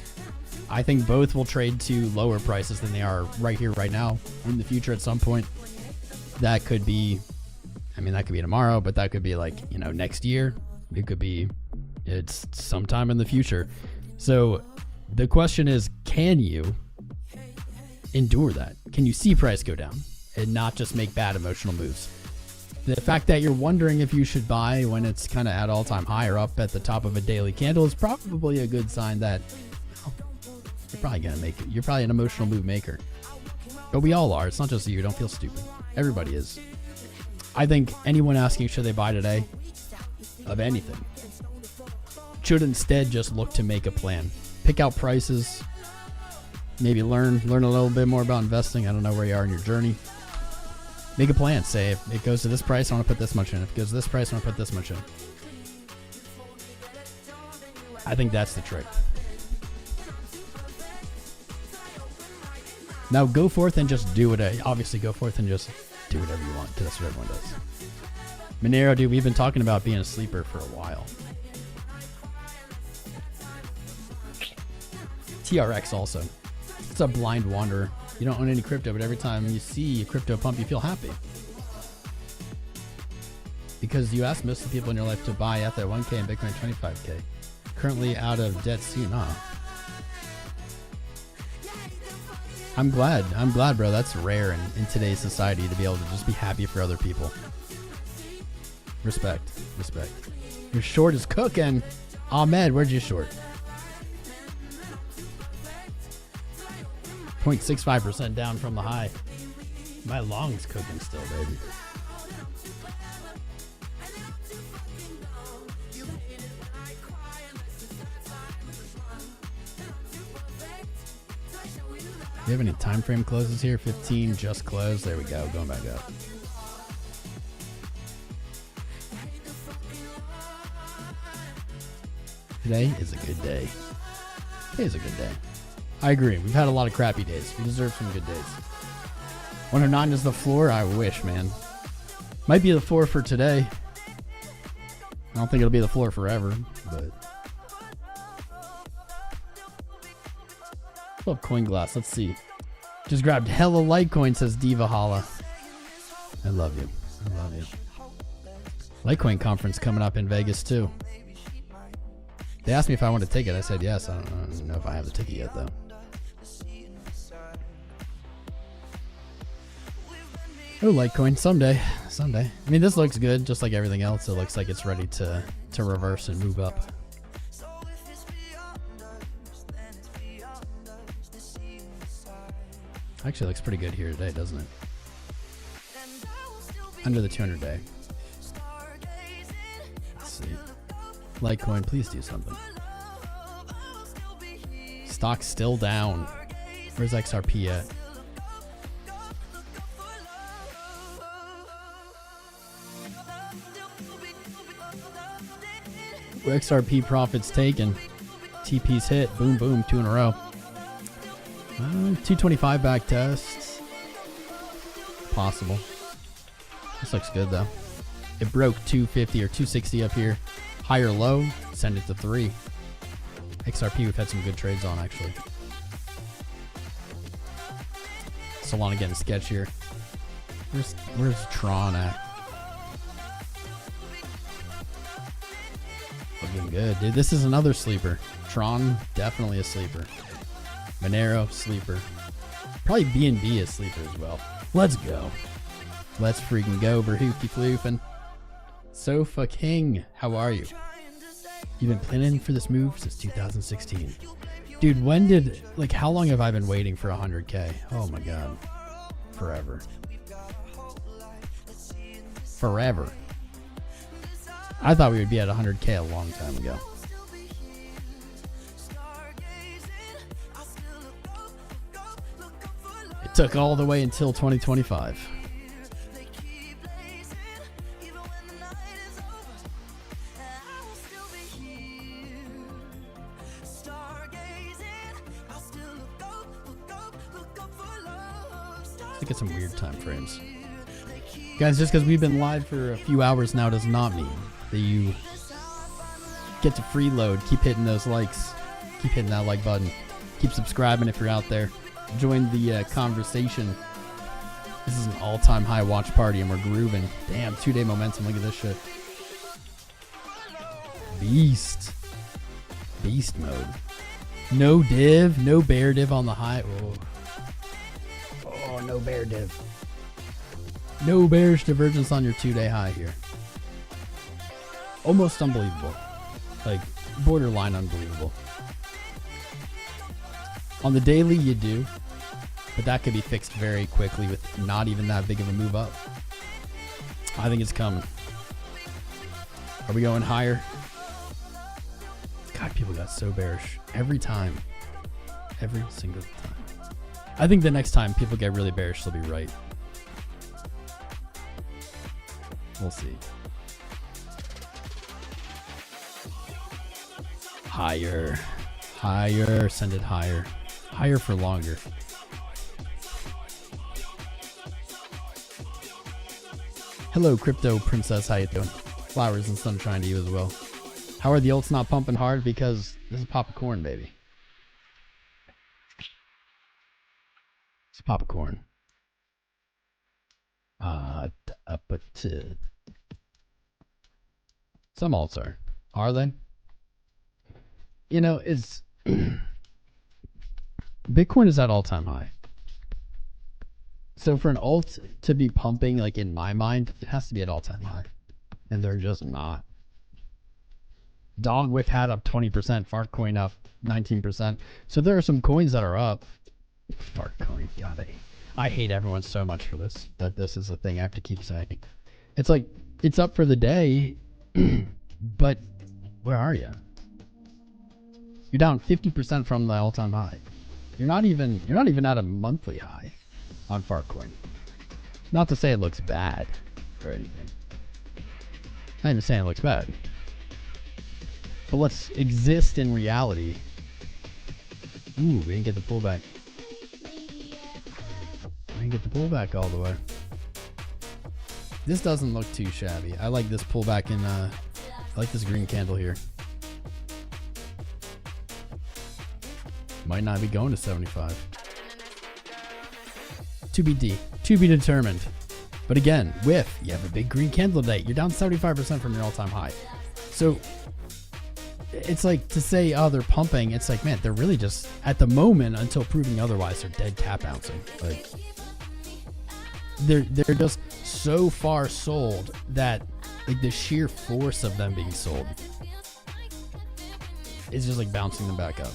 [SPEAKER 3] I think both will trade to lower prices than they are right here, right now. In the future, at some point, that could be, I mean, that could be tomorrow, but that could be like, you know, next year. It could be, it's sometime in the future. So the question is, can you endure that? Can you see price go down and not just make bad emotional moves? The fact that you're wondering if you should buy when it's kind of at all-time high or up at the top of a daily candle is probably a good sign that, well, you're probably going to make it. You're probably an emotional move maker. But we all are. It's not just you. Don't feel stupid. Everybody is. I think anyone asking should they buy today of anything should instead just look to make a plan. Pick out prices. Maybe learn a little bit more about investing. I don't know where you are in your journey. Make a plan. Say, if it goes to this price, I want to put this much in. If it goes to this price, I want to put this much in. I think that's the trick. Now go forth and just do it. Obviously, go forth and just do whatever you want, because that's what everyone does. Monero, dude, we've been talking about being a sleeper for a while. TRX also. It's a blind wanderer. You don't own any crypto, but every time you see a crypto pump, you feel happy. Because you ask most of the people in your life to buy at that 1K and Bitcoin 25K. Currently out of debt soon, huh? I'm glad, bro. That's rare in today's society to be able to just be happy for other people. Respect. Your short is cooking. Ahmed, where'd you short? 0.65% down from the high. My long's cooking still, baby. Do you have any time frame closes here? 15 just closed. There we go. Going back up. Today is a good day. Today is a good day. I agree. We've had a lot of crappy days. We deserve some good days. 109 is the floor. I wish, man. Might be the floor for today. I don't think it'll be the floor forever, but. Love coin glass. Let's see. Just grabbed hella Litecoin, says Diva Holla. I love you. I love you. Litecoin conference coming up in Vegas too. They asked me if I want to take it. I said yes. I don't know if I have the ticket yet though. Oh, Litecoin. Someday. I mean, this looks good, just like everything else. It looks like it's ready to reverse and move up. Actually, looks pretty good here today, doesn't it? Under the 200 day. Let's see. Litecoin, please do something. Stock's still down. Where's XRP at? XRP profits taken. TP's hit. Boom, boom. 2 in a row. 225 back test. Possible. This looks good though. It broke 250 or 260 up here. Higher low. Send it to 3. XRP we've had some good trades on actually. Solana getting sketchier. Where's Tron at? Looking good, dude. This is another sleeper. Tron, definitely a sleeper. Monero, sleeper. Probably BNB is sleeper as well. Let's go. Let's freaking go, Berhoofy Floofin. Sofa King, how are you? You've been planning for this move since 2016. Dude, when did, like, how long have I been waiting for 100K? Oh my God. Forever. Forever. I thought we would be at 100K a long time ago. It took all the way until 2025. Let's get some weird time frames. Guys, just because we've been live for a few hours now does not mean that you get to freeload. Keep hitting those likes. Keep hitting that like button. Keep subscribing if you're out there. Join the conversation. This is an all-time high watch party and we're grooving. Damn, 2-day momentum. Look at this shit. Beast. Beast mode. No div. No bear div on the high. Oh, no bear div. No bearish divergence on your 2-day high here. Almost unbelievable. Like, borderline unbelievable. On the daily, you do. But that could be fixed very quickly with not even that big of a move up. I think it's coming. Are we going higher? God, people got so bearish. Every time. Every single time. I think the next time people get really bearish, they'll be right. We'll see. Higher. Higher. Send it higher. Higher for longer. Hello, Crypto Princess. How you doing? Flowers and sunshine to you as well. How are the alts not pumping hard? Because this is popcorn, baby. It's popcorn. But some alts are. Are they? You know, it's Bitcoin is at all-time high. So for an alt to be pumping, like in my mind, it has to be at all-time high. And they're just not. Dogwick had up 20%, Fartcoin up 19%. So there are some coins that are up. Fartcoin, God, I hate everyone so much for this. That this is a thing I have to keep saying. It's like, it's up for the day, but where are you? You're down 50% from the all-time high. You're not even at a monthly high on Fartcoin. Not to say it looks bad or anything. Not even saying it looks bad. But let's exist in reality. Ooh, we didn't get the pullback. We didn't get the pullback all the way. This doesn't look too shabby. I like this pullback in, I like this green candle here. Might not be going to 75. To be determined. But again, with you have a big green candle today, you're down 75% from your all-time high. So it's like to say, oh, they're pumping. It's like, man, they're really just at the moment until proving otherwise, they're dead cat bouncing. Like they're just so far sold that like the sheer force of them being sold is just like bouncing them back up.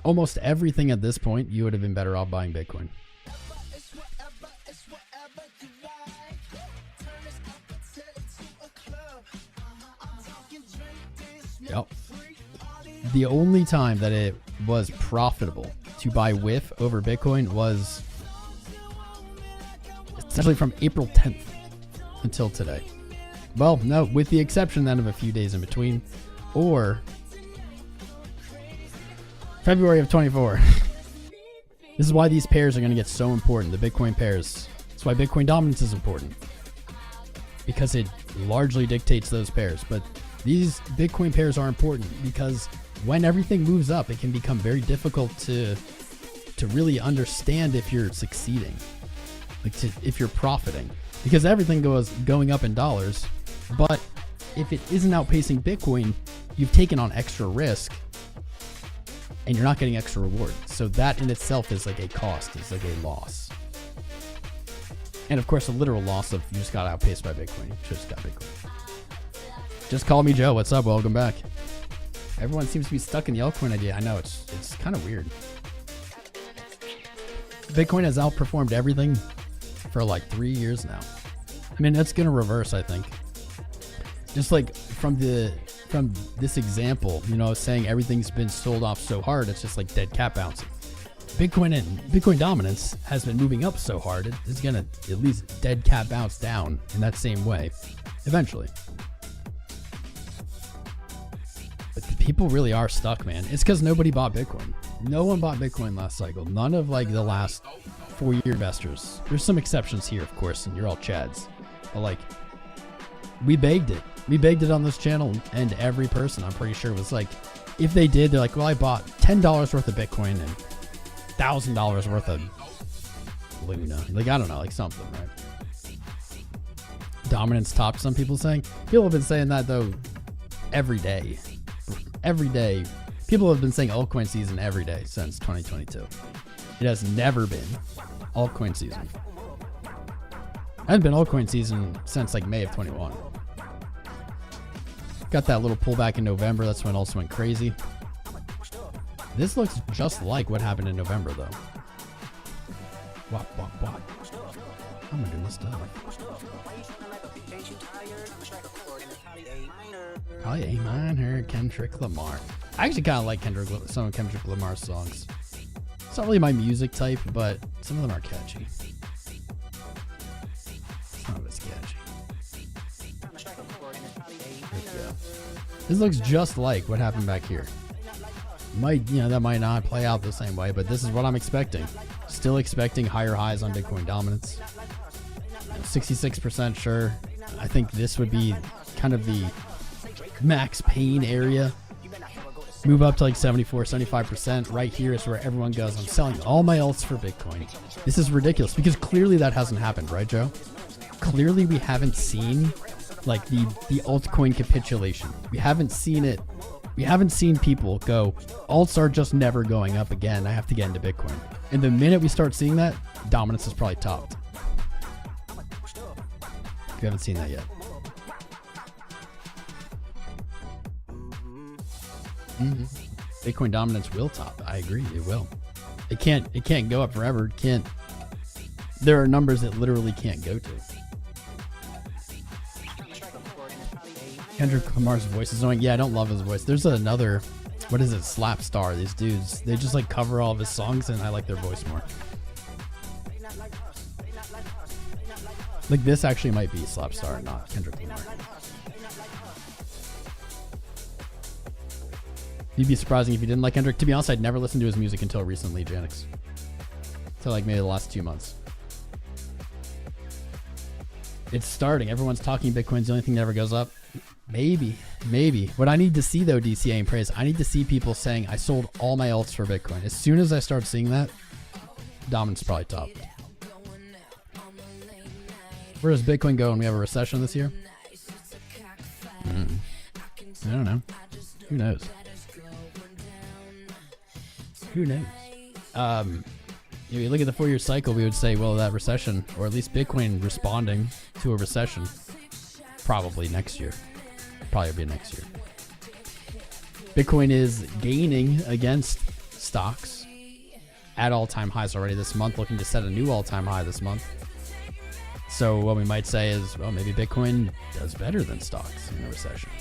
[SPEAKER 3] Almost everything at this point, you would have been better off buying Bitcoin. Yep. The only time that it was profitable to buy WIF over Bitcoin was essentially from April 10th until today. Well, no, with the exception then of a few days in between, or February of 24. This is why these pairs are going to get so important, the Bitcoin pairs. That's why Bitcoin dominance is important, because it largely dictates those pairs. But these Bitcoin pairs are important because when everything moves up, it can become very difficult to really understand if you're succeeding, like if you're profiting, because everything going up in dollars. But if it isn't outpacing Bitcoin, you've taken on extra risk and you're not getting extra reward. So that in itself is like a cost, it's like a loss. And of course, a literal loss of you just got outpaced by Bitcoin. You just got Bitcoin. Just call me Joe. What's up? Welcome back. Everyone seems to be stuck in the altcoin idea. I know, it's kind of weird. Bitcoin has outperformed everything for like 3 years now. I mean, that's gonna reverse, I think. Just like from this example, you know, saying everything's been sold off so hard, it's just like dead cat bouncing. Bitcoin dominance has been moving up so hard, it's gonna at least dead cat bounce down in that same way eventually. But the people really are stuck, man. It's because nobody bought Bitcoin. No one bought Bitcoin last cycle. None of like the last 4-year investors. There's some exceptions here, of course, and you're all Chads. But like, we begged it. We begged it on this channel, and every person, I'm pretty sure, was like, if they did, they're like, well, I bought $10 worth of Bitcoin and $1,000 worth of Luna. Like, I don't know, like something, right? Dominance topped, some people saying. People have been saying that, though, every day. Every day. People have been saying altcoin season every day since 2022. It has never been altcoin season. It hasn't been altcoin season since like May of 21. Got that little pullback in November. That's when it also went crazy. This looks just like what happened in November, though. What? I'm gonna do this stuff. Probably A minor, Kendrick Lamar. I actually kind of like some of Kendrick Lamar's songs. It's not really my music type, but some of them are catchy. Some of it's catchy. There we go. This looks just like what happened back here. that might not play out the same way, but this is what I'm expecting. Still expecting higher highs on Bitcoin dominance. 66% sure. I think this would be kind of the max pain area. Move up to like 74, 75%. Right here is where everyone goes, I'm selling all my alts for Bitcoin. This is ridiculous because clearly that hasn't happened, right, Joe? Clearly we haven't seen like the altcoin capitulation. We haven't seen it. We haven't seen people go, alts are just never going up again. I have to get into Bitcoin. And the minute we start seeing that, dominance is probably topped. We haven't seen that yet. Bitcoin dominance will top. I agree, it will. It can't go up forever. It can't. There are numbers that literally can't go to. Kendrick Lamar's voice is annoying. Yeah, I don't love his voice. There's another, what is it, Slap Star. These dudes, they just like cover all of his songs, and I like their voice more. Like this actually might be Slap Star and not Kendrick Lamar. It'd be surprising if you didn't like Kendrick. To be honest, I'd never listened to his music until recently, Janix. Until like maybe the last 2 months. It's starting. Everyone's talking Bitcoin's the only thing that ever goes up. Maybe. What I need to see though, DCA and Praise, I need to see people saying I sold all my alts for Bitcoin. As soon as I start seeing that, dominance probably topped. Where does Bitcoin go when we have a recession this year? I don't know. Who knows? If you look at the 4-year cycle, we would say, well, that recession, or at least Bitcoin responding to a recession, probably next year. Probably be next year. Bitcoin is gaining against stocks at all-time highs already this month, looking to set a new all-time high this month. So what we might say is, well, maybe Bitcoin does better than stocks in a recession.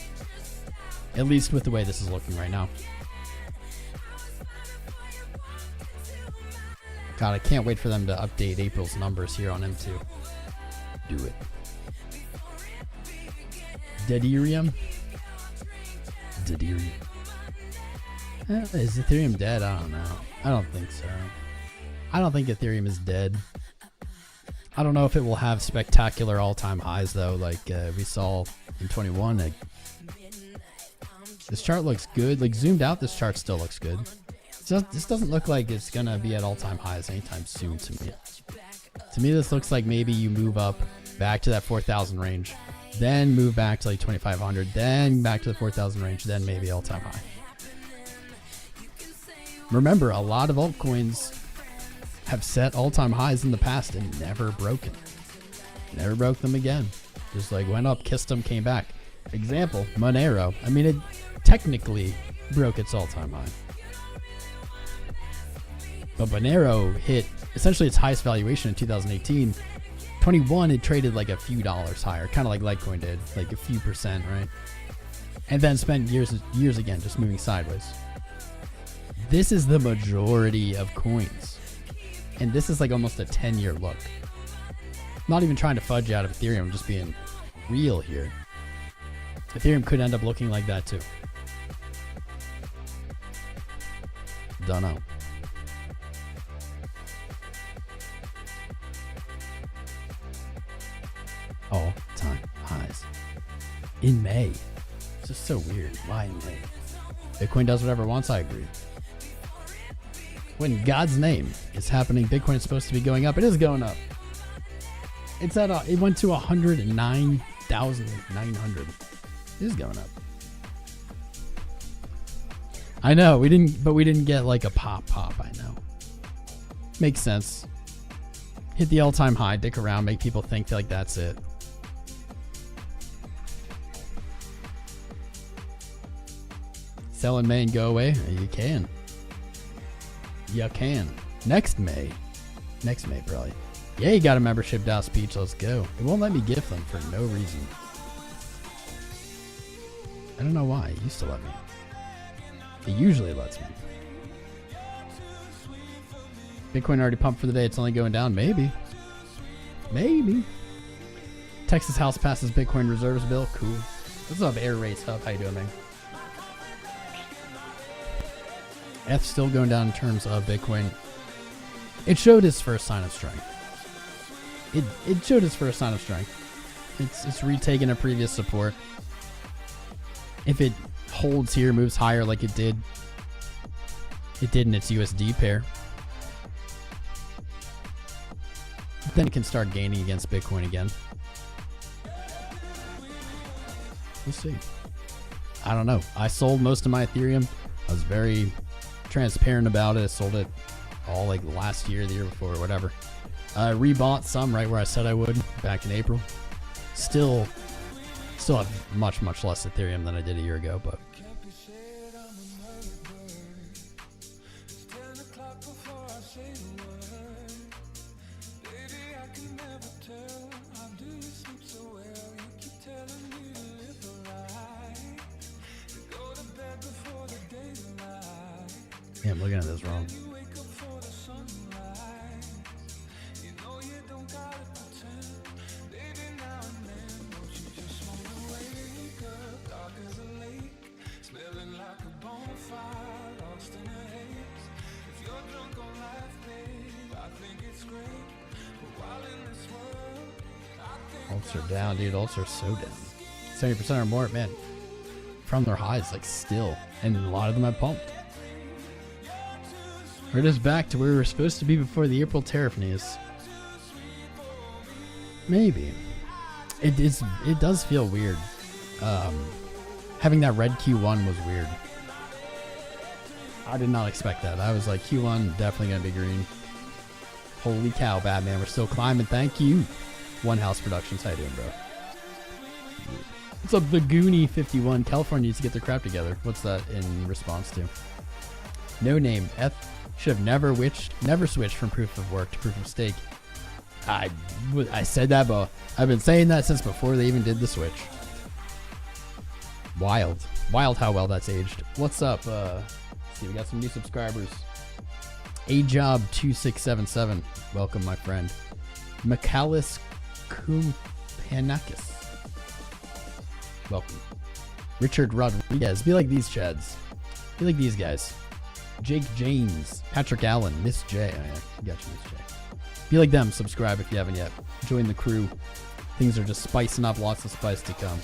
[SPEAKER 3] At least with the way this is looking right now. God, I can't wait for them to update April's numbers here on M2. Do it. Deaderium? Is Ethereum dead? I don't know. I don't think so. I don't think Ethereum is dead. I don't know if it will have spectacular all-time highs, though, like we saw in 21. Like, this chart looks good. Like, zoomed out, this chart still looks good. This doesn't look like it's going to be at all-time highs anytime soon to me. To me, this looks like maybe you move up back to that 4,000 range, then move back to like 2,500, then back to the 4,000 range, then maybe all-time high. Remember, a lot of altcoins have set all-time highs in the past and never broken. Never broke them again. Just like went up, kissed them, came back. Example, Monero. I mean, it technically broke its all-time high. But Monero hit essentially its highest valuation in 2018. 21, it traded like a few dollars higher, kind of like Litecoin did, like a few percent, right? And then spent years again just moving sideways. This is the majority of coins. And this is like almost a 10-year look. Not even trying to fudge out of Ethereum, I'm just being real here. Ethereum could end up looking like that too. Don't know. All-time highs. In May. It's just so weird. Why in May? Bitcoin does whatever it wants, I agree. When God's name is happening, Bitcoin is supposed to be going up. It is going up. It's at it went to 109,900. It is going up. I know we didn't get like a pop. I know. Makes sense. Hit the all-time high, dick around, make people think like that's it. Sell in May and go away? You can. You can. Next May, probably. Yeah, you got a membership, DAO Speech. Let's go. It won't let me gift them for no reason. I don't know why. It used to let me. It usually lets me. Bitcoin already pumped for the day. It's only going down. Maybe. Texas House passes Bitcoin reserves bill. Cool. What's up, Air Race Hub? How you doing, man? ETH still going down in terms of Bitcoin. It showed its first sign of strength. It showed its first sign of strength. It's retaken a previous support. If it holds here, moves higher like it did in its USD pair, then it can start gaining against Bitcoin again. We'll see. I don't know. I sold most of my Ethereum. I was very transparent about it. I sold it all like last year, the year before, whatever. I rebought some right where I said I would back in April. Still have much less Ethereum than I did a year ago, but yeah, I'm looking at this wrong. Alts are down, dude. Alts are so down. 70% or more, man. From their highs, like still. And a lot of them have pumped. We're just back to where we were supposed to be before the April tariff news. Maybe. It does feel weird. Having that red Q1 was weird. I did not expect that. I was like, Q1 definitely gonna be green. Holy cow, Batman, we're still climbing. Thank you. One House Productions. How you doing, bro? What's up, the Goonie 51? California needs to get their crap together. What's that in response to? No name. ETH should have never switched from proof of work to proof of stake. I said that, but I've been saying that since before they even did the switch. Wild how well that's aged. What's up? Let's see, we got some new subscribers. 𝐒𝐴𝐺2677. Welcome, my friend. 𝐂𝐴𝐚 Welcome. Richard Rodriguez. Be like these Chads. Be like these guys. Jake James. Patrick Allen. Miss J. Oh, yeah. Got you, Miss J. Be like them. Subscribe if you haven't yet. Join the crew. Things are just spicing up. Lots of spice to come.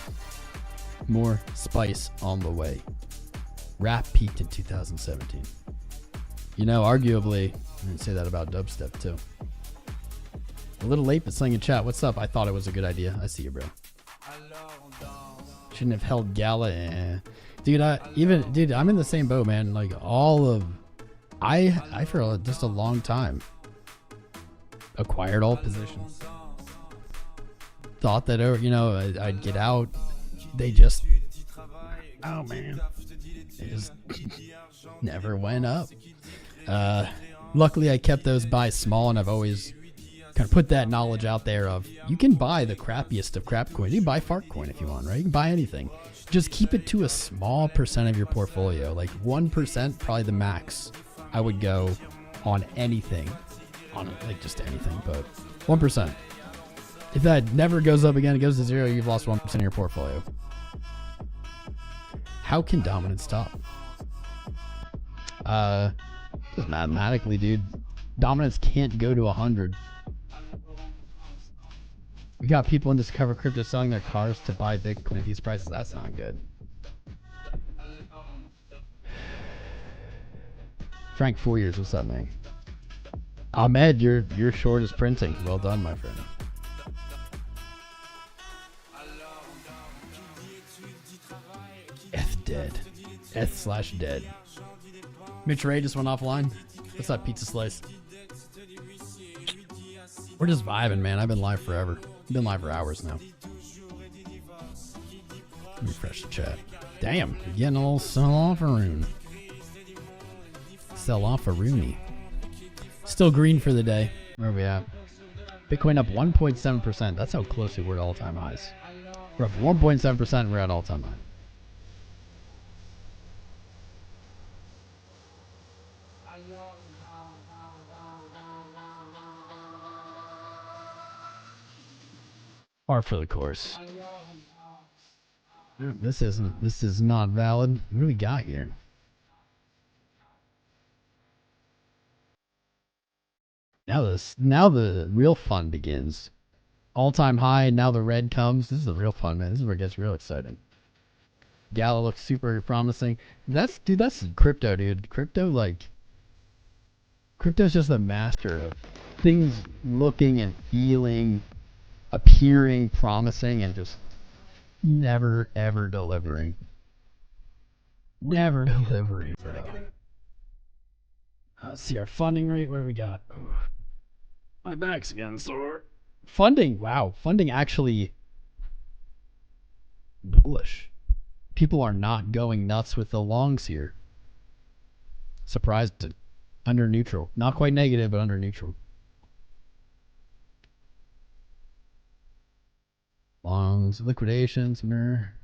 [SPEAKER 3] More spice on the way. Rap peaked in 2017. You know, arguably, I didn't say that about dubstep too. A little late, but something in chat. What's up? I thought it was a good idea. I see you, bro. Shouldn't have held gala. Dude, I'm in the same boat, man. Like I for just a long time acquired all positions. Thought that, I'd get out. They just, oh man, they just never went up. Luckily, I kept those buys small, and I've always kind of put that knowledge out there of you can buy the crappiest of crap coins. You can buy fart coin if you want, right? You can buy anything. Just keep it to a small percent of your portfolio. Like 1%, probably the max I would go on anything. On like just anything, but 1%. If that never goes up again, it goes to zero, you've lost 1% of your portfolio. How can dominance stop? Just mathematically, dude. Dominance can't go to 100. We got people in Discover Crypto selling their cars to buy Bitcoin at these prices. That's not good. Frank 4 years, what's up, man? Ahmed, your short is printing. Well done, my friend. ETH dead. ETH/dead. Mitch Ray just went offline. What's up, Pizza Slice? We're just vibing, man. I've been live forever. I've been live for hours now. Refresh the chat. Damn, you're getting a little sell-off-a-roon. Sell-off-a-rooney. Still green for the day. Where are we at? Bitcoin up 1.7%. That's how close we were to all-time highs. We're up 1.7% and we're at all-time high. Par for the course. This is not valid. What do we got here? Now the real fun begins. All-time high, and now the red comes. This is the real fun, man. This is where it gets real exciting. Gala looks super promising. That's crypto, dude. Crypto's just a master of things looking and feeling, appearing promising, and just never ever delivering. Never delivering. Let's see our funding rate. What do we got? My back's again sore. Funding, wow. Funding actually bullish. People are not going nuts with the longs here. Surprised. Under neutral. Not quite negative, but under neutral. Longs, liquidations, mirror.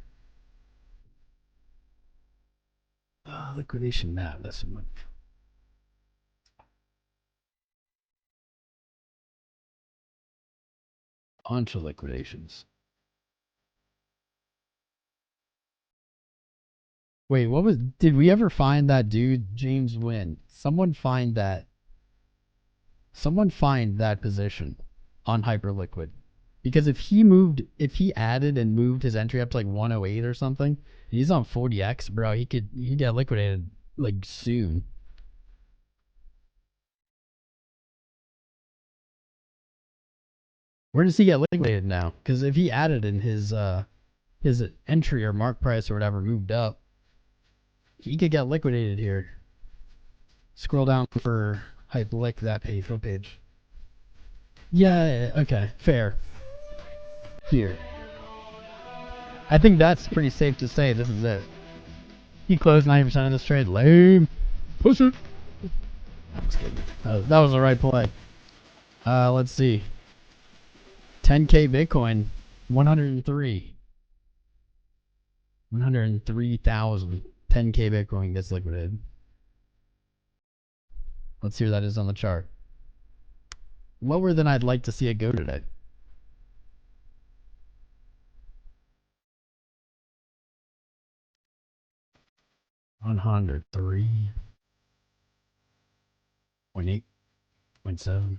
[SPEAKER 3] Liquidation map. That's what. Bunch of liquidations. Wait, what was? Did we ever find that dude, James Wynn? Someone find that position on Hyperliquid. Because if he added and moved his entry up to like 108 or something, he's on 40x, bro. He get liquidated like soon. Where does he get liquidated now? Because if he added in his entry or mark price or whatever moved up, he could get liquidated here. Scroll down for Hyperliquid, that page. Yeah, okay, fair. Here. I think that's pretty safe to say this is it. He closed 90% of this trade. Lame. Push it. That was the right play. Let's see. 10K Bitcoin. 103. 103,000. 10K Bitcoin gets liquidated. Let's see where that is on the chart. Lower than I'd like to see it go today. $103.8, 0.7.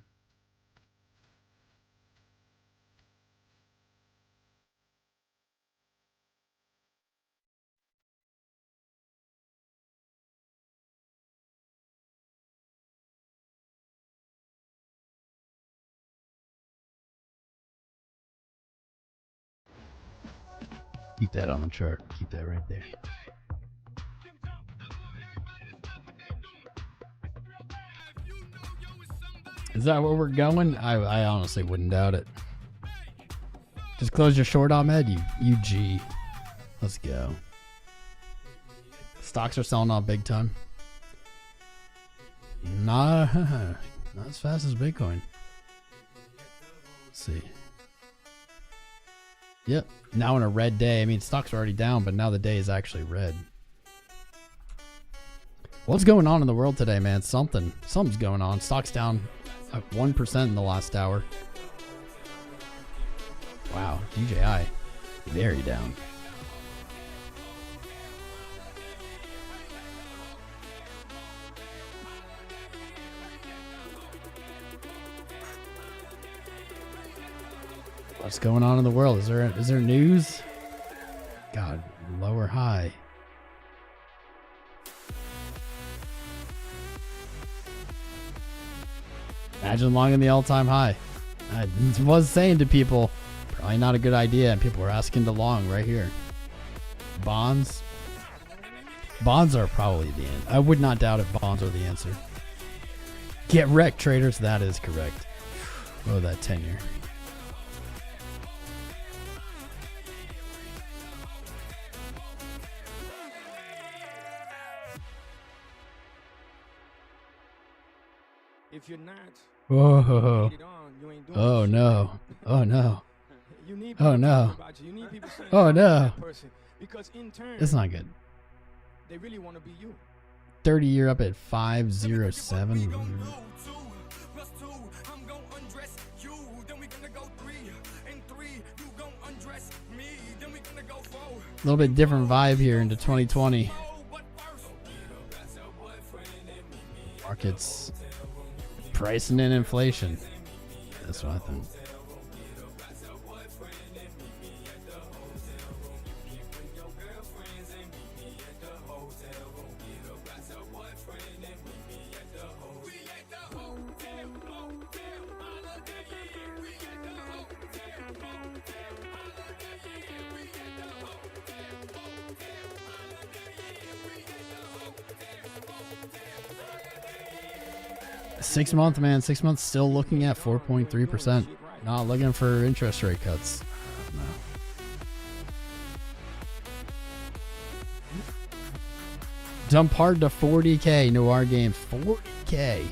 [SPEAKER 3] Keep that on the chart. Keep that right there. Is that where we're going? I honestly wouldn't doubt it. Just close your short, Ahmed. You G. Let's go. Stocks are selling off big time. Not as fast as Bitcoin. Let's see. Yep. Now in a red day. I mean, stocks are already down, but now the day is actually red. What's going on in the world today, man? Something's going on. Stocks down 1% in the last hour. Wow, DJI, very down. What's going on in the world? Is there news? God, lower high. Imagine long in the all-time high. I was saying to people, probably not a good idea, and people were asking to long right here. Bonds are probably the end. I would not doubt if bonds are the answer. Get wrecked, traders. That is correct. Oh, that 10-year.
[SPEAKER 10] If you're not,
[SPEAKER 3] oh, oh no, oh no, oh no, oh no. It's not good.
[SPEAKER 10] They really want to be you.
[SPEAKER 3] 30-year up at 507. A little bit different vibe here into 2020. Markets Pricing in inflation. That's what I think. Six month, man. 6 months still looking at 4.3%. Not looking for interest rate cuts. No. Jump hard to 40K. 𝐂𝐈𝐆𝐍. 40K.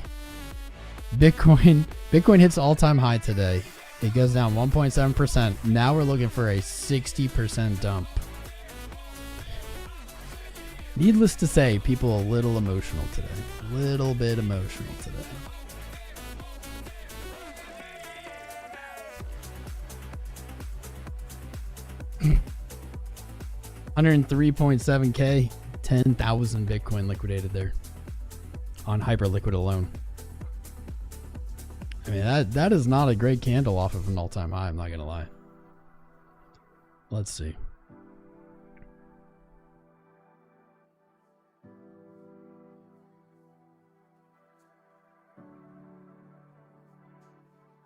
[SPEAKER 3] Bitcoin hits all-time high today. It goes down 1.7%. Now we're looking for a 60% dump. Needless to say, people a little emotional today. A little bit emotional today. $103.7K, 10,000 Bitcoin liquidated there on Hyperliquid alone. I mean, that is not a great candle off of an all-time high, I'm not gonna lie. Let's see.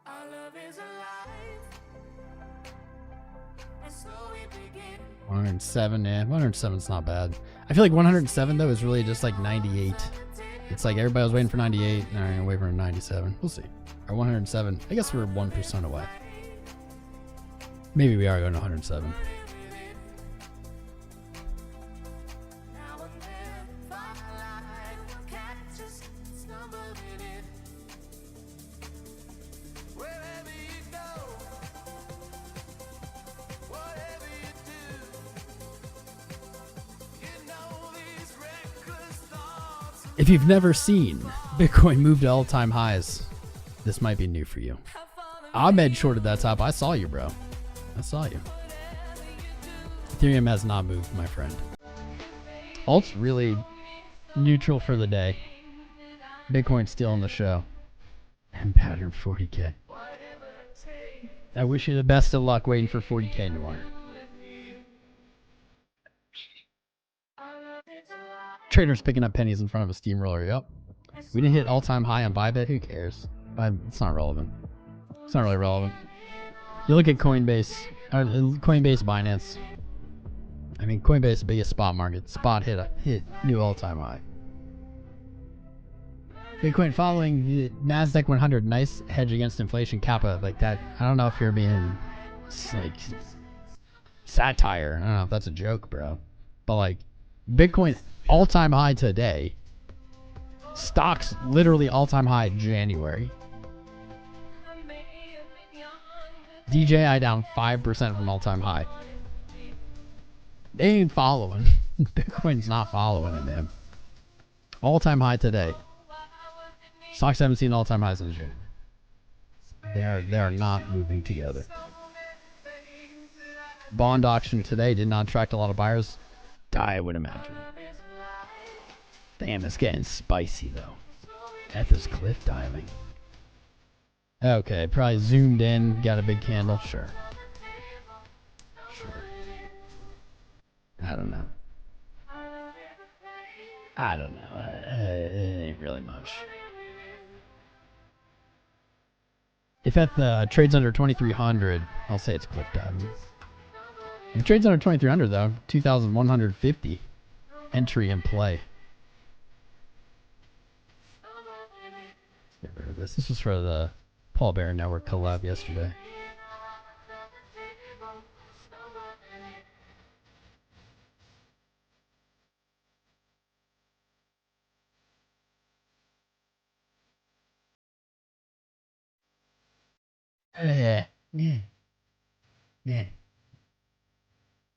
[SPEAKER 1] Our love is alive, and so we begin.
[SPEAKER 3] 107, yeah, 107's not bad. I feel like 107 though is really just like 98. It's like everybody was waiting for 98, now we're gonna wait for 97. We'll see. Or 107. I guess we're 1% away. Maybe we are going to 107.
[SPEAKER 1] Now and then, firelight will catch us stumbling in. Wherever you go, whatever you do, you know these reckless thoughts.
[SPEAKER 3] If you've never seen Bitcoin move to all-time highs, this might be new for you. Ahmed shorted that top. I saw you, bro. I saw you. Ethereum has not moved, my friend. Alt's really neutral for the day. Bitcoin's still on the show. And pattern 40K. I wish you the best of luck waiting for 40K tomorrow. Traders picking up pennies in front of a steamroller. Yep. We didn't hit all-time high on Bybit. Who cares? It's not relevant. It's not really relevant. You look at Coinbase, Binance. I mean, Coinbase is the biggest spot market. Spot hit new all-time high. Bitcoin following the Nasdaq 100. Nice hedge against inflation. Kappa like that. I don't know if you're being like satire. I don't know if that's a joke, bro. But like, Bitcoin all-time high today. Stocks literally all-time high January. DJI down 5% from all-time high. They ain't following. Bitcoin's not following it, man. All-time high today. Stocks haven't seen all-time highs in June. They are not moving together. Bond auction today did not attract a lot of buyers. I would imagine. Damn, it's getting spicy though. F is cliff diving. Okay, probably zoomed in, got a big candle, sure. Sure. I don't know. I don't know. It ain't really much. If it trades under 2,300, I'll say it's cliff diving. If it trades under 2,300 though, 2,150 entry in play. Get rid of this. This was for the Paul Bear Network collab yesterday. Yeah.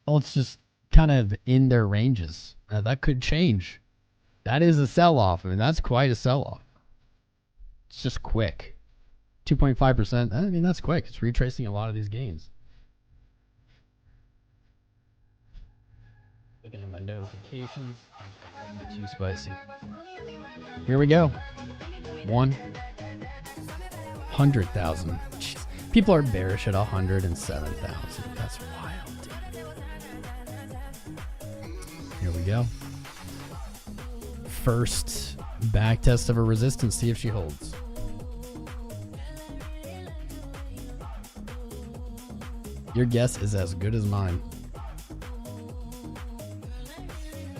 [SPEAKER 3] Well, it's just kind of in their ranges. That could change. That is a sell-off. I mean, that's quite a sell-off. It's just quick. 2.5%. I mean, that's quick. It's retracing a lot of these gains. Looking at my notifications. Too spicy. Here we go. 1, 100,000. People are bearish at 107,000. That's wild, dude. Here we go. First back test of a resistance. See if she holds. Your guess is as good as mine.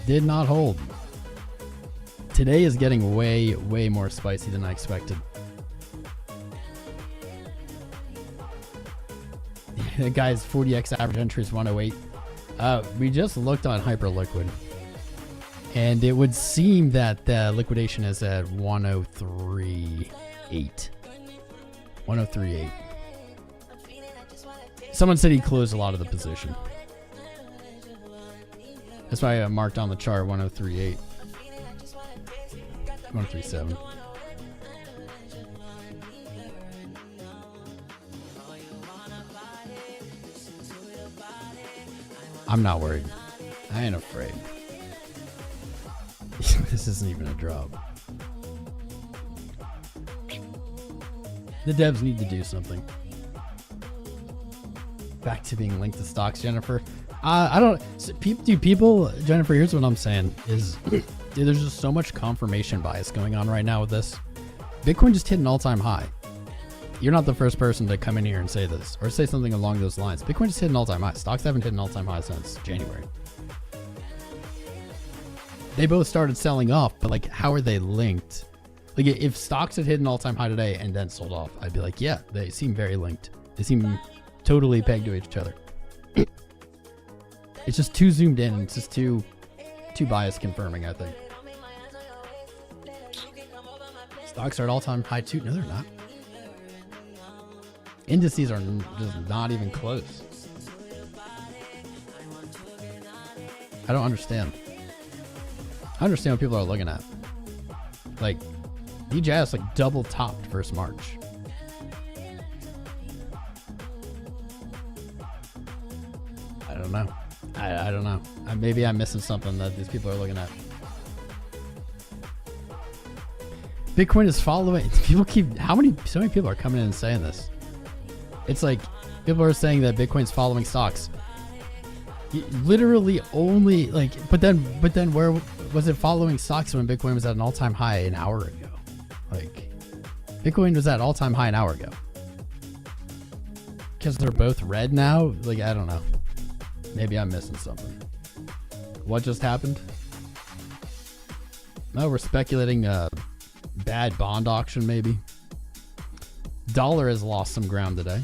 [SPEAKER 3] Did not hold. Today is getting way, way more spicy than I expected. The guy's 40x average entry is 108. We just looked on Hyperliquid, and it would seem that the liquidation is at 103.8. 103.8. Someone said he closed a lot of the position. That's why I marked on the chart 103.8. 137. I'm not worried. I ain't afraid. This isn't even a drop. The devs need to do something. Back to being linked to stocks, Jennifer. I don't. People, Jennifer. Here's what I'm saying: is dude, there's just so much confirmation bias going on right now with this. Bitcoin just hit an all-time high. You're not the first person to come in here and say this or say something along those lines. Bitcoin just hit an all-time high. Stocks haven't hit an all-time high since January. They both started selling off, but like, how are they linked? Like, if stocks had hit an all-time high today and then sold off, I'd be like, yeah, they seem very linked. They seem totally pegged to each other. It's just too zoomed in. It's just too bias confirming, I think. Stocks are at all-time high too. No, they're not. Indices are just not even close. I don't understand. I understand what people are looking at. Like, DJS like double topped versus March. I don't know. I don't know. Maybe I'm missing something that these people are looking at. Bitcoin is following. People keep. So many people are coming in and saying this. It's like people are saying that Bitcoin's following stocks. Literally only like, but then where was it following stocks when Bitcoin was at an all-time high an hour ago? Like, Bitcoin was at an all-time high an hour ago. Because they're both red now? Like, I don't know. Maybe I'm missing something. What just happened? No, we're speculating a bad bond auction maybe. Dollar has lost some ground today.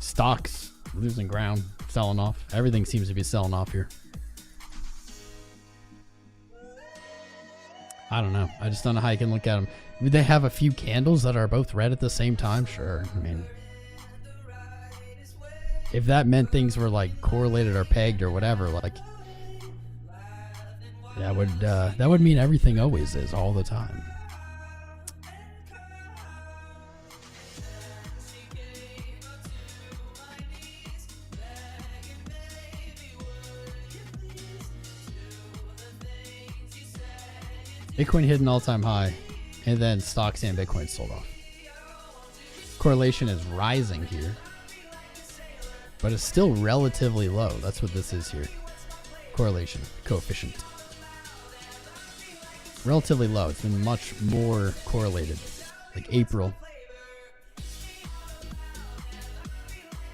[SPEAKER 3] Stocks losing ground, selling off. Everything seems to be selling off here. I don't know. I just don't know how you can look at them. Would they have a few candles that are both red at the same time? Sure. I mean, if that meant things were like correlated or pegged or whatever, like that would mean everything always is all the time. Bitcoin hit an all-time high, and then stocks and Bitcoin sold off. Correlation is rising here, but it's still relatively low. That's what this is here. Correlation coefficient. Relatively low. It's been much more correlated. Like April.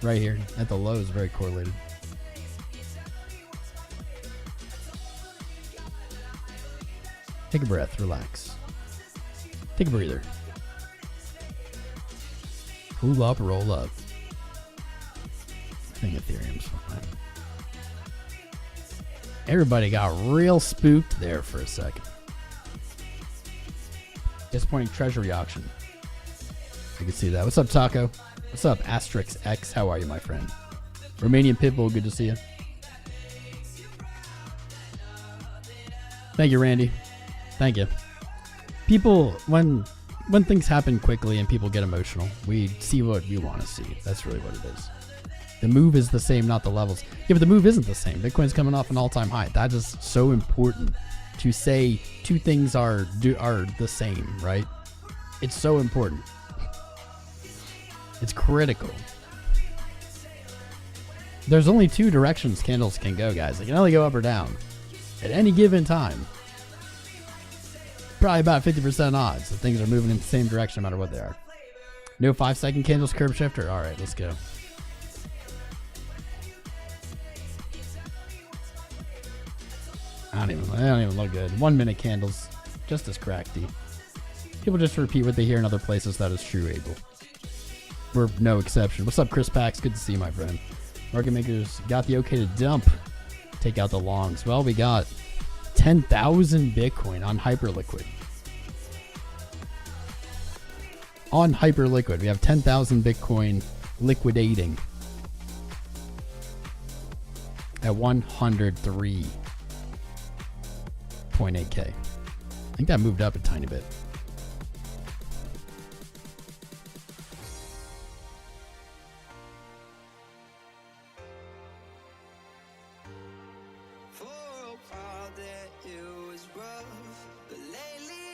[SPEAKER 3] Right here at the low is very correlated. Take a breath, relax. Take a breather. Cool up, roll up. I think Ethereum's fine. Everybody got real spooked there for a second. Disappointing treasury auction. I can see that. What's up, Taco? What's up, Asterix X? How are you, my friend? Romanian Pitbull, good to see you. Thank you, Randy. Thank you. People, when things happen quickly and people get emotional, we see what we want to see. That's really what it is. The move is the same, not the levels. Yeah, but the move isn't the same. Bitcoin's coming off an all-time high. That is so important to say two things are the same, right? It's so important. It's critical. There's only 2 directions candles can go, guys. They can only go up or down at any given time. Probably about 50% odds that things are moving in the same direction no matter what they are. No 5-second candles, curve shifter. All right, let's go. They don't even look good. 1 minute candles, just as crackty. People just repeat what they hear in other places. That is true, Abel. We're no exception. What's up, Chris Pax? Good to see you, my friend. Market makers got the okay to dump. Take out the longs. Well, we got 10,000 Bitcoin on Hyperliquid. On Hyperliquid, we have 10,000 Bitcoin liquidating at 103.8K. I think that moved up a tiny bit.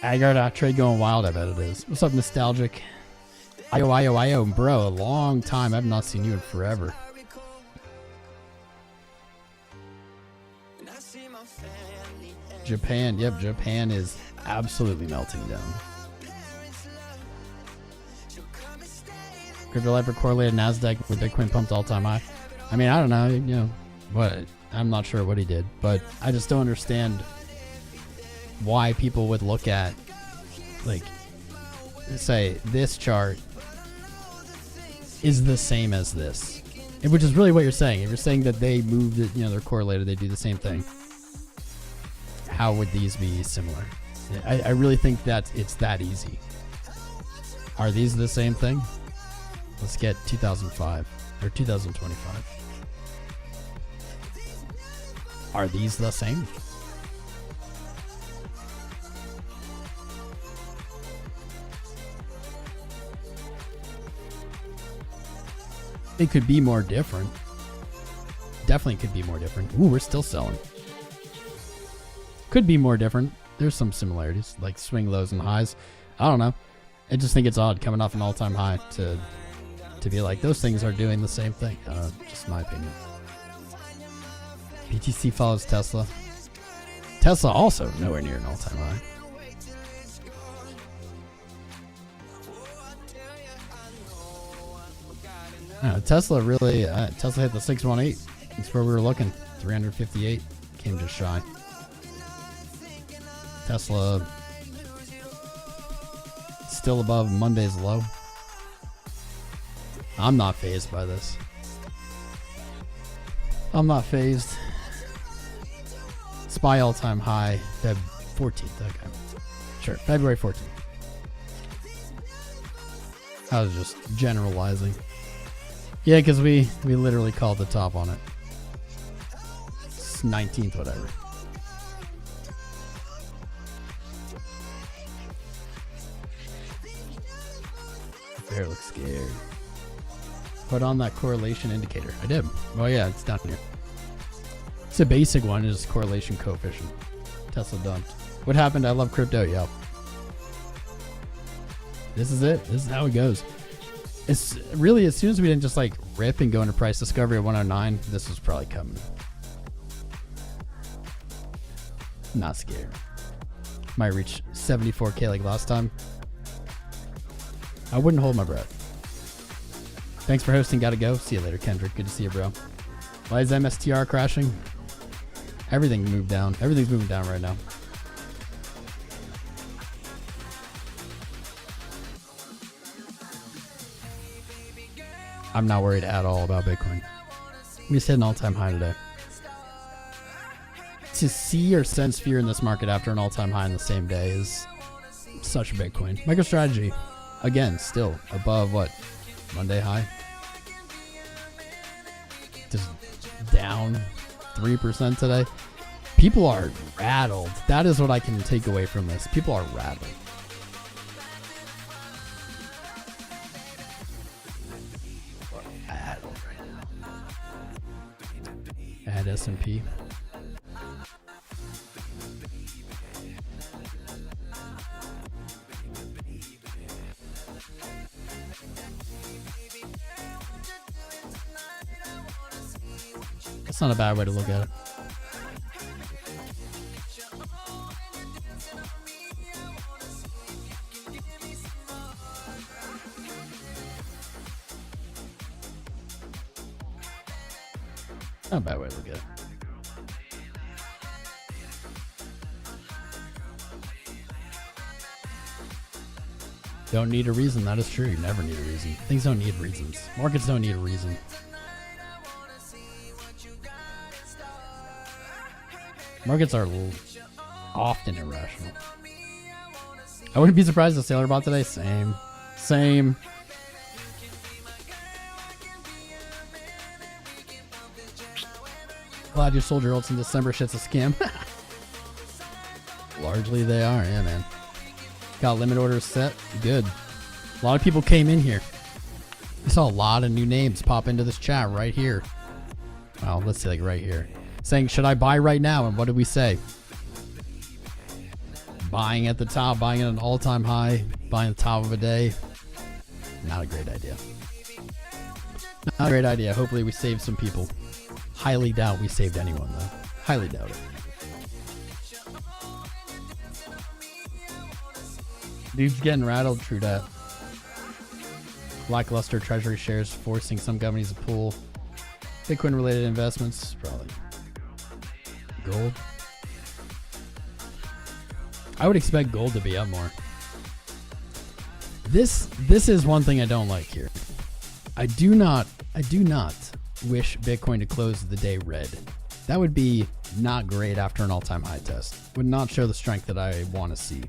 [SPEAKER 3] Agar trade going wild, I bet it is. What's up, Nostalgic? Io, bro, a long time. I've not seen you in forever. Japan, yep, Japan is absolutely melting down. Crypto Lifer correlated NASDAQ with Bitcoin pumped all-time high. I mean, I don't know, you know, what, I'm not sure what he did, but I just don't understand why people would look at, like, say this chart is the same as this, which is really what you're saying. If you're saying that they moved it, you know, they're correlated, they do the same thing, how would these be similar? I really think that it's that easy. Are these the same thing? Let's get 2005 or 2025. Are these the same? It could be more different. Definitely could be more different. Ooh, we're still selling. Could be more different. There's some similarities, like swing lows and highs. I don't know. I just think it's odd coming off an all-time high to be like, those things are doing the same thing. Just my opinion. BTC follows Tesla. Tesla also nowhere near an all-time high. Tesla really, Tesla hit the 618. That's where we were looking. 358. Came just shy. Tesla still above Monday's low. I'm not phased by this. I'm not phased. SPY all-time high, Feb 14th. Okay. Sure, February 14th. I was just generalizing. Yeah, because we literally called the top on it. It's 19th, whatever. Bear looks scared. Put on that correlation indicator. I did. Oh yeah, it's down here. It's a basic one. It's correlation coefficient. Tesla dumped. What happened? I love crypto. Yep. This is it. This is how it goes. It's really, as soon as we didn't just like rip and go into price discovery at 109, this was probably coming. Not scared. Might reach 74K like last time. I wouldn't hold my breath. Thanks for hosting. Gotta go. See you later, Kendrick. Good to see you, bro. Why is MSTR crashing? Everything moved down. Everything's moving down right now. I'm not worried at all about Bitcoin. We just hit an all-time high today. To see or sense fear in this market after an all-time high in the same day is such a Bitcoin. MicroStrategy, again, still above what? Monday high? Just down 3% today. People are rattled. That is what I can take away from this. People are rattled. Add S&P. That's not a bad way to look at it. Not a bad way to look at it. Don't need a reason. That is true. You never need a reason. Things don't need reasons. Markets don't need a reason. Markets are often irrational. I wouldn't be surprised if Sailor bought today. Same. Same. Glad you sold your ults in December. Shit's a scam. Largely they are. Yeah, man. Got limit orders set. Good. A lot of people came in here. I saw a lot of new names pop into this chat right here. Well, let's see, like right here. Saying, should I buy right now? And what did we say? Buying at the top, buying at an all-time high, buying at the top of a day. Not a great idea. Not a great idea. Hopefully we saved some people. Highly doubt we saved anyone, though. Highly doubt it. Dude's getting rattled, true that. Lackluster treasury shares forcing some companies to pull Bitcoin-related investments. Probably. Gold. I would expect gold to be up more. This is one thing I don't like here. I do not wish Bitcoin to close the day red. That would be not great after an all-time high test. Would not show the strength that I want to see.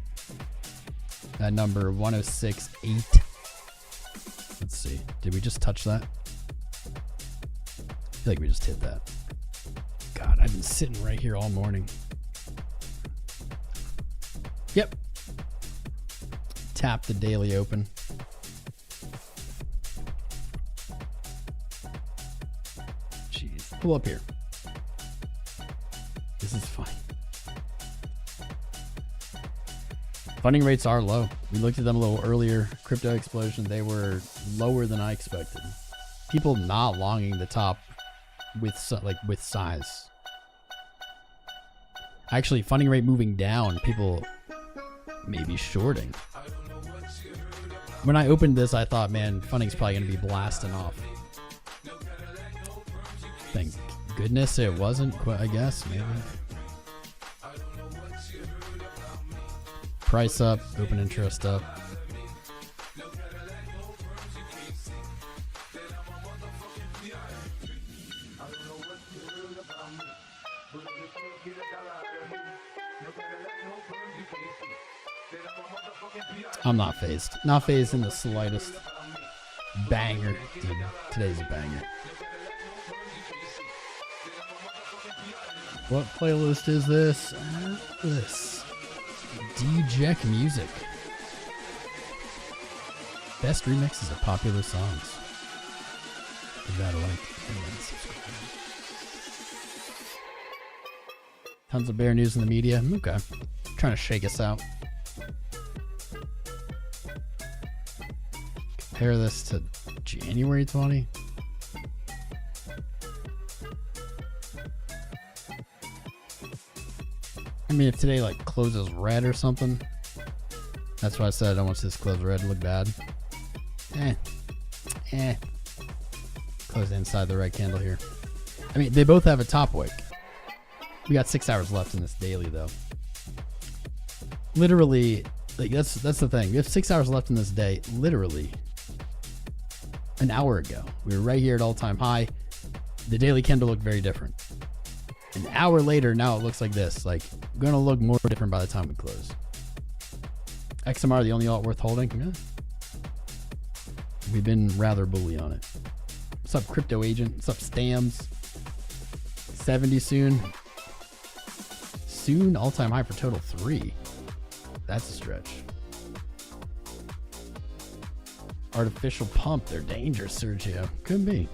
[SPEAKER 3] That number 106.8. Let's see. Did we just touch that? I feel like we just hit that. God, I've been sitting right here all morning. Yep. Tap the daily open. Jeez. Pull up here. This is fine. Funding rates are low. We looked at them a little earlier. Crypto explosion, they were lower than I expected. People not longing the top with size. Actually, funding rate moving down. People maybe shorting. When I opened this, I thought, man, funding's probably going to be blasting off. Thank goodness it wasn't, I guess, maybe. Price up, open interest up. I'm not phased. Not phased in the slightest. Banger. Dude, today's a banger. What playlist is this? This. 𝐒𝐴 music. Best remixes of popular songs. Give that a like. And subscribe. Tons of bear news in the media. Okay. Trying to shake us out. Compare this to January 20. I mean, if today like closes red or something, that's why I said I don't want this close red to look bad. Close inside the red candle here. I mean, they both have a top wick. We got 6 hours left in this daily though. Literally, like that's the thing. We have 6 hours left in this day. Literally, an hour ago, we were right here at all-time high. The daily candle looked very different. An hour later, now it looks like this. Like, gonna look more different by the time we close. XMR, the only alt worth holding? Yeah. We've been rather bully on it. What's up, Crypto Agent? What's up, Stams? 70 soon. Soon, all-time high for total 3. That's a stretch. Artificial pump, they're dangerous, Sergio. Could be.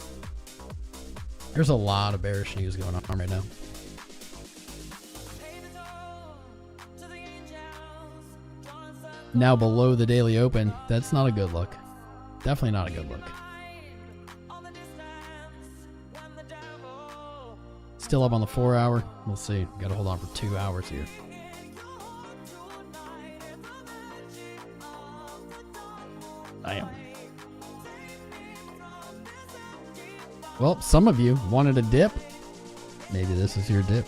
[SPEAKER 3] There's a lot of bearish news going on right now. Now below the daily open, that's not a good look. Definitely not a good look. still up on the 4 hour? We'll see. Gotta hold on for 2 hours here. Damn. Well, some of you wanted a dip. Maybe this is your dip.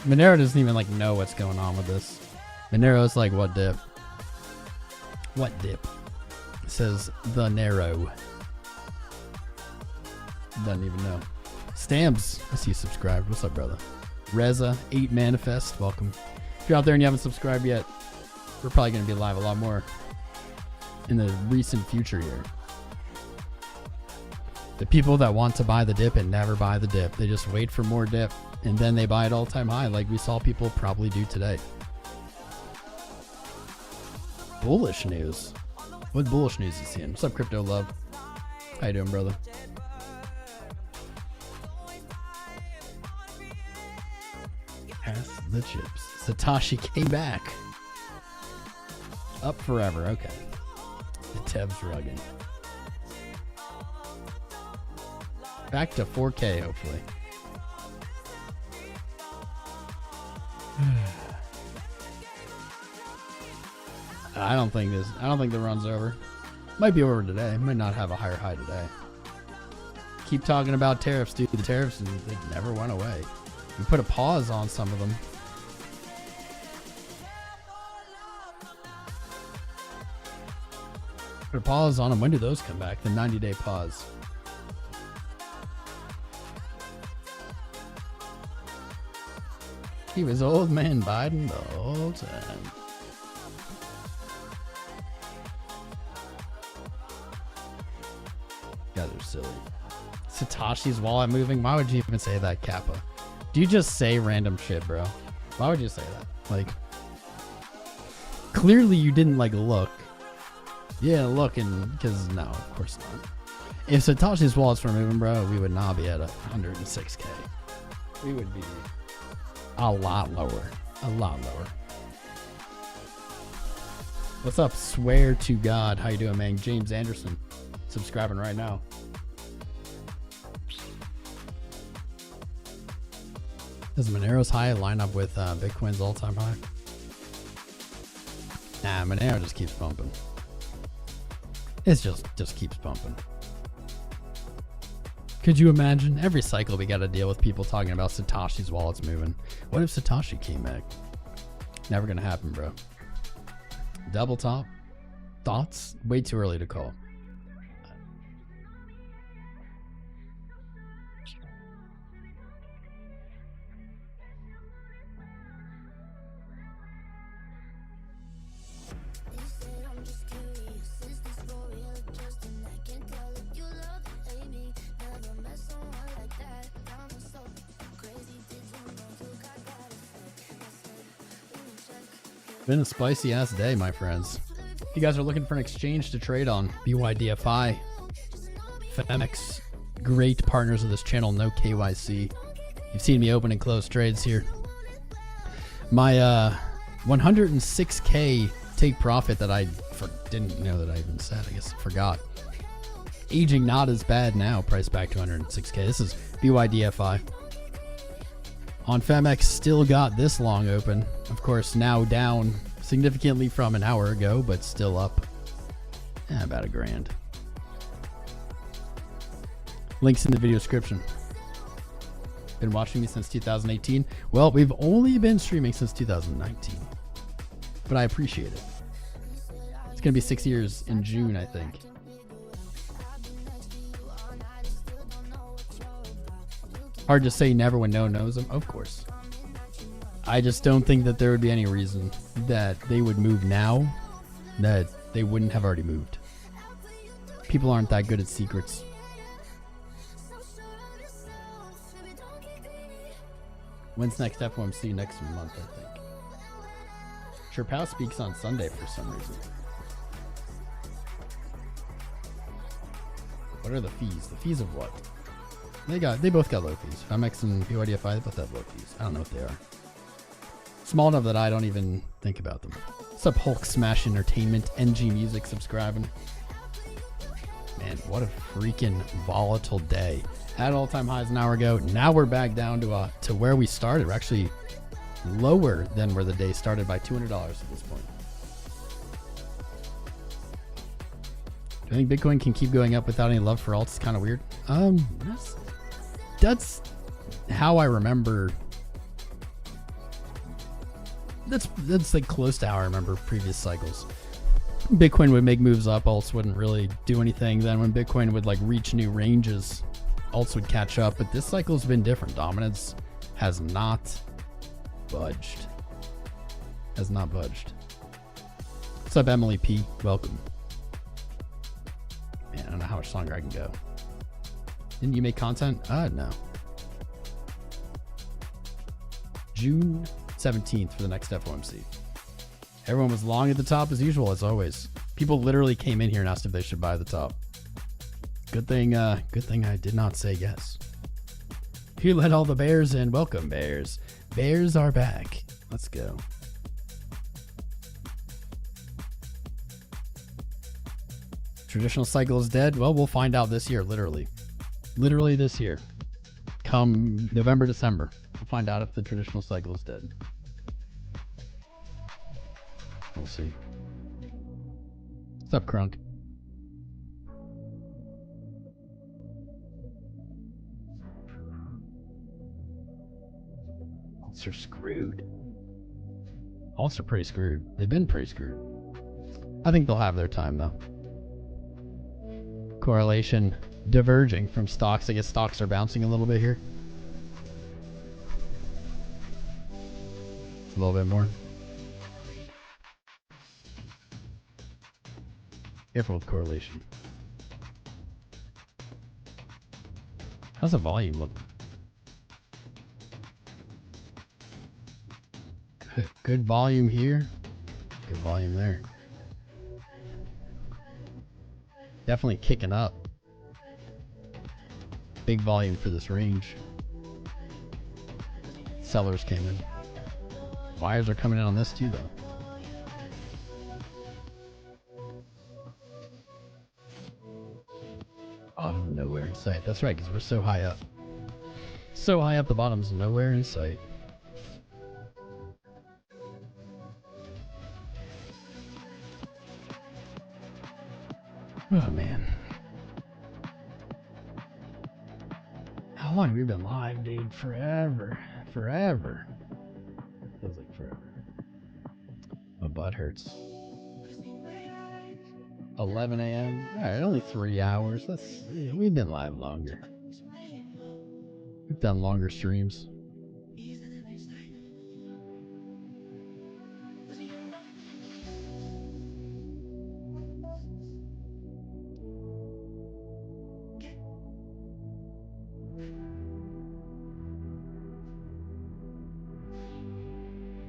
[SPEAKER 3] Monero doesn't even like know what's going on with this. Monero's like, what dip? What dip? It says the narrow. Doesn't even know. Stams, I see you subscribed. What's up, brother? Reza, 8 Manifest, welcome. If you're out there and you haven't subscribed yet, we're probably going to be live a lot more in the recent future here. The people that want to buy the dip and never buy the dip, they just wait for more dip and then they buy it all-time high like we saw people probably do today. Bullish news. What bullish news is seeing? What's up, Crypto Love? How you doing, brother? Pass the chips. Satoshi came back. Up forever. Okay. The Tev's rugging. Back to 4K, hopefully. I don't think the run's over. Might be over today. Might not have a higher high today. Keep talking about tariffs, dude. The tariffs, they never went away. We put a pause on some of them. Put a pause on them. When do those come back? The 90-day pause. He was old man Biden the whole time. You guys are silly. Satoshi's wallet moving? Why would you even say that, Kappa? Do you just say random shit, bro? Why would you say that? Like, clearly you didn't, like, look. Yeah, look, and because no, of course not. If Satoshi's wallets were moving, bro, we would not be at 106K. We would be a lot lower. A lot lower. What's up? Swear to God. How you doing, man? James Anderson. Subscribing right now. Does Monero's high line up with Bitcoin's all-time high? Nah, Monero just keeps pumping. It just keeps pumping. Could you imagine? Every cycle we got to deal with people talking about Satoshi's wallets moving. What if Satoshi came back? Never gonna happen, bro. Double top? Thoughts? Way too early to call. Been a spicy ass day, my friends. If you guys are looking for an exchange to trade on, BYDFI, FMX, great partners of this channel, no KYC. You've seen me open and close trades here. My 106K take profit that I didn't know that I even said, I guess I forgot. Aging not as bad now, price back to 106K. This is BYDFI. On FMX, still got this long open. Of course, now down significantly from an hour ago, but still up about $1,000. Links in the video description. Been watching me since 2018. Well, we've only been streaming since 2019, but I appreciate it. It's gonna be 6 years in June, I think. Hard to say never when no one knows them. Of course. I just don't think that there would be any reason that they would move now that they wouldn't have already moved. People aren't that good at secrets. When's next FOMC? Next month, I think. Sherpow speaks on Sunday for some reason. What are the fees? The fees of what? They both got low fees. FMX and BYDFI, they both have low fees. I don't know what they are. Small enough that I don't even think about them. What's up, Hulk Smash Entertainment, NG Music subscribing? Man, what a freaking volatile day. At all-time highs an hour ago. Now we're back down to where we started. We're actually lower than where the day started by $200 at this point. Do you think Bitcoin can keep going up without any love for alts? It's kind of weird. That's how I remember. That's like close to how I remember previous cycles. Bitcoin would make moves up, alts wouldn't really do anything. Then when Bitcoin would like reach new ranges, alts would catch up. But this cycle's been different. Dominance has not budged. Has not budged. What's up, Emily P? Welcome. Man, I don't know how much longer I can go. Didn't you make content? No. June 17th for the next FOMC. Everyone was long at the top as usual, as always. People literally came in here and asked if they should buy the top. Good thing I did not say yes. You let all the bears in. Welcome, bears. Bears are back. Let's go. Traditional cycle is dead. Well, we'll find out this year, literally. Literally this year. Come November, December. We'll find out if the traditional cycle is dead. We'll see. What's up, Crunk? Alts are screwed. Alts are pretty screwed. They've been pretty screwed. I think they'll have their time, though. Correlation diverging from stocks. I guess stocks are bouncing a little bit here. A little bit more. Careful with correlation. How's the volume look? Good volume here. Good volume there. Definitely kicking up. Big volume for this range. Sellers came in. Buyers are coming in on this too, though. Oh, nowhere in sight. That's right, because we're so high up. So high up, the bottom's nowhere in sight. Oh, man. How long have we been live, dude? Forever. Forever. Feels like forever. My butt hurts. 11 a.m. Alright, only 3 hours. We've been live longer. We've done longer streams.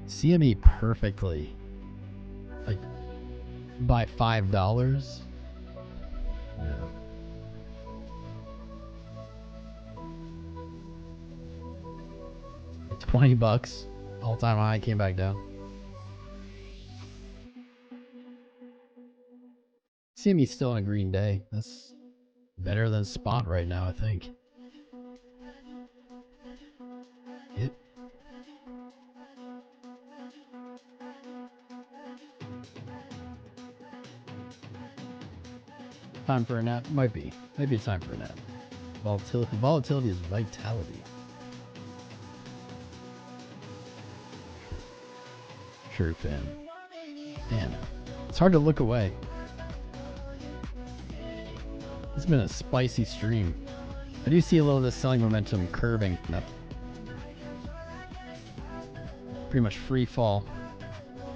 [SPEAKER 3] CME perfectly. Like, by $5. Yeah. $20. All-time high, came back down. CME's still on a green day. That's better than spot right now, I think. Yep. Time for a nap? Might be. Maybe it's time for a nap. Volatility is vitality. True, fam. Man, it's hard to look away. It's been a spicy stream. I do see a little of the selling momentum curving up. Pretty much free fall.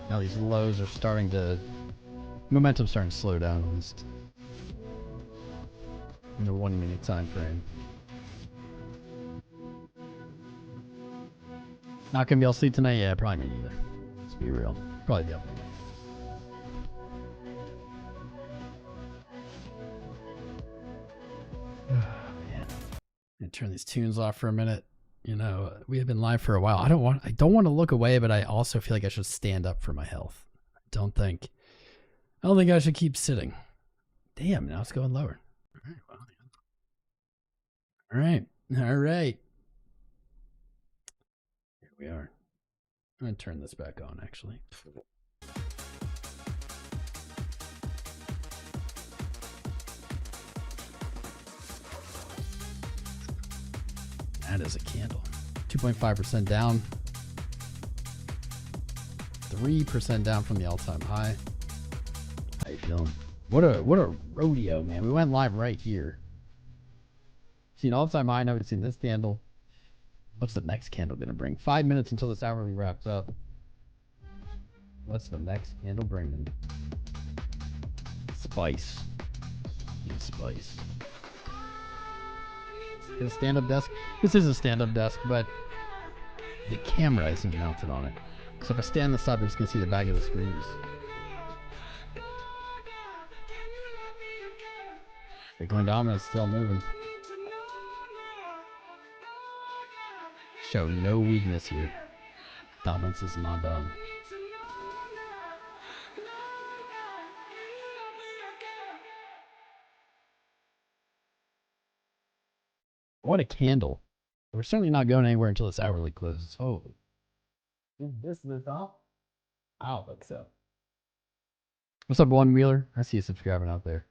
[SPEAKER 3] Now these lows are starting to... Momentum's starting to slow down at least. In the 1 minute time frame. Not gonna be able to sleep tonight? Yeah, probably me neither. Let's be real. Probably the other one. Man. I'm gonna turn these tunes off for a minute. You know, we have been live for a while. I don't want to look away, but I also feel like I should stand up for my health. I don't think I should keep sitting. Damn, now it's going lower. All right. All right. Here we are. I'm going to turn this back on, actually. That is a candle. 2.5% down. 3% down from the all-time high. How you feeling? What a rodeo, man. We went live right here. Seen all-time high. Now we've seen this candle. What's the next candle gonna bring? 5 minutes until this hourly wraps up. What's the next candle bringing? Spice. Need spice. Is a stand-up desk? This is a stand-up desk, but the camera isn't mounted on it. So if I stand this up, you're just gonna see the back of the screws. Bitcoin dominance still moving. Show no weakness here. Dominance is not done. What a candle. We're certainly not going anywhere until this hourly closes. Oh. Is this the top? I don't think so. What's up, One Wheeler? I see you subscribing out there.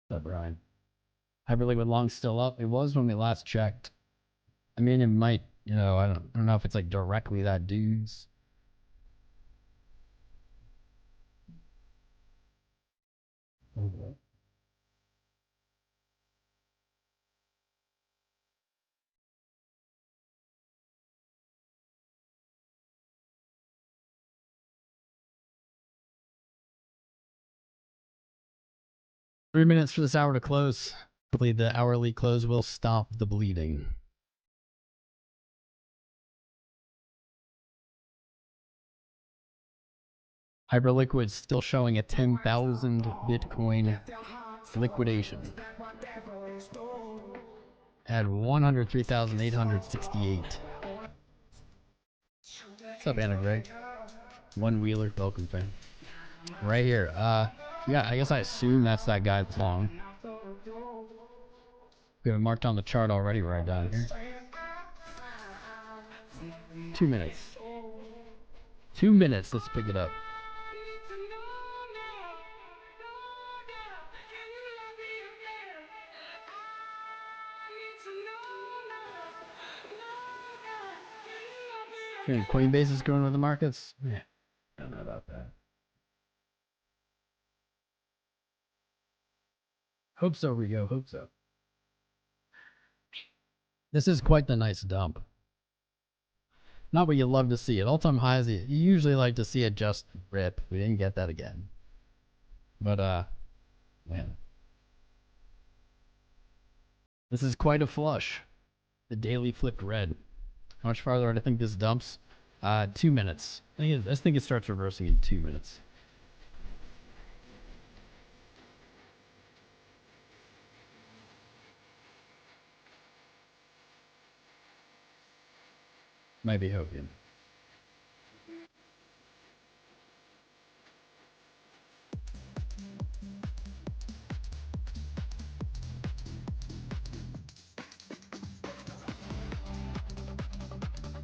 [SPEAKER 3] What's up, Brian? Hyperliquid long still up. It was when we last checked. I mean, it might, you know, I don't know if it's like directly that dude's. Okay. Three minutes for this hour to close. Hopefully the hourly close will stop the bleeding. Hyperliquid still showing a 10,000 Bitcoin liquidation at 103,868. What's up, Anna Gray? One Wheeler, welcome fan. Right here. Yeah, I guess I assume that's that guy that's long. We have it marked on the chart already right down here. 2 minutes. 2 minutes, let's pick it up. Coinbase is growing with the markets? Yeah, I don't know about that. Hope so, Rigo, hope so. This is quite the nice dump. Not what you love to see. At all-time highs, you usually like to see it just rip. We didn't get that again. But, man. This is quite a flush. The daily flipped red. How much farther do I think this dumps? 2 minutes. I think it starts reversing in 2 minutes. Might be Hogan.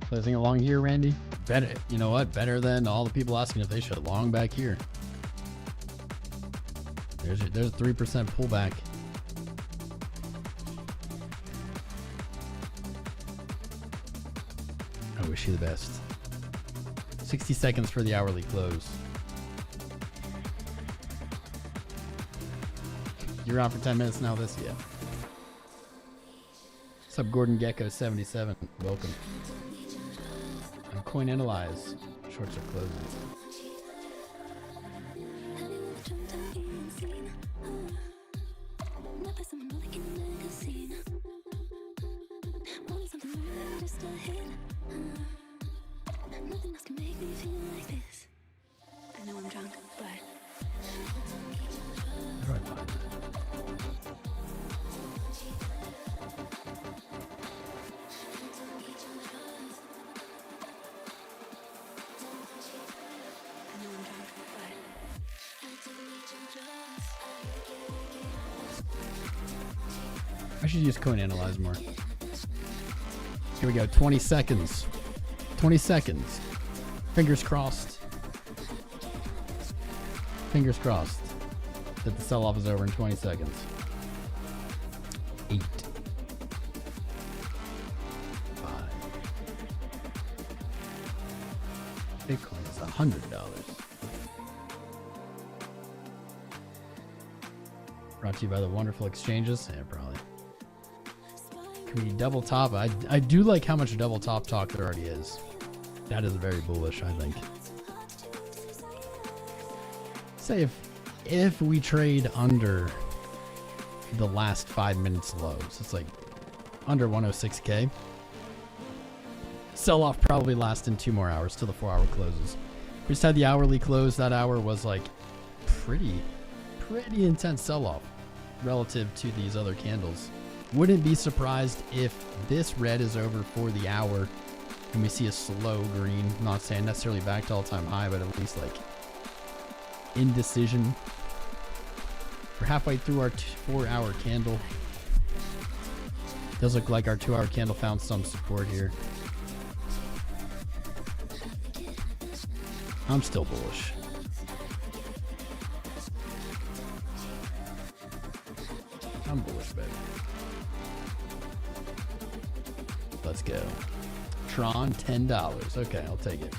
[SPEAKER 3] Closing along here, Randy. Better, you know what? Better than all the people asking if they should long back here. There's a 3% pullback. I wish you the best. 60 seconds for the hourly close. You're on for 10 minutes now this year. What's up, 𝐂𝐡𝐚𝐫𝐭 77? Welcome. I'm Coin Analyze. Shorts are closing.
[SPEAKER 1] can make me feel like this. I know I'm drunk, but
[SPEAKER 3] How do I find that?
[SPEAKER 1] I know I'm drunk, but
[SPEAKER 3] I should use Coin Analyze more. Here we go. 20 seconds. 20 seconds. Fingers crossed. Fingers crossed that the sell-off is over in 20 seconds. 8. 5. Bitcoin is $100. Brought to you by the wonderful exchanges. Yeah, probably. Can we double top? I do like how much double top talk there already is. That is very bullish, I think. Say if we trade under the last 5 minutes lows, it's like under 106K. Sell off probably lasts in 2 more hours till the 4-hour closes. We just had the hourly close. That hour was like pretty intense sell off relative to these other candles. Wouldn't be surprised if this red is over for the hour and we see a slow green. Not saying necessarily back to all-time high, but at least like indecision. We're halfway through our 4-hour candle. Does look like our 2-hour candle found some support here. I'm still bullish. I'm bullish, baby. Let's go. Tron, $10. Okay, I'll take it.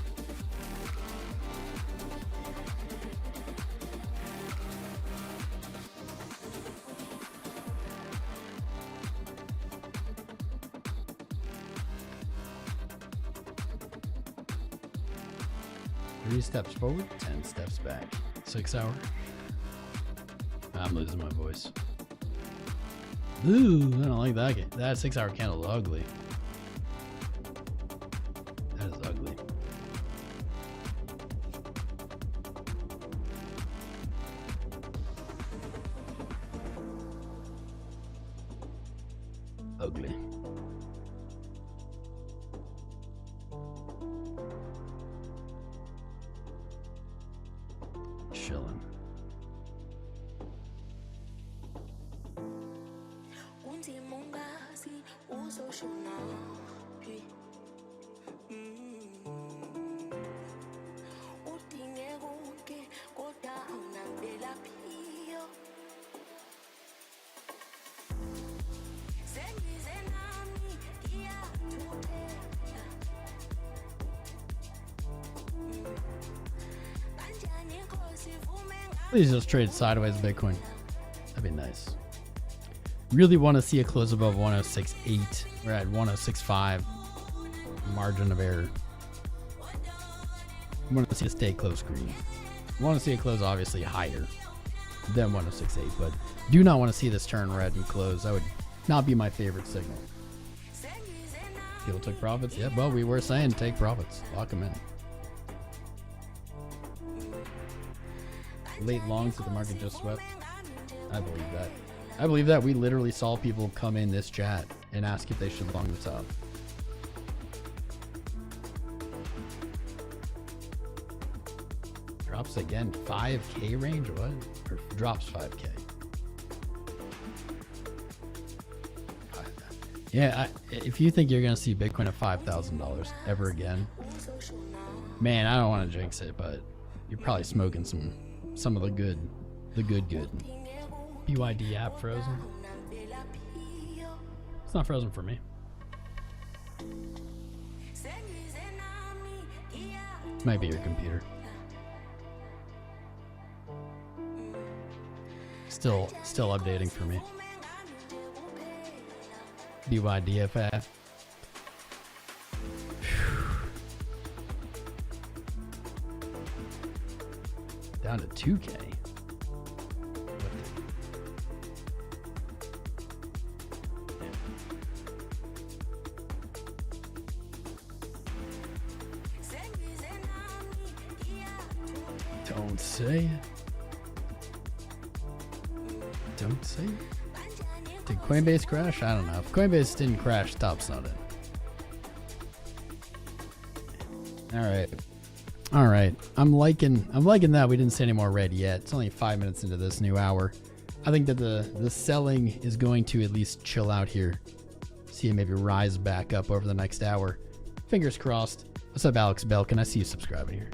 [SPEAKER 3] Three steps forward, 10 steps back. 6 hour. I'm losing my voice. Ooh, I don't like that. That 6-hour candle is ugly. That is ugly. Ugly. Chilling. Please just trade sideways Bitcoin. That'd be nice. Really want to see a close above 106.8. We're at 106.5. Margin of error. I want to see it stay close green. I want to see it close obviously higher than 106.8, but do not want to see this turn red and close. That would not be my favorite signal. People took profits? Yeah, well, we were saying take profits. Lock them in. Late longs that the market just swept. I believe that. I believe that. We literally saw people come in this chat and ask if they should long the top. Drops again. 5K range? What? Or drops 5K? Yeah, if you think you're going to see Bitcoin at $5,000 ever again, man, I don't want to jinx it, but you're probably smoking some of the good. BYD app frozen? It's not frozen for me. Might be your computer. Still updating for me. BYDFF. Down to 2K. Don't say it. Don't say it. Did Coinbase crash? I don't know. If Coinbase didn't crash, stop's not in. All right. I'm liking that we didn't see any more red yet. It's only 5 minutes into this new hour. I think that the selling is going to at least chill out here. See it maybe rise back up over the next hour. Fingers crossed. What's up, Alex Belkin? I see you subscribing here.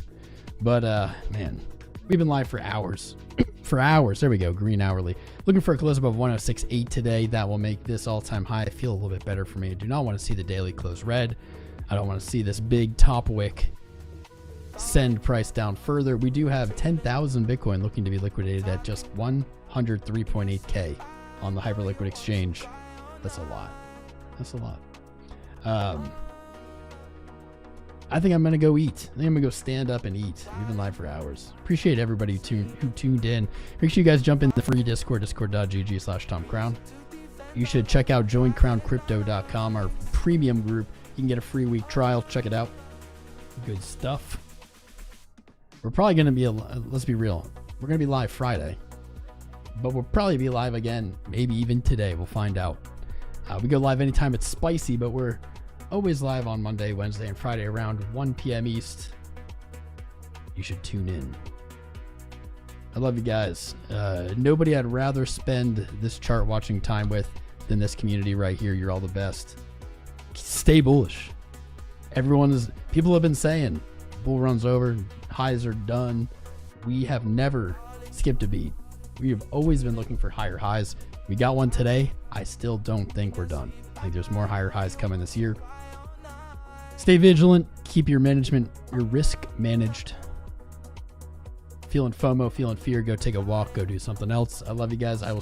[SPEAKER 3] But man, we've been live for hours. For hours. There we go. Green hourly. Looking for a close above 106.8 today. That will make this all-time high. I feel a little bit better for me. I do not want to see the daily close red. I don't want to see this big top wick send price down further. We do have 10,000 Bitcoin looking to be liquidated at just 103.8K on the Hyperliquid exchange. That's a lot. That's a lot. I think I'm going to go eat. I think I'm going to go stand up and eat. We've been live for hours. Appreciate everybody who tuned in. Make sure you guys jump in the free Discord, discord.gg/TomCrown. You should check out joincrowncrypto.com, our premium group. You can get a free week trial. Check it out. Good stuff. We're probably going to be, let's be real, we're going to be live Friday. But we'll probably be live again, maybe even today. We'll find out. We go live anytime it's spicy, but we're always live on Monday, Wednesday, and Friday around 1 p.m. East. You should tune in. I love you guys. Nobody I'd rather spend this chart watching time with than this community right here. You're all the best. Stay bullish. People have been saying bull run's over, highs are done. We have never skipped a beat. We have always been looking for higher highs. We got one today. I still don't think we're done. I think there's more higher highs coming this year. Stay vigilant. Keep your risk managed. Feeling FOMO, feeling fear, go take a walk, go do something else. I love you guys. I will